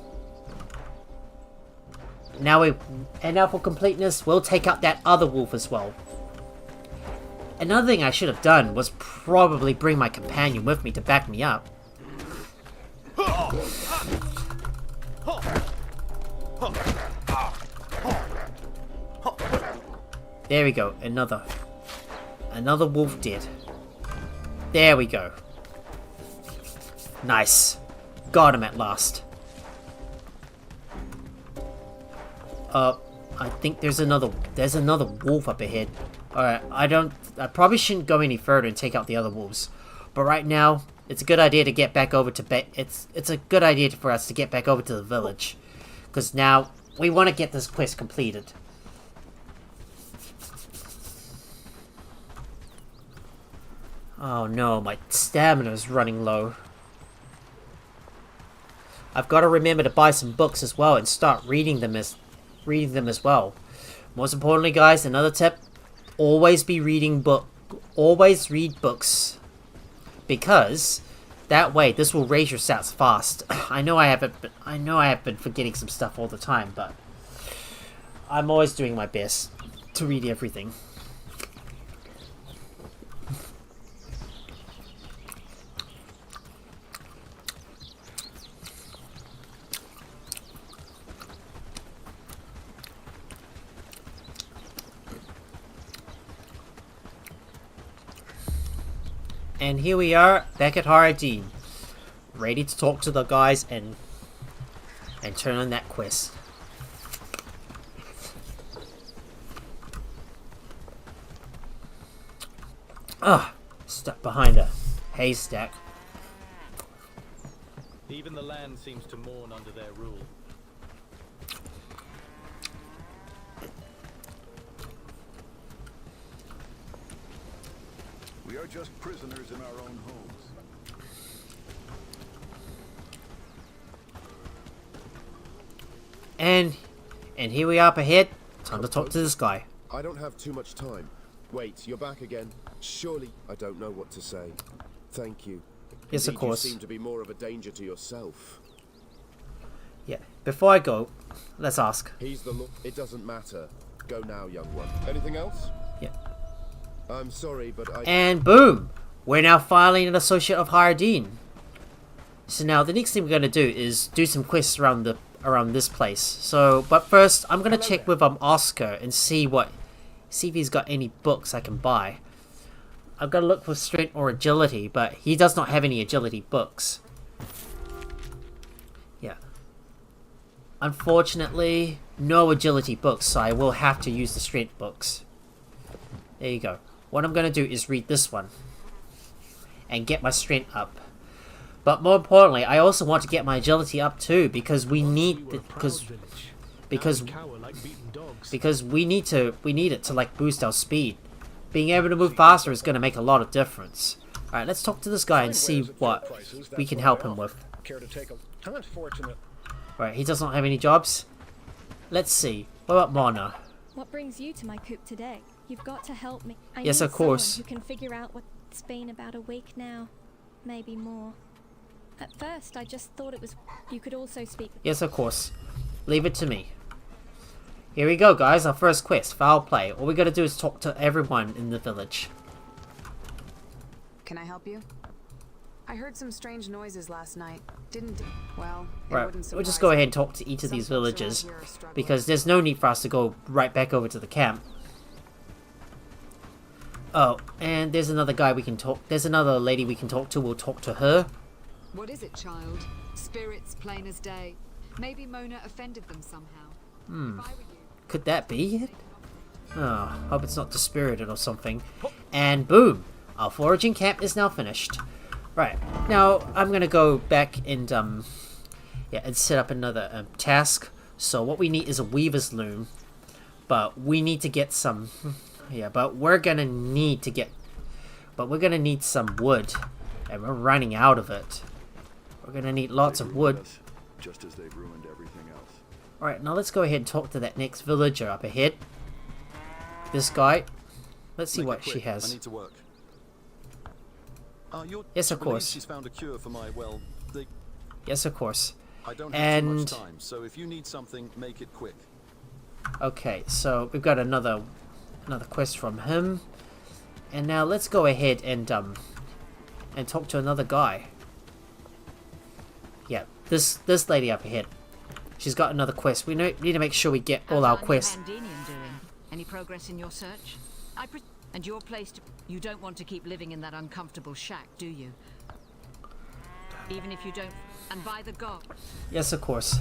Now for completeness, we'll take out that other wolf as well. Another thing I should have done was probably bring my companion with me to back me up. There we go. Another wolf dead. There we go. Nice. Got him at last. I think there's another wolf up ahead. Alright, I probably shouldn't go any further and take out the other wolves. But right now, it's a good idea to get back over to it's a good idea for us to get back over to the village. Because now, we want to get this quest completed. Oh no, my stamina's running low. I've got to remember to buy some books as well and start reading them as well. Most importantly, guys, another tip: always read books, because that way this will raise your stats fast. I know I have been forgetting some stuff all the time, but I'm always doing my best to read everything. And here we are, back at Haradin, ready to talk to the guys and turn on that quest. Stuck behind a haystack. Even the land seems to mourn under their rule. We are just prisoners in our own homes. And here we are up ahead. Time to talk to this guy. I don't have too much time. Wait, you're back again. Surely I don't know what to say. Thank you. Yes, of Indeed, course. You seem to be more of a danger to yourself. Yeah. Before I go, let's ask. He's the look. It doesn't matter. Go now, young one. Anything else? Yeah. I'm sorry, but I... And boom! We're now finally an associate of Haradin. So now the next thing we're gonna do is do some quests around this place. So, but first I'm gonna check with Oscar and see if he's got any books I can buy. I've got to look for strength or agility, but he does not have any agility books. Yeah. Unfortunately, no agility books, so I will have to use the strength books. There you go. What I'm going to do is read this one and get my strength up. But more importantly, I also want to get my agility up too, because we need because we need it to like boost our speed. Being able to move faster is going to make a lot of difference. Alright, let's talk to this guy and see what we can help him with. Care to take a unfortunate. Right, he does not have any jobs. Let's see. What about Mona? What brings you to my coop today? You've got to help me. I Yes, need of course. someone who can figure out what's been about a week now. Maybe more. At first, I just thought it was... You could also speak... Yes, of course. Leave it to me. Here we go, guys. Our first quest. Foul play. All we gotta do is talk to everyone in the village. Can I help you? I heard some strange noises last night. Well, it Right, wouldn't we'll just surprise go me. ahead and talk to each of Some these folks around villagers, here are struggling. because there's no need for us to go right back over to the camp. Oh, and there's another guy we can talk... There's another lady we can talk to. We'll talk to her. What is it, child? Spirits plain as day. Maybe Mona offended them somehow. If I were you, Could that be it? Oh, hope it's not dispirited or something. And boom! Our foraging camp is now finished. Right, now I'm gonna go back and and set up another task. So what we need is a weaver's loom, but we need to get some. But we're gonna need some wood, and we're running out of it. We're gonna need lots of wood. Just as they've ruined everything else. Alright, now let's go ahead and talk to that next villager up ahead. This guy. Let's see what she I has. need to work. Yes, of course. She's found a cure for my, well, Yes, of course. I don't have too And much time, so if you need something, make it quick. okay, so we've got another quest from him. And now let's go ahead and talk to another guy. this lady up ahead. She's got another quest. We need to make sure we get all our quests. How's our new Handinian doing? Any progress in your search? And your place to... You don't want to keep living in that uncomfortable shack, do you? Even if you don't... And by the god... Yes, of course.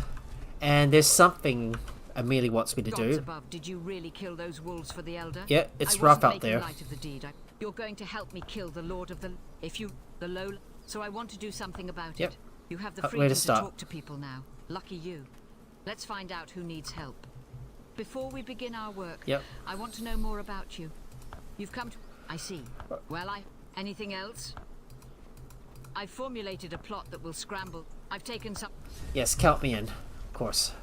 And there's something Amelie wants me to Gods do. above, did you really kill those wolves for the Elder? Yeah, it's I rough wasn't out making there. Light of the deed. You're going to help me kill the Lord of the... If you... The low... So I want to do something about Yep. it. You have the Where freedom to to start? talk to people now. Lucky you. Let's find out who needs help. Before we begin our work, Yep. I want to know more about you. You've come to... I see. Well, Anything else? I've formulated a plot that will scramble. I've taken some... Yes, count me in. Of course.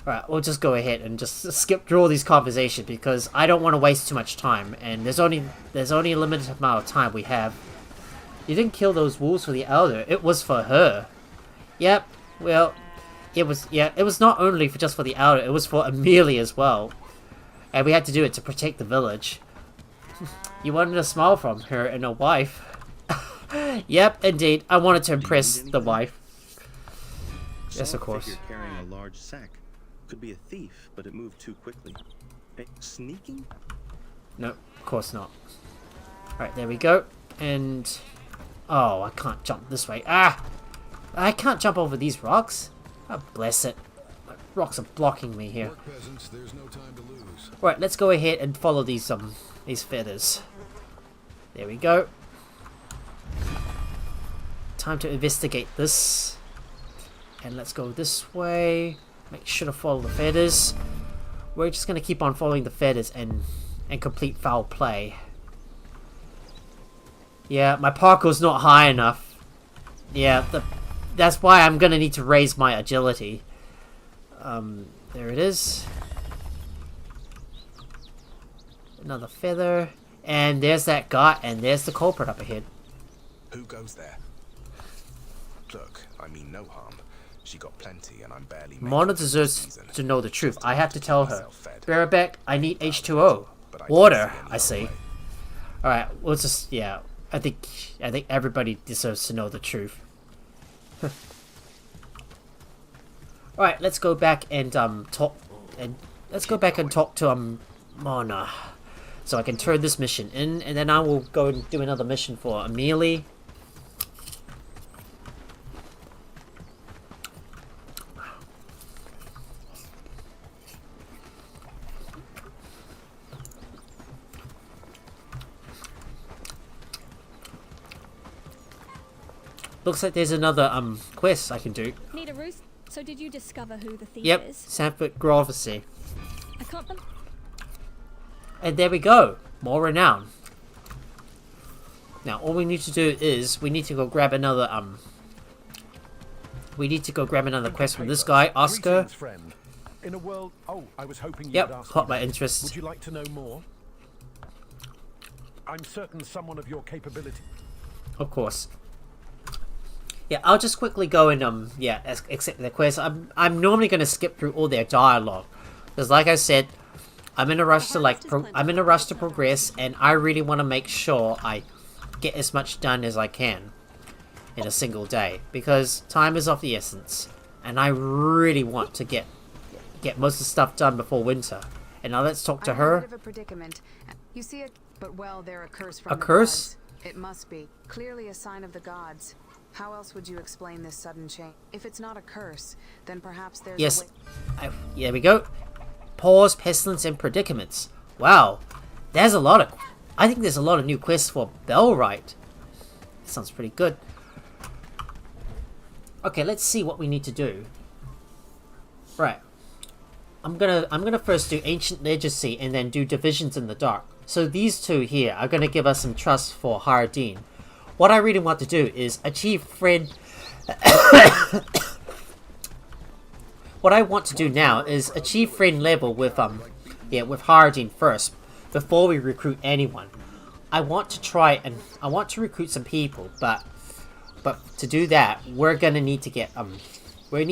Alright, we'll just go ahead and just skip through all these conversations because I don't want to waste too much time. And there's only a limited amount of time we have. You didn't kill those wolves for the Elder. It was for her. Yep. Well, it was not only just for the Elder. It was for Amelie as well. And we had to do it to protect the village. You wanted a smile from her and a wife. Yep, indeed. I wanted to impress the wife. Yes, of course. Figure carrying a large sack. Could be a thief, but it moved too quickly. Sneaking? No, of course not. Alright, there we go. And... Oh, I can't jump this way. Ah! I can't jump over these rocks. Oh, bless it. Rocks are blocking me here. Work peasants, there's no time to lose. Right, let's go ahead and follow these feathers. There we go. Time to investigate this. And let's go this way. Make sure to follow the feathers. We're just going to keep on following the feathers and complete foul play. Yeah, my parkour's not high enough. Yeah, that's why I'm going to need to raise my agility. There it is. Another feather. And there's that guy, and there's the culprit up ahead. Who goes there? Look, I mean no harm. She got plenty, and I'm barely. Mona deserves to know the truth. I have to tell her. Bareback, I need H2O. Water, I see. Alright, we'll just, yeah. I think everybody deserves to know the truth. Alright, let's go back and talk to Mona. So I can turn this mission in, and then I will go and do another mission for Amelie. Looks like there's another quest I can do. Need a roost? So did you discover who the thief Yep, is? Sanford Grovesy. I can't believe... And there we go. More renown. Now all we need to do is we need to go grab another quest from this guy, Oscar. Greetings, friend. In a world... Oh, I was hoping you Yep, would ask caught me my that. interest. Would you like to know more? I'm certain someone of your capability... Of course. Yeah, I'll just quickly go and accept the quest. I'm normally going to skip through all their dialogue because, like I said, I'm in a rush to progress, and I really want to make sure I get as much done as I can in a single day because time is of the essence, and I really want to get most of the stuff done before winter. And now let's talk to her. I'm in a bit of a predicament. You see it, but well, they're a curse from A the curse? gods. It must be clearly a sign of the gods. How else would you explain this sudden change? If it's not a curse, then perhaps there's Yes. a way... There we go. Pause, pestilence, and predicaments. Wow. There's a lot of... I think there's a lot of new quests for Bellwright. Sounds pretty good. Okay, let's see what we need to do. Right. I'm gonna first do Ancient Legacy and then do Divisions in the Dark. So these two here are gonna give us some trust for Hardin. What I really want to do is achieve friend... What I want to do now is achieve friend level with Hardin first, before we recruit anyone. I want to recruit some people, but to do that, we're gonna need to get we're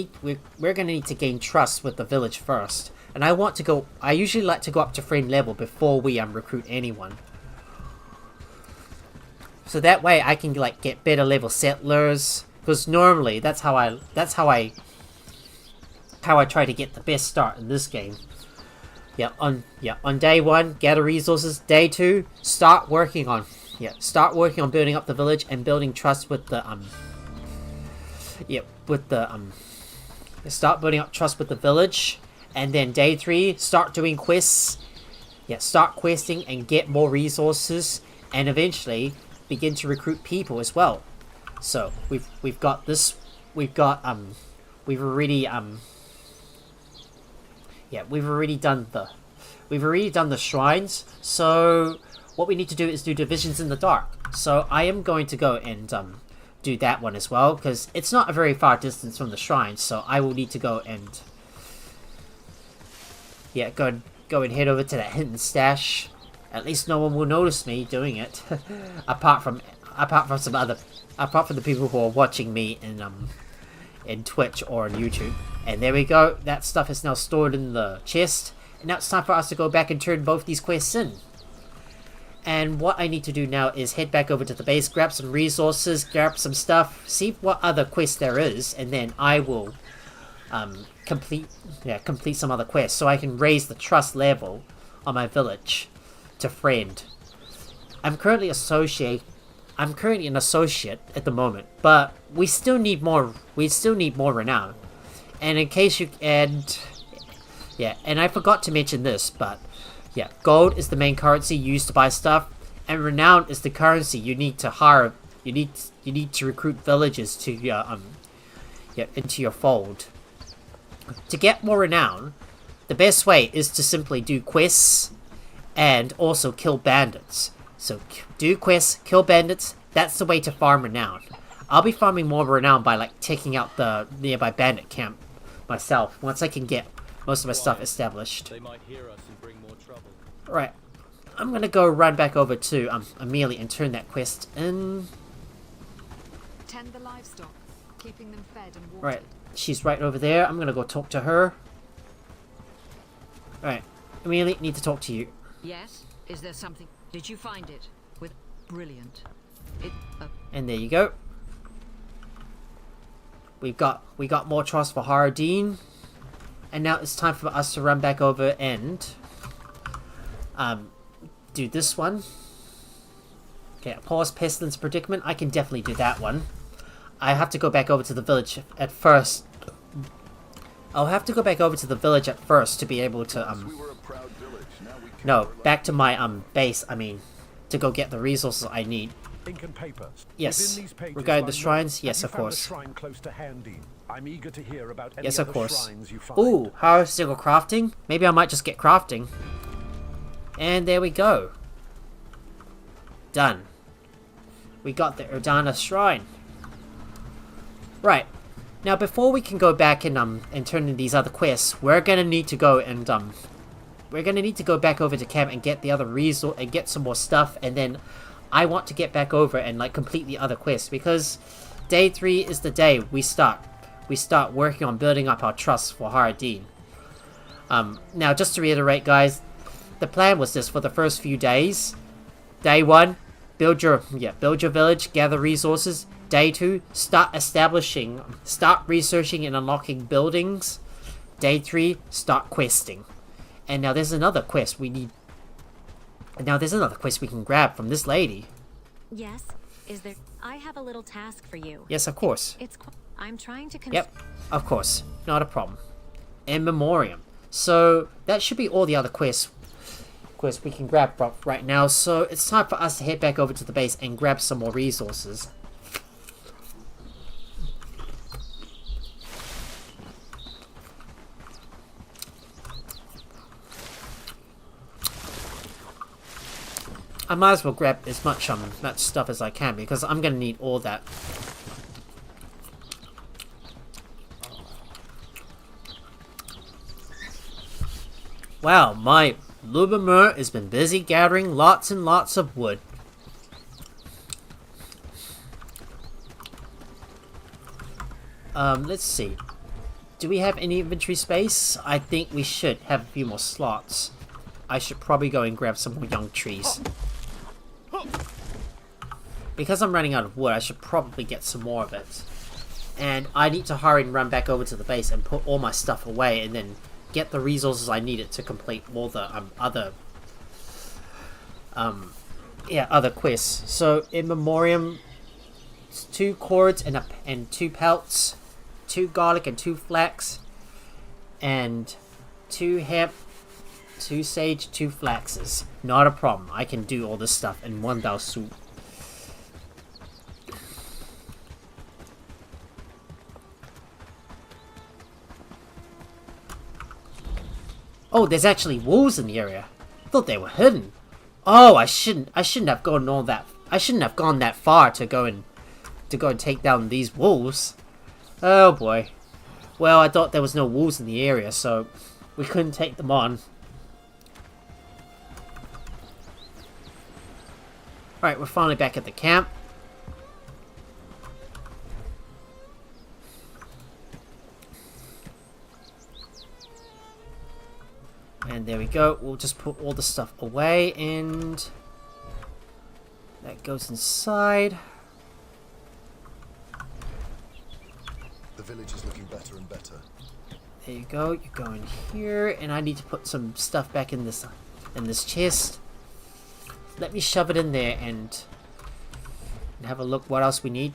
gonna need to gain trust with the village first. And I usually like to go up to friend level before we recruit anyone. So that way I can get better level settlers Because normally that's how I try to get the best start in this game. On day 1, gather resources. Day 2, start working on building up the village and building trust with the start building up trust with the village. And then day 3, start doing quests. Start questing and get more resources, and eventually begin to recruit people as well. So we've already done the shrines. So what we need to do is do divisions in the dark. So I am going to go and do that one as well, because it's not a very far distance from the shrines. So I will need to go and go and head over to that hidden stash. At least no one will notice me doing it, apart from the people who are watching me in Twitch or on YouTube. And there we go. That stuff is now stored in the chest, and now it's time for us to go back and turn both these quests in. And what I need to do now is head back over to the base, grab some resources, grab some stuff, see what other quests there is, and then I will complete some other quests so I can raise the trust level on my village to friend. I'm currently an associate at the moment, but we still need more renown. And in case and I forgot to mention this, but gold is the main currency used to buy stuff, and renown is the currency you need to hire. You need to recruit villagers to your into your fold. To get more renown, the best way is to simply do quests and also kill bandits. So do quests, kill bandits. That's the way to farm renown. I'll be farming more renown by taking out the nearby bandit camp myself once I can get most of my stuff established. They might hear us and bring more trouble. Right, I'm gonna go run back over to Amelia and turn that quest in. Tend the livestock, keeping them fed and watered. Right, she's right over there. I'm gonna go talk to her. Right, Amelia, need to talk to you. Yes? Is there something? Did you find it? Brilliant. And there you go. We got more trust for Haradine. And now it's time for us to run back over and do this one. Okay, pause pestilence predicament. I can definitely do that one. I have to go back over to the village at first. I'll have to go back over to the village at first to be able to no, back to my base, to go get the resources I need. Ink and paper. Yes. Regarding the shrines, yes, of course. Shrine close to Handine. I'm eager to hear about any yes, of other course. shrines you find. Ooh, Harvesticle crafting? Maybe I might just get crafting. And there we go. Done. We got the Erdana shrine. Right. Now before we can go back and turn in these other quests, we're gonna need to go and we're gonna need to go back over to camp and get the other resource and get some more stuff, and then I want to get back over and complete the other quests, because day 3 is the day we start working on building up our trust for Haradine. Now just to reiterate, guys, the plan was this for the first few days. Day 1, build your village, gather resources. Day 2, start researching and unlocking buildings. Day 3, start questing. And now there's another quest we need. And now there's another quest we can grab from this lady. Yes, is there? I have a little task for you. Yes, of course. I'm trying to. Yep, of course, not a problem. In memoriam. So that should be all the other quests we can grab right now. So it's time for us to head back over to the base and grab some more resources. I might as well grab as much that stuff as I can, because I'm gonna need all that. Wow, my Lubamur has been busy gathering lots and lots of wood. Let's see. Do we have any inventory space? I think we should have a few more slots. I should probably go and grab some more young trees. Because I'm running out of wood, I should probably get some more of it. And I need to hurry and run back over to the base and put all my stuff away and then get the resources I needed to complete all the other quests. So in memoriam, 2 cords and 2 pelts, 2 garlic and 2 flax, and 2 hemp, 2 sage, 2 flaxes. Not a problem. I can do all this stuff in one foul swoop. Oh, there's actually wolves in the area. I thought they were hidden. Oh, I shouldn't have gone all that. I shouldn't have gone that far to go and take down these wolves. Oh boy. Well, I thought there was no wolves in the area, so we couldn't take them on. Alright, we're finally back at the camp. And there we go. We'll just put all the stuff away, and that goes inside. The village is looking better and better. There you go. You go in here, and I need to put some stuff back in this chest. Let me shove it in there and have a look what else we need.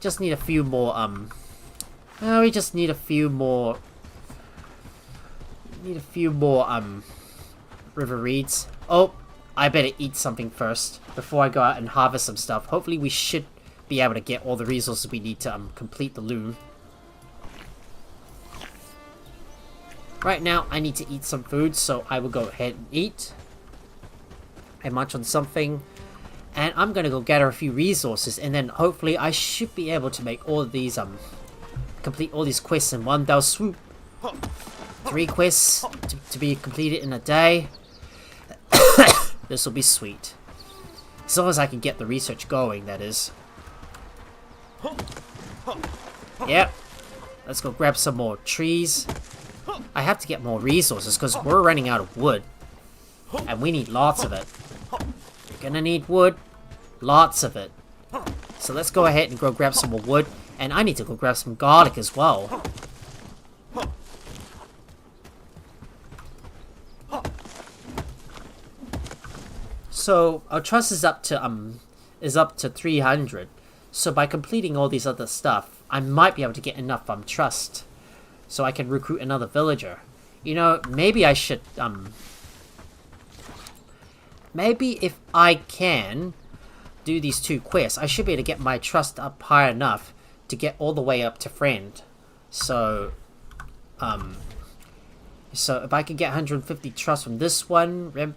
Just need a few more we just need a few more river reeds. Oh, I better eat something first before I go out and harvest some stuff. Hopefully we should be able to get all the resources we need to complete the loom. Right now I need to eat some food, so I will go ahead and eat and munch on something, and I'm gonna go gather a few resources, and then hopefully I should be able to make all of these complete all these quests in one fell swoop. 3 quests to be completed in a day. This will be sweet. As long as I can get the research going, that is. Yep. Let's go grab some more trees. I have to get more resources because we're running out of wood. And we need lots of it. We're gonna need wood. Lots of it. So let's go ahead and go grab some more wood. And I need to go grab some garlic as well. So our trust is up to 300. So by completing all these other stuff, I might be able to get enough trust, so I can recruit another villager. You know, maybe I should maybe if I can do these 2 quests, I should be able to get my trust up high enough to get all the way up to friend. So if I could get 150 trust from this one,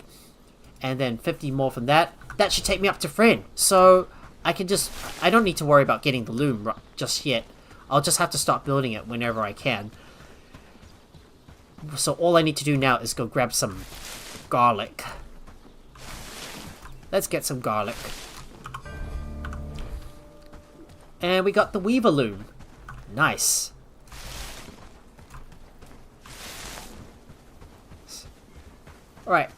and then 50 more from that should take me up to friend. So I don't need to worry about getting the loom just yet. I'll just have to start building it whenever I can. So all I need to do now is go grab some garlic. Let's get some garlic. And we got the weaver loom. Nice. Alright.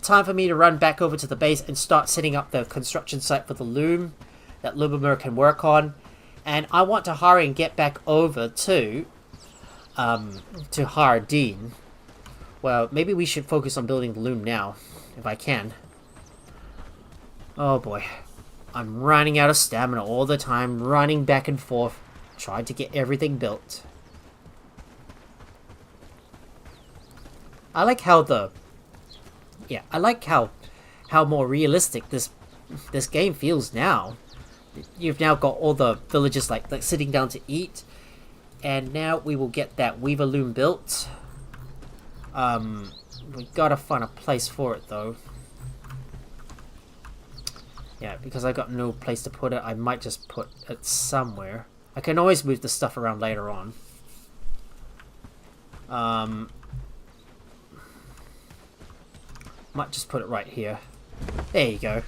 Time for me to run back over to the base and start setting up the construction site for the loom that Lubomir can work on. And I want to hurry and get back over to Hardin. Well, maybe we should focus on building the loom now, if I can. Oh boy. I'm running out of stamina all the time, running back and forth, trying to get everything built. I like how how more realistic this game feels now. You've now got all the villagers like sitting down to eat, and now we will get that weaver loom built. We gotta find a place for it though. Yeah, because I got no place to put it, I might just put it somewhere. I can always move the stuff around later on. Might just put it right here. There you go.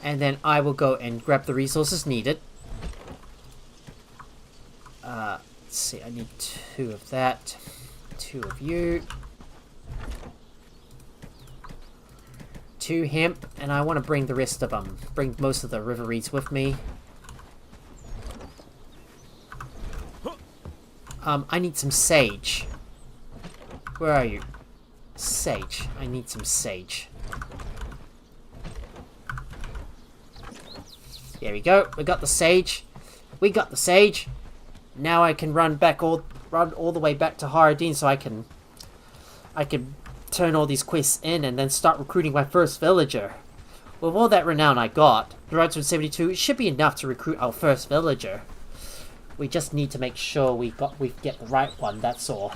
And then I will go and grab the resources needed. Let's see, I need 2 of that. 2 of you. 2 hemp, and I want to bring the rest of bring most of the river reeds with me. I need some sage. Where are you? Sage. I need some sage. There we go. We got the sage. We got the sage. Now I can run all the way back to Haradin so I can turn all these quests in and then start recruiting my first villager. With all that renown I got, 372 should be enough to recruit our first villager. We just need to make sure we get the right one, that's all.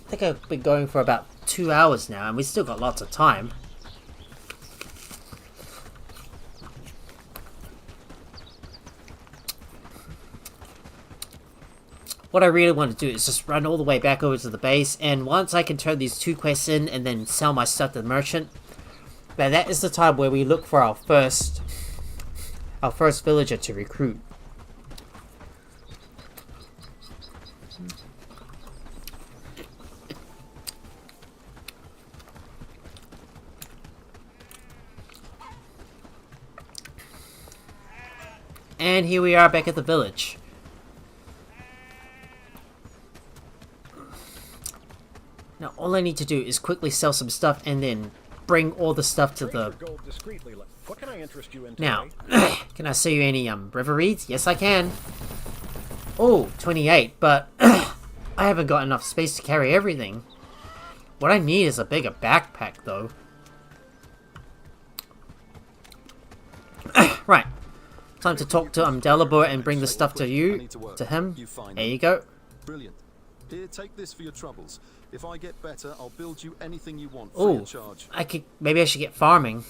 I think I've been going for about 2 hours now, and we still got lots of time. What I really want to do is just run all the way back over to the base, and once I can turn these 2 quests in and then sell my stuff to the merchant, then that is the time where we look for our first villager to recruit. And here we are back at the village. Now all I need to do is quickly sell some stuff and then bring all the stuff to the... What can I interest you in now, can I sell you any river reeds? Yes I can. Oh, 28, but I haven't got enough space to carry everything. What I need is a bigger backpack though. Right. Time to talk to Delabur and bring the stuff to him. There you go. Brilliant. Here, take this for your troubles. If I get better, I'll build you anything you want free of charge. Maybe I should get farming.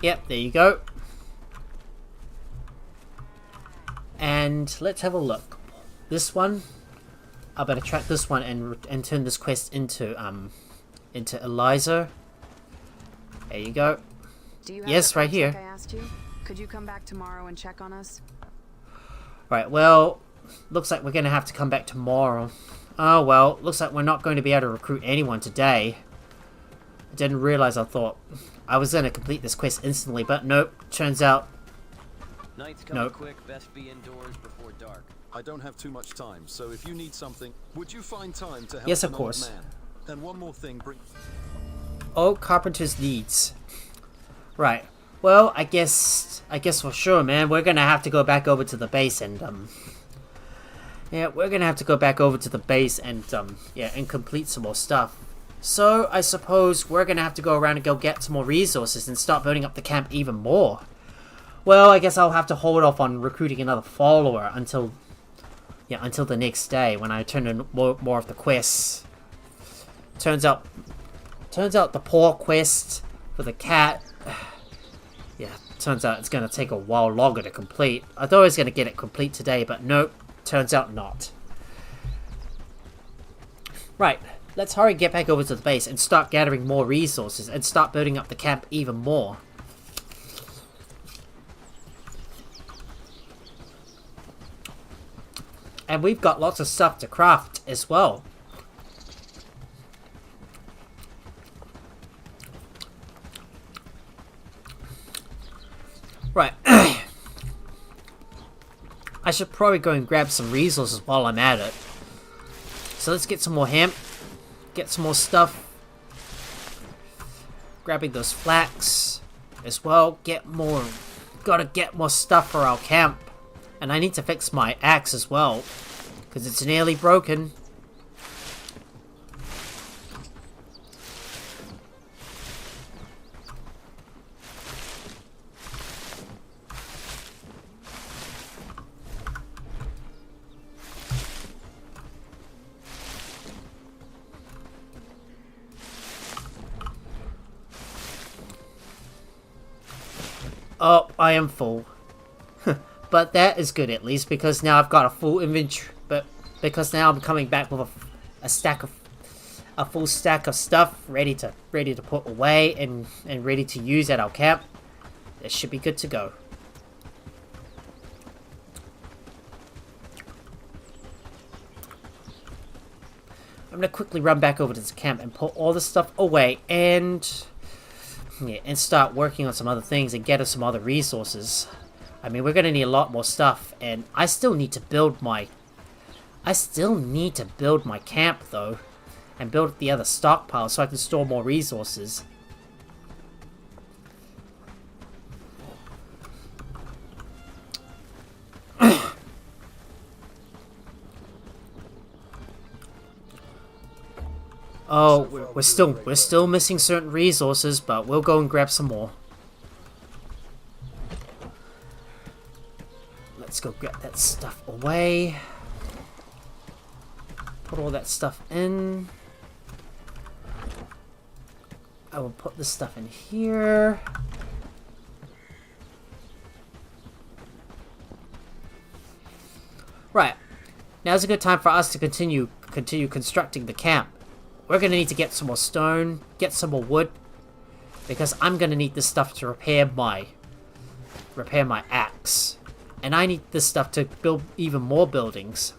Yep, there you go. And let's have a look. This one, I better track this one and turn this quest into Eliza. There you go. Do you have yes, right here. Like I asked you? Could you come back tomorrow and check on us? Right, well, looks like we're going to have to come back tomorrow. Oh, well, looks like we're not going to be able to recruit anyone today. I didn't realize I thought I was going to complete this quest instantly, but nope, turns out... Night's coming quick, best be indoors before dark. I don't have too much time, so if you need something, would you find time to help yes, of an course. old man? And one more thing, Oh, carpenter's needs. Right. Well, I guess for sure, man, we're gonna have to go back over to the base and, yeah, we're gonna have to go back over to the base and, yeah, and complete some more stuff. So, I suppose we're gonna have to go around and go get some more resources and start building up the camp even more. Well, I guess I'll have to hold off on recruiting another follower until the next day when I turn in more of the quests. Turns out the poor quest for the cat... Yeah, turns out it's going to take a while longer to complete. I thought I was going to get it complete today, but nope, turns out not. Right, let's hurry get back over to the base and start gathering more resources and start building up the camp even more. And we've got lots of stuff to craft as well. Right. I should probably go and grab some resources while I'm at it. So let's get some more hemp. Get some more stuff. Grabbing those flax as well. Gotta get more stuff for our camp. And I need to fix my axe as well, because it's nearly broken. Oh, I am full. But that is good at least, because now I've got a full inventory. But because now I'm coming back with a full stack of stuff ready to put away and ready to use at our camp. It should be good to go. I'm gonna quickly run back over to this camp and put all this stuff away and start working on some other things and get us some other resources. I mean, we're gonna need a lot more stuff, and I still need to build my camp though, and build the other stockpile so I can store more resources. Oh, we're still missing certain resources, but we'll go and grab some more. Let's go get that stuff away. Put all that stuff in. I will put this stuff in here. Right. Now's a good time for us to continue constructing the camp. We're gonna need to get some more stone, get some more wood, because I'm gonna need this stuff to repair my axe. And I need this stuff to build even more buildings.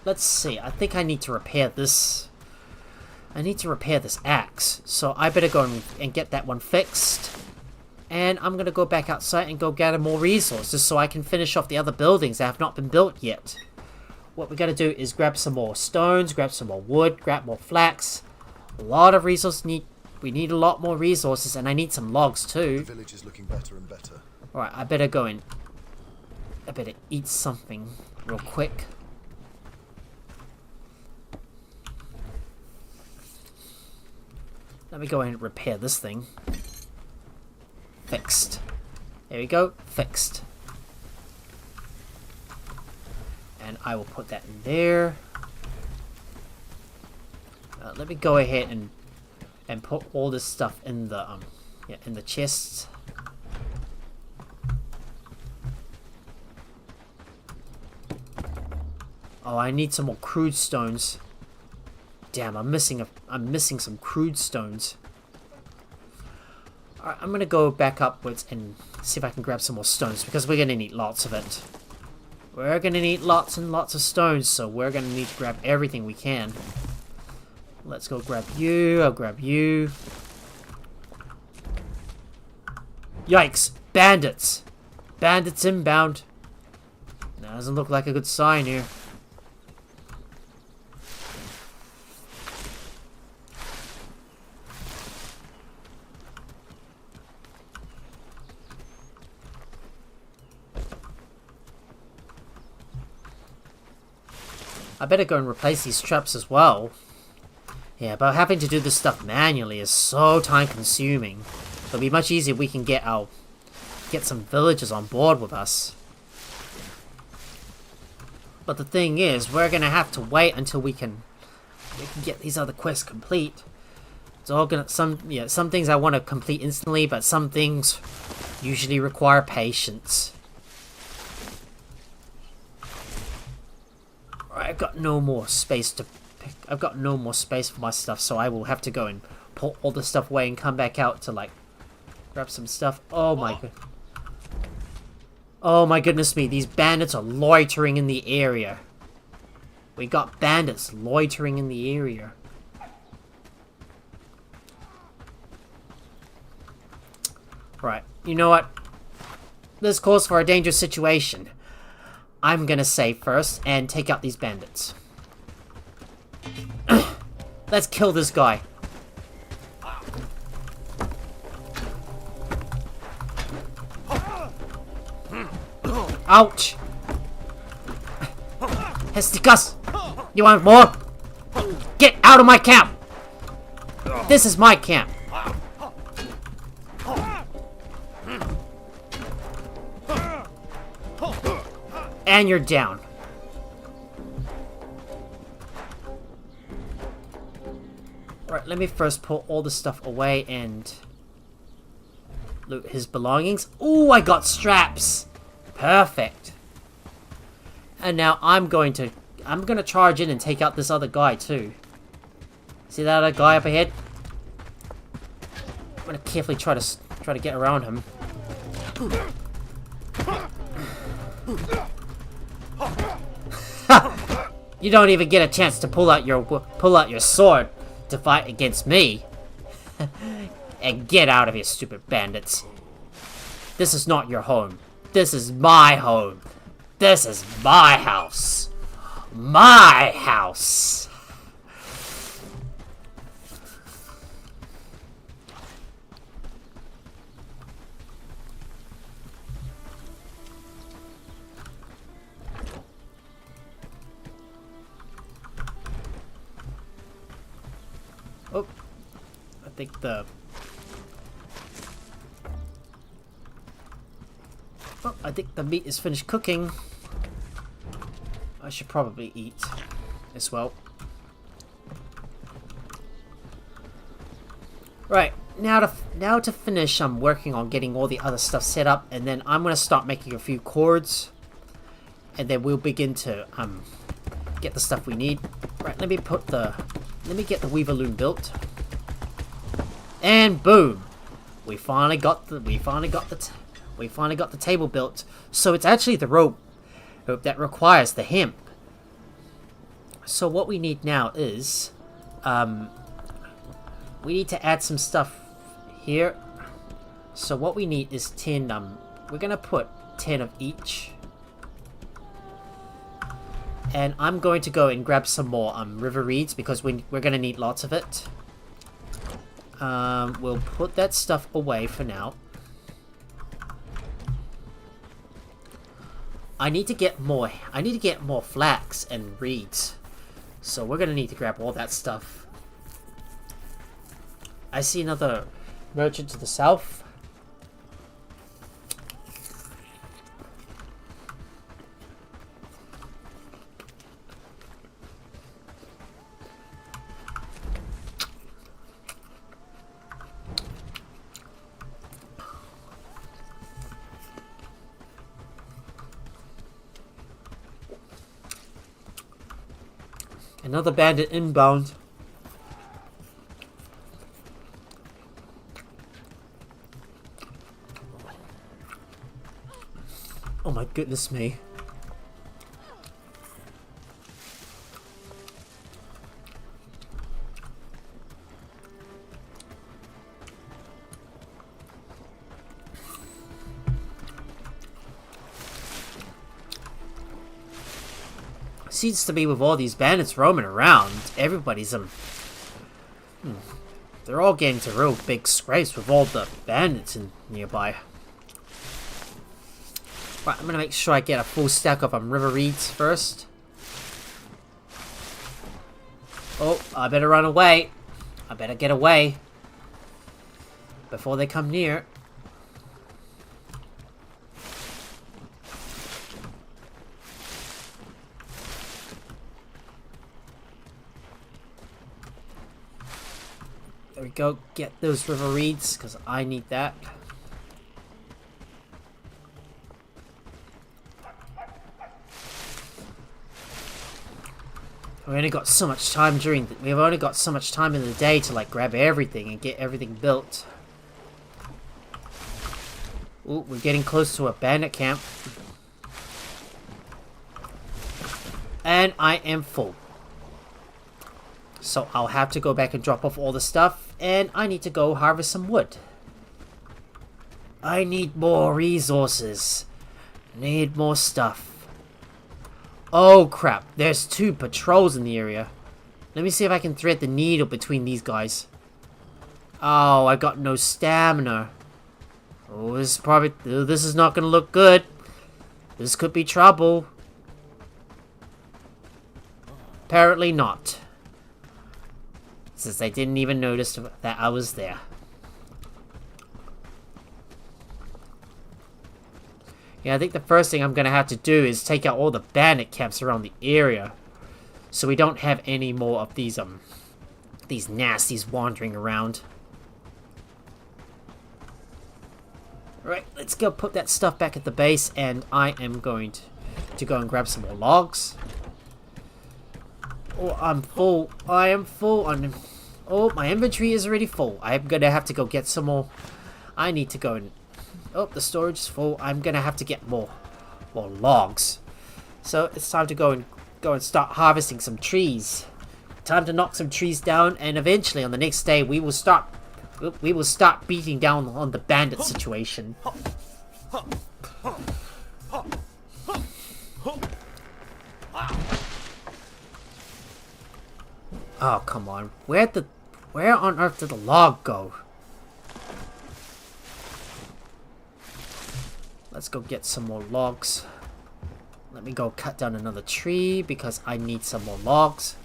Let's see, I think I need to repair this. I need to repair this axe, so I better go and get that one fixed. And I'm gonna go back outside and go gather more resources so I can finish off the other buildings that have not been built yet. What we gotta do is grab some more stones, grab some more wood, grab more flax. A lot of resources we need a lot more resources, and I need some logs too. The village is looking better and better. Alright, I better go and I better eat something real quick. Let me go and repair this thing. Fixed. There we go. Fixed. And I will put that in there. Let me go ahead and put all this stuff in the chests. Oh, I need some more crude stones. Damn, I'm missing some crude stones. Alright, I'm gonna go back upwards and see if I can grab some more stones, because we're gonna need lots of it. We're gonna need lots and lots of stones, so we're gonna need to grab everything we can. Let's go grab you, I'll grab you. Yikes! Bandits! Bandits inbound. That doesn't look like a good sign here. I better go and replace these traps as well. Yeah, but having to do this stuff manually is so time consuming. It'll be much easier if we can get some villagers on board with us. But the thing is, we're gonna have to wait until we can get these other quests complete. It's all gonna some things I want to complete instantly, but some things usually require patience. I've got no more space to pick. I've got no more space for my stuff, so I will have to go and pull all the stuff away and come back out to like grab some stuff. Oh my god. Oh my goodness me, these bandits are loitering in the area. We got bandits loitering in the area. Right, you know what? This calls for a dangerous situation. I'm gonna save first and take out these bandits. Let's kill this guy. Ouch! Hesticus! You want more? Get out of my camp! This is my camp. And you're down. Alright, let me first pull all the stuff away and loot his belongings. Ooh, I got straps! Perfect. And now I'm gonna charge in and take out this other guy too. See that other guy up ahead? I'm gonna carefully try to get around him. You don't even get a chance to pull out your sword to fight against me. And get out of here, stupid bandits. This is not your home. This is my home. This is my house. My house. Oh, I think the meat is finished cooking. I should probably eat as well. Right, now to finish, I'm working on getting all the other stuff set up, and then I'm gonna start making a few cords, and then we'll begin to get the stuff we need. Right, let me get the weaver loom built, and boom, we finally got the table built. So it's actually the rope that requires the hemp. So what we need now is we need to add some stuff here. So what we need is 10. We're gonna put 10 of each. And I'm going to go and grab some more river reeds because we're going to need lots of it. We'll put that stuff away for now. I need to get more flax and reeds. So we're going to need to grab all that stuff. I see another merchant to the south. Another bandit inbound. Oh my goodness me. Seems to be with all these bandits roaming around, everybody's they're all getting to real big scrapes with all the bandits nearby. Right, I'm gonna make sure I get a full stack of river reeds first. Oh, I better run away. I better get away before they come near. There we go, get those river reeds, because I need that. We've only got so much time in the day to like grab everything and get everything built. Ooh, we're getting close to a bandit camp. And I am full. So I'll have to go back and drop off all the stuff, and I need to go harvest some wood. I need more resources. Need more stuff. Oh crap, there's 2 patrols in the area. Let me see if I can thread the needle between these guys. Oh, I got no stamina. Oh, this is not gonna look good. This could be trouble. Apparently not. Since they didn't even notice that I was there. Yeah, I think the first thing I'm gonna have to do is take out all the bandit camps around the area, so we don't have any more of these nasties wandering around. Right, let's go put that stuff back at the base, and I am going to go and grab some more logs. Oh, I'm full. I am full on... Oh, my inventory is already full. I'm gonna have to go get some more. I need to go and... Oh, the storage is full. I'm gonna have to get more logs. So it's time to go and start harvesting some trees. Time to knock some trees down, and eventually on the next day we will start beating down on the bandit situation. Oh, come on. Where on earth did the log go? Let's go get some more logs. Let me go cut down another tree because I need some more logs.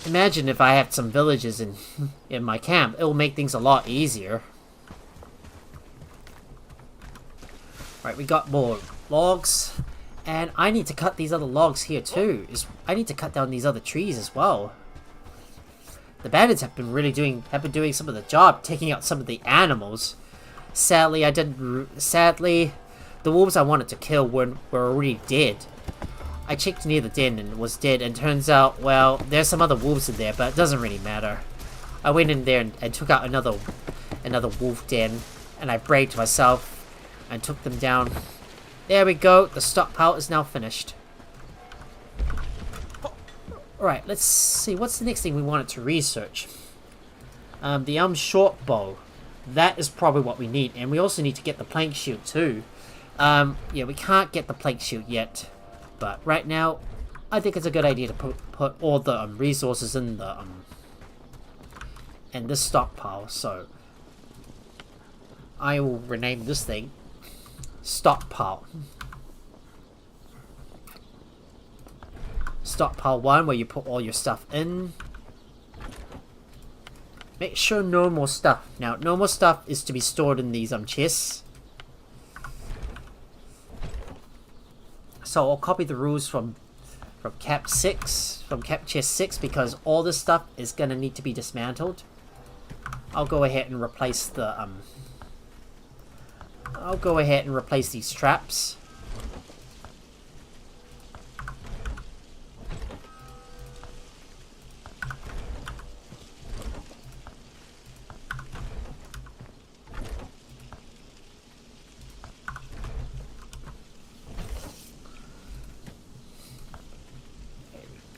Imagine if I had some villages in my camp. It will make things a lot easier. Right, we got more logs, and I need to cut these other logs here too. I need to cut down these other trees as well. The bandits have been doing some of the job, taking out some of the animals. Sadly, the wolves I wanted to kill were already dead. I checked near the den and it was dead, and turns out, well, there's some other wolves in there, but it doesn't really matter. I went in there and took out another wolf den, and I braved myself and took them down. There we go, the stockpile is now finished. Alright, let's see, what's the next thing we wanted to research? The short bow. That is probably what we need, and we also need to get the plank shield too. Yeah, we can't get the plank shield yet, but right now, I think it's a good idea to put all the resources in this stockpile. So I will rename this thing Stockpile. Stockpile 1, where you put all your stuff in. Make sure no more stuff. Now, no more stuff is to be stored in these chests. So I'll copy the rules from cap chest 6, because all this stuff is gonna need to be dismantled. I'll go ahead and replace the I'll go ahead and replace these traps.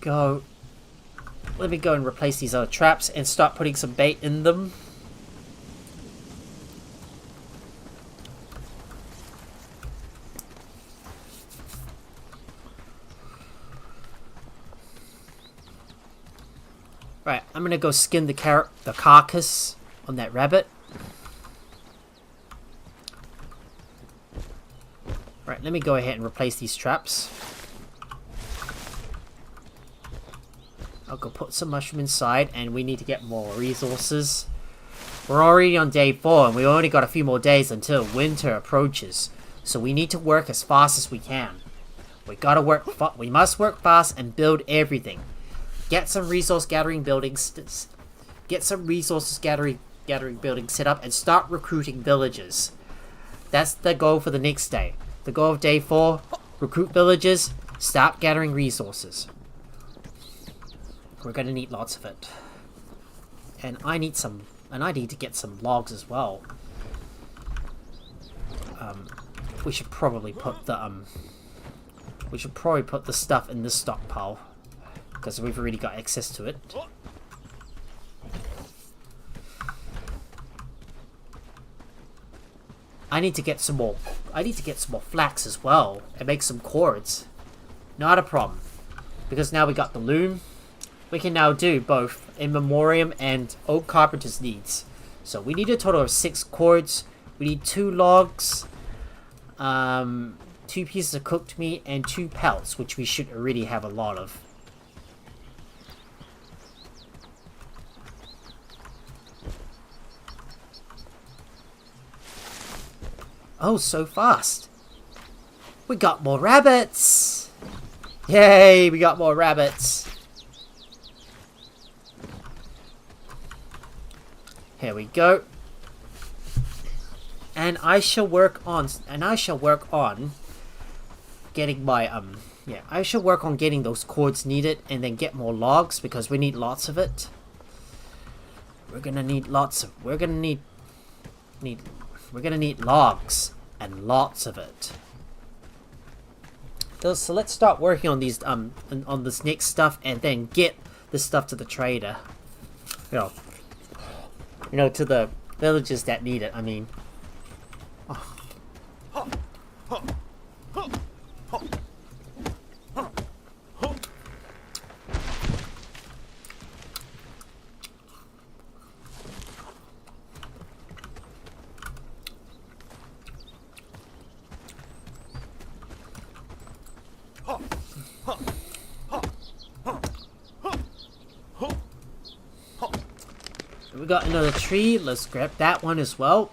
Go. Let me go and replace these other traps and start putting some bait in them. Right, I'm gonna go skin the carcass on that rabbit. Right, let me go ahead and replace these traps. I'll go put some mushroom inside, and we need to get more resources. We're already on day 4, and we only got a few more days until winter approaches. So we need to work as fast as we can. We must work fast and build everything. Get some resource gathering buildings. Get some resources gathering buildings set up, and start recruiting villagers. That's the goal for the next day. The goal of day 4: recruit villagers, start gathering resources. We're gonna need lots of it, and I need to get some logs as well. We should probably put the stuff in this stockpile, because we've already got access to it. I need to get some more flax as well and make some cords. Not a problem, because now we got the loom. We can now do both in memoriam and oak carpenter's needs. So we need a total of 6 cords. We need 2 logs, 2 pieces of cooked meat, and 2 pelts, which we should already have a lot of. Oh, so fast. We got more rabbits. Yay, we got more rabbits. Here we go. And I shall work on getting my I shall work on getting those cords needed and then get more logs because we need lots of it. We're gonna need lots and lots of it. So let's start working on these on this next stuff and then get the stuff to the trader. You know, to the villages that need it. I mean. We got another tree. Let's grab that one as well.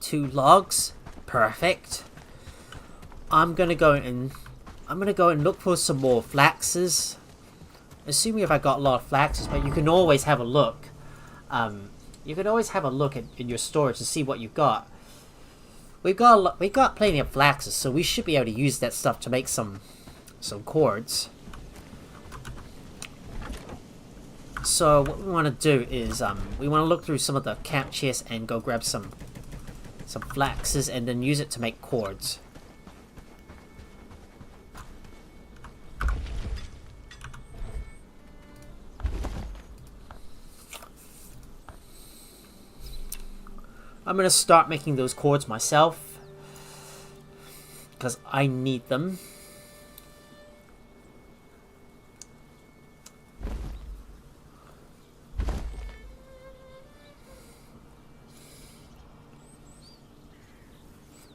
2 logs. Perfect. I'm gonna go and look for some more flaxes. Assuming if I got a lot of flaxes, but you can always have a look. You can always have a look in your storage to see what you've got. We got plenty of flaxes, so we should be able to use that stuff to make some cords. So what we want to do is we want to look through some of the camp chests and go grab some flaxes and then use it to make cords. I'm gonna start making those cords myself because I need them.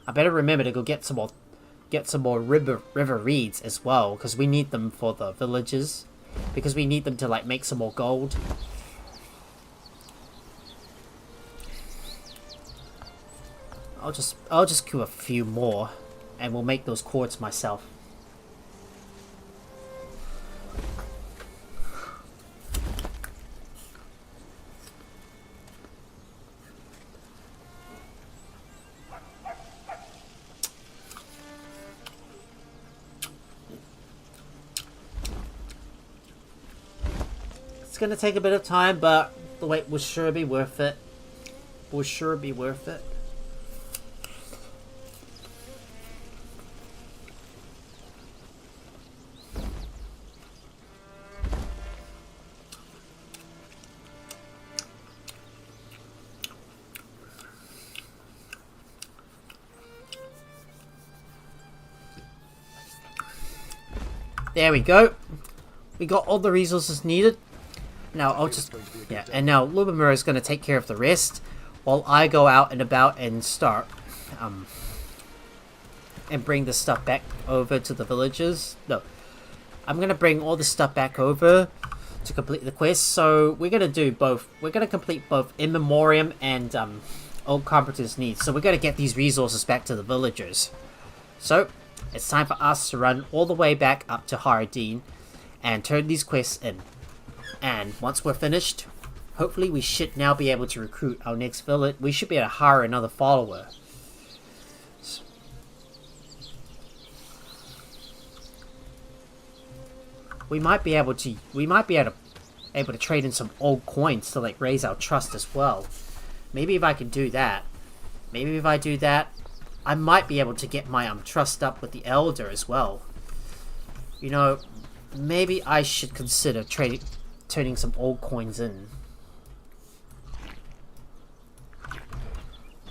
I better remember to go get some more river reeds as well, because we need them for the villages, because we need them to like make some more gold. I'll just kill a few more, and we'll make those cords myself. It's gonna take a bit of time, but the wait will sure be worth it. Will sure be worth it. There we go. We got all the resources needed. Now I'll just and now Lubimir is going to take care of the rest while I go out and about and start and bring the stuff back over to the villages. No, I'm going to bring all the stuff back over to complete the quest. So we're going to do both. We're going to complete both In Memoriam and Old Carpenter's Needs. So we're going to get these resources back to the villagers. So it's time for us to run all the way back up to Haradin and turn these quests in. And once we're finished, hopefully we should now be able to recruit our next village. We should be able to hire another follower. We might be able to trade in some old coins to like raise our trust as well. Maybe if I can do that. Maybe if I do that, I might be able to get my trust up with the Elder as well. You know, maybe I should consider turning some old coins in.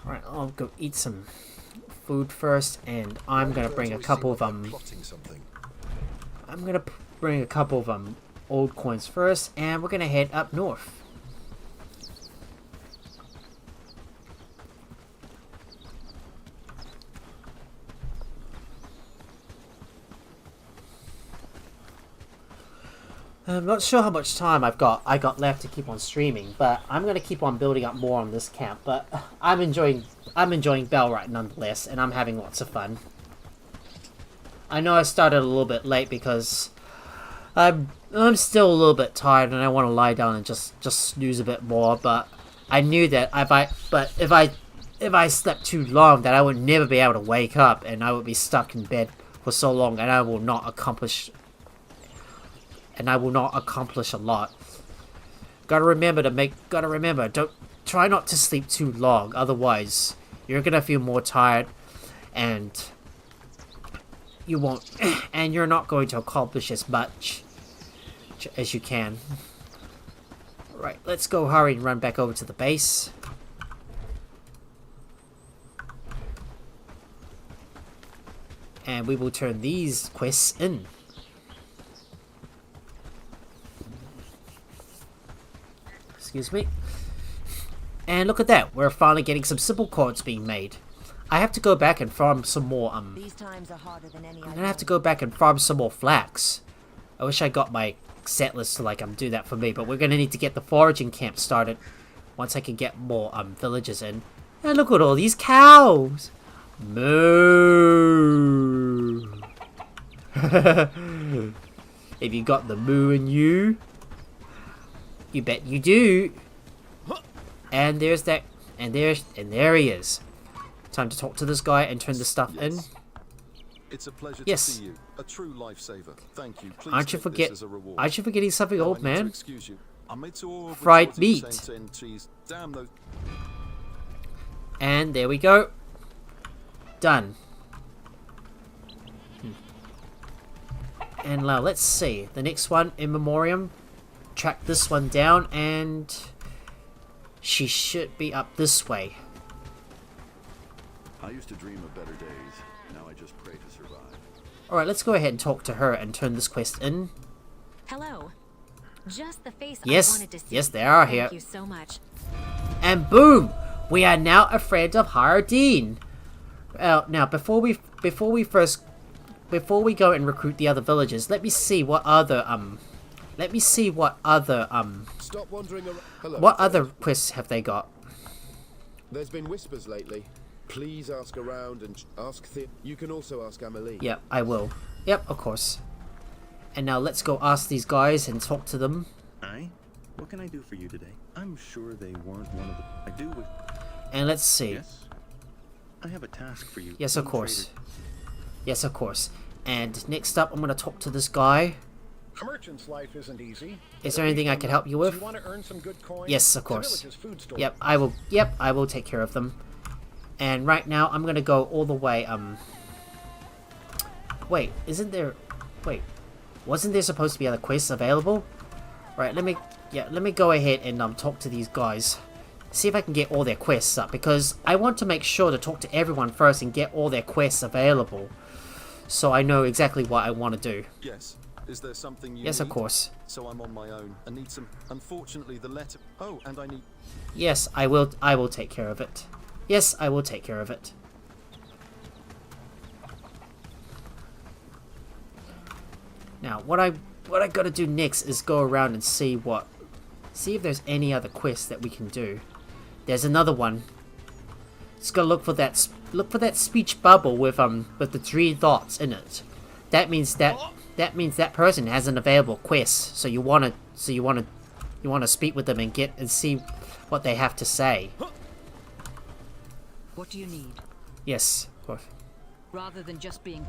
Alright, I'll go eat some food first, and I'm gonna bring a couple of old coins first, and we're gonna head up north. I'm not sure how much time I got left to keep on streaming, but I'm gonna keep on building up more on this camp. But I'm enjoying Bellwright nonetheless, and I'm having lots of fun. I know I started a little bit late because I'm still a little bit tired and I want to lie down and just snooze a bit more. But I knew that if I slept too long, that I would never be able to wake up and I would be stuck in bed for so long, and I will not accomplish a lot. Gotta remember, don't try not to sleep too long, otherwise you're gonna feel more tired and you won't and you're not going to accomplish as much as you can. Right, let's go hurry and run back over to the base. And we will turn these quests in. Excuse me. And look at that, we're finally getting some simple chords being made. I have to go back and farm some more, These times are harder than any I'm gonna have to go back and farm some more flax. I wish I got my settlers to do that for me, but we're gonna need to get the foraging camp started once I can get more villagers in. And look at all these cows! Moo! If you got the moo in you, you bet you do. And there's that, and there he is. Time to talk to this guy and turn the stuff in. It's a pleasure Yes. to see you. A true lifesaver. Thank you. Please Aren't you take this forget? as a reward. Aren't you forgetting something, Now, old I need to man? excuse you. I made to all Fried resorting meat. Saint and cheese. Damn those. And there we go. Done. And now let's see. The next one, in memoriam. Track this one down, and she should be up this way. I used to dream of better days. Now I just pray to survive. Alright, let's go ahead and talk to her and turn this quest in. Hello. Just the face Yes, I wanted to see. yes, they are Thank here. you so much. And boom! We are now a friend of Hardeen. Now, before we go and recruit the other villagers, let me see what other Stop wandering around. Hello, what other quests have they got? There's been whispers lately. Please ask around and ask You can also ask Amelie. Yep, I will. Yep, of course. And now let's go ask these guys and talk to them. Aye? What can I do for you today? I'm sure they weren't one of the... I do with... And let's see. Yes? I have a task for you. Yes, of course. Yes, of course. And next up, I'm going to talk to this guy. A merchant's life isn't easy. Is there anything I can help you with? Do you want to earn some good coin? Yes, of The course. village's food store. Yep, I will. Yep, I will take care of them. And right now, I'm gonna go all the way. Wait, isn't there? Wait, wasn't there supposed to be other quests available? Right, let me go ahead and talk to these guys. See if I can get all their quests up, because I want to make sure to talk to everyone first and get all their quests available, so I know exactly what I want to do. Yes. Is there something you Yes, need? of course. So I'm on my own. I need some... Unfortunately, the letter... Oh, and I need... Yes, I will take care of it. Yes, I will take care of it. Now, what I gotta do next is go around and see if there's any other quests that we can do. There's another one. Just gotta look for that speech bubble with the 3 dots in it. That means that person has an available quest. So you wanna speak with them and see what they have to say. What do you need? Yes, of course. Rather than just being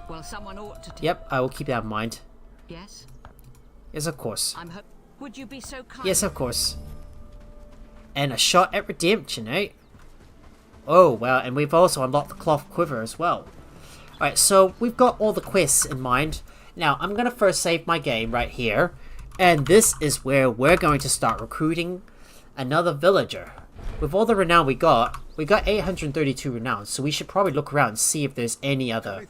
well, someone ought to. Yep, I will keep that in mind. Yes. Yes, of course. Would you be so kind? Yes, of course. And a shot at redemption, eh? Oh, well, and we've also unlocked the cloth quiver as well. Alright, so we've got all the quests in mind. Now, I'm going to first save my game right here. And this is where we're going to start recruiting another villager. With all the renown we got 832 renown, so we should probably look around and see if there's any other...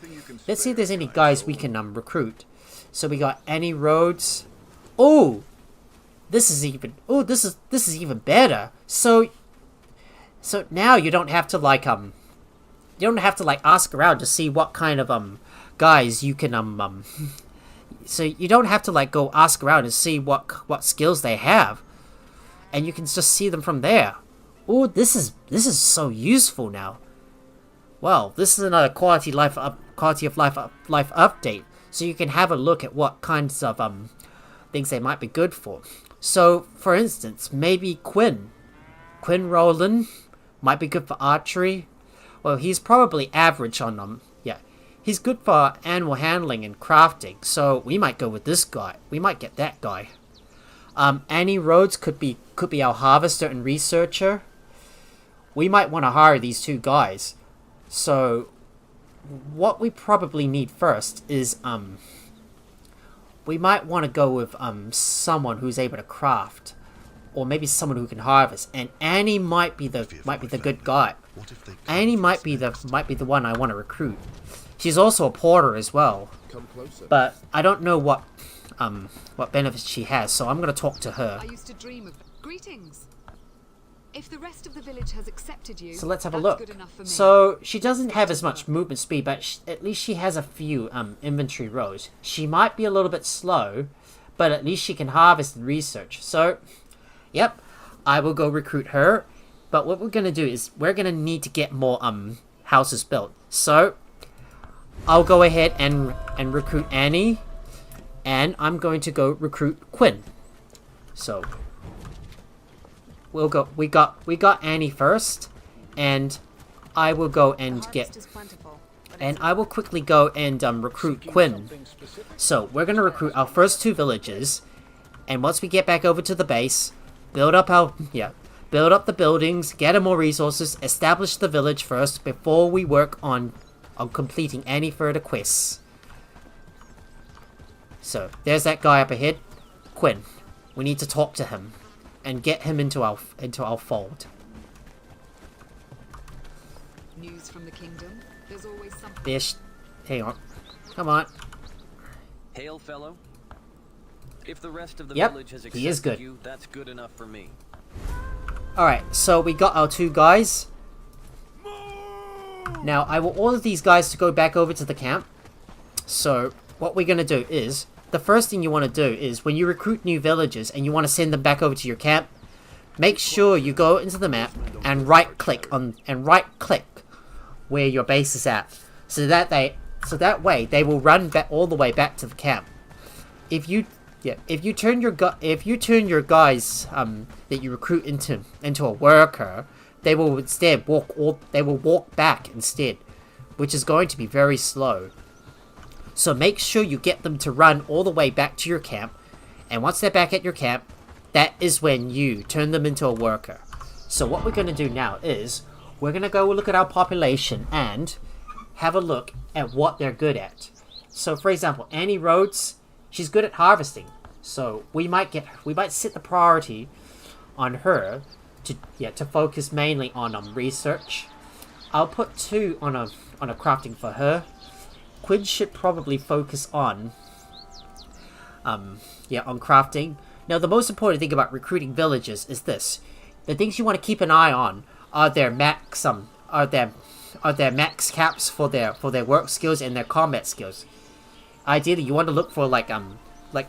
Let's see if there's any guys we can recruit. So we got any roads. Oh! This is even better. So now you don't have to ask around to see what kind of guys you can So you don't have to like go ask around and see what skills they have, and you can just see them from there. Oh, this is so useful now. Well, this is another quality of life update, so you can have a look at what kinds of things they might be good for. So, for instance, maybe Quinn Rowland might be good for archery. Well, he's probably average on yeah. He's good for animal handling and crafting, so we might go with this guy. We might get that guy. Annie Rhodes could be our harvester and researcher. We might want to hire these two guys. So, what we probably need first is we might want to go with someone who's able to craft, or maybe someone who can harvest. And Annie might be the good guy. Annie might be the one I want to recruit. She's also a porter as well, but I don't know what benefits she has, so I'm gonna talk to her. I used to dream of greetings. If the rest of the village has accepted you, So let's have a that's look. good enough for me. So she doesn't have as much movement speed, but at least she has a few inventory rows. She might be a little bit slow, but at least she can harvest and research. So, yep, I will go recruit her. But what we're gonna do is we're gonna need to get more houses built. So I'll go ahead and recruit Annie, and I'm going to go recruit Quinn. So we'll go. We got Annie first, and I will go and I will quickly go and recruit Quinn. So we're gonna recruit our first two villages, and once we get back over to the base, build up the buildings, gather more resources, establish the village first before we work on completing any further quests. So there's that guy up ahead, Quinn. We need to talk to him and get him into our fold. News from the kingdom. There's always something. Hang on. Come on. Hail, fellow. If the rest of the Yep, village has he is accepted good. you, that's good enough for me. Alright, so we got our two guys. Now, I will order these guys to go back over to the camp. So, what we're going to do is, the first thing you want to do is, when you recruit new villagers and you want to send them back over to your camp, make sure you go into the map and right-click where your base is at. So that way, they will run back all the way back to the camp. If you turn your guys that you recruit into a worker, they will instead walk back instead, which is going to be very slow. So make sure you get them to run all the way back to your camp, and once they're back at your camp, that is when you turn them into a worker. So what we're going to do now is we're going to go look at our population and have a look at what they're good at. So for example, Annie Rhodes, she's good at harvesting. So we might set the priority on her to focus mainly on research. I'll put 2 on a crafting for her. Quinn should probably focus on crafting. Now the most important thing about recruiting villagers is this: the things you want to keep an eye on are their max caps for their work skills and their combat skills. Ideally, you want to look for like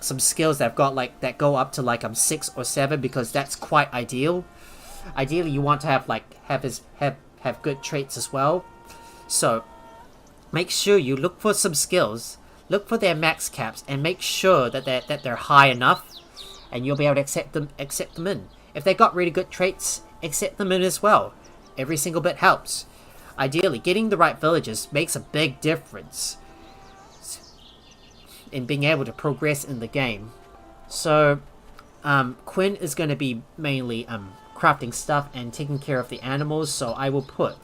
some skills that that go up to 6 or 7, because that's quite ideal. Ideally, you want to have good traits as well. So make sure you look for some skills, look for their max caps, and make sure that they're high enough, and you'll be able to accept them in. If they got really good traits, accept them in as well. Every single bit helps. Ideally, getting the right villagers makes a big difference in being able to progress in the game. So Quinn is going to be mainly crafting stuff and taking care of the animals, so I will put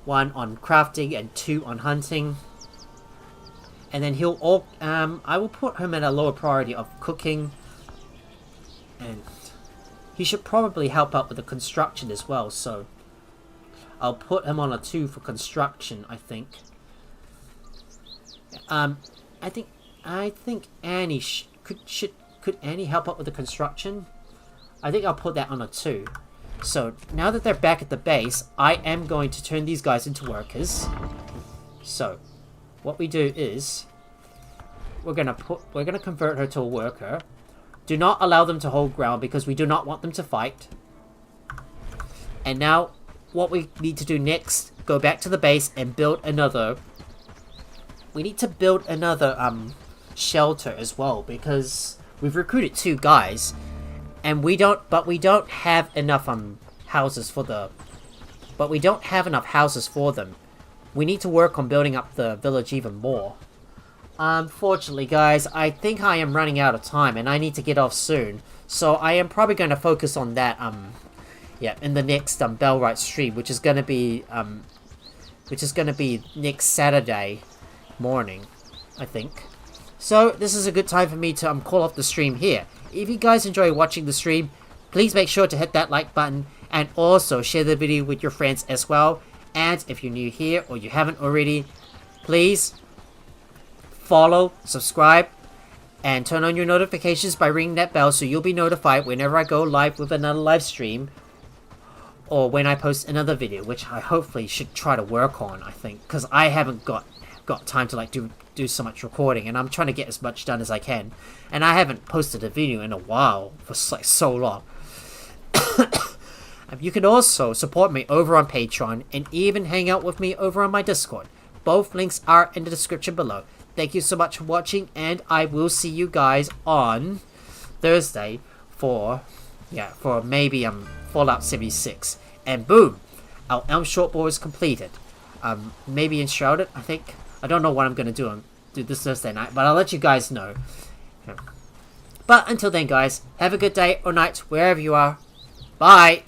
1 on crafting and 2 on hunting. And then I will put him at a lower priority of cooking, and he should probably help out with the construction as well, so I'll put him on a 2 for construction, I think. I think Annie could Annie help out with the construction? I think I'll put that on a 2. So now that they're back at the base, I am going to turn these guys into workers. So what we do is we're gonna convert her to a worker. Do not allow them to hold ground because we do not want them to fight. And now, what we need to do next, go back to the base and build another. We need to build another shelter as well because we've recruited 2 guys, and we don't have enough houses for the. But we don't have enough houses for them. We need to work on building up the village even more. Unfortunately, guys, I think I am running out of time and I need to get off soon. So I am probably going to focus on that, yeah, in the next, Bellwright stream, which is going to be next Saturday morning, I think. So this is a good time for me to, call off the stream here. If you guys enjoy watching the stream, please make sure to hit that like button and also share the video with your friends as well. And if you're new here or you haven't already, please follow, subscribe, and turn on your notifications by ringing that bell so you'll be notified whenever I go live with another live stream or when I post another video, which I hopefully should try to work on, I think, because I haven't got time to like do so much recording, and I'm trying to get as much done as I can, and I haven't posted a video in a while for like so long. You can also support me over on Patreon and even hang out with me over on my Discord. Both links are in the description below. Thank you so much for watching, and I will see you guys on Thursday for maybe Fallout 76. And boom, our Elm Shortboard is completed. Maybe enshrouded, I think. I don't know what I'm gonna do this Thursday night, but I'll let you guys know. But until then, guys, have a good day or night wherever you are. Bye.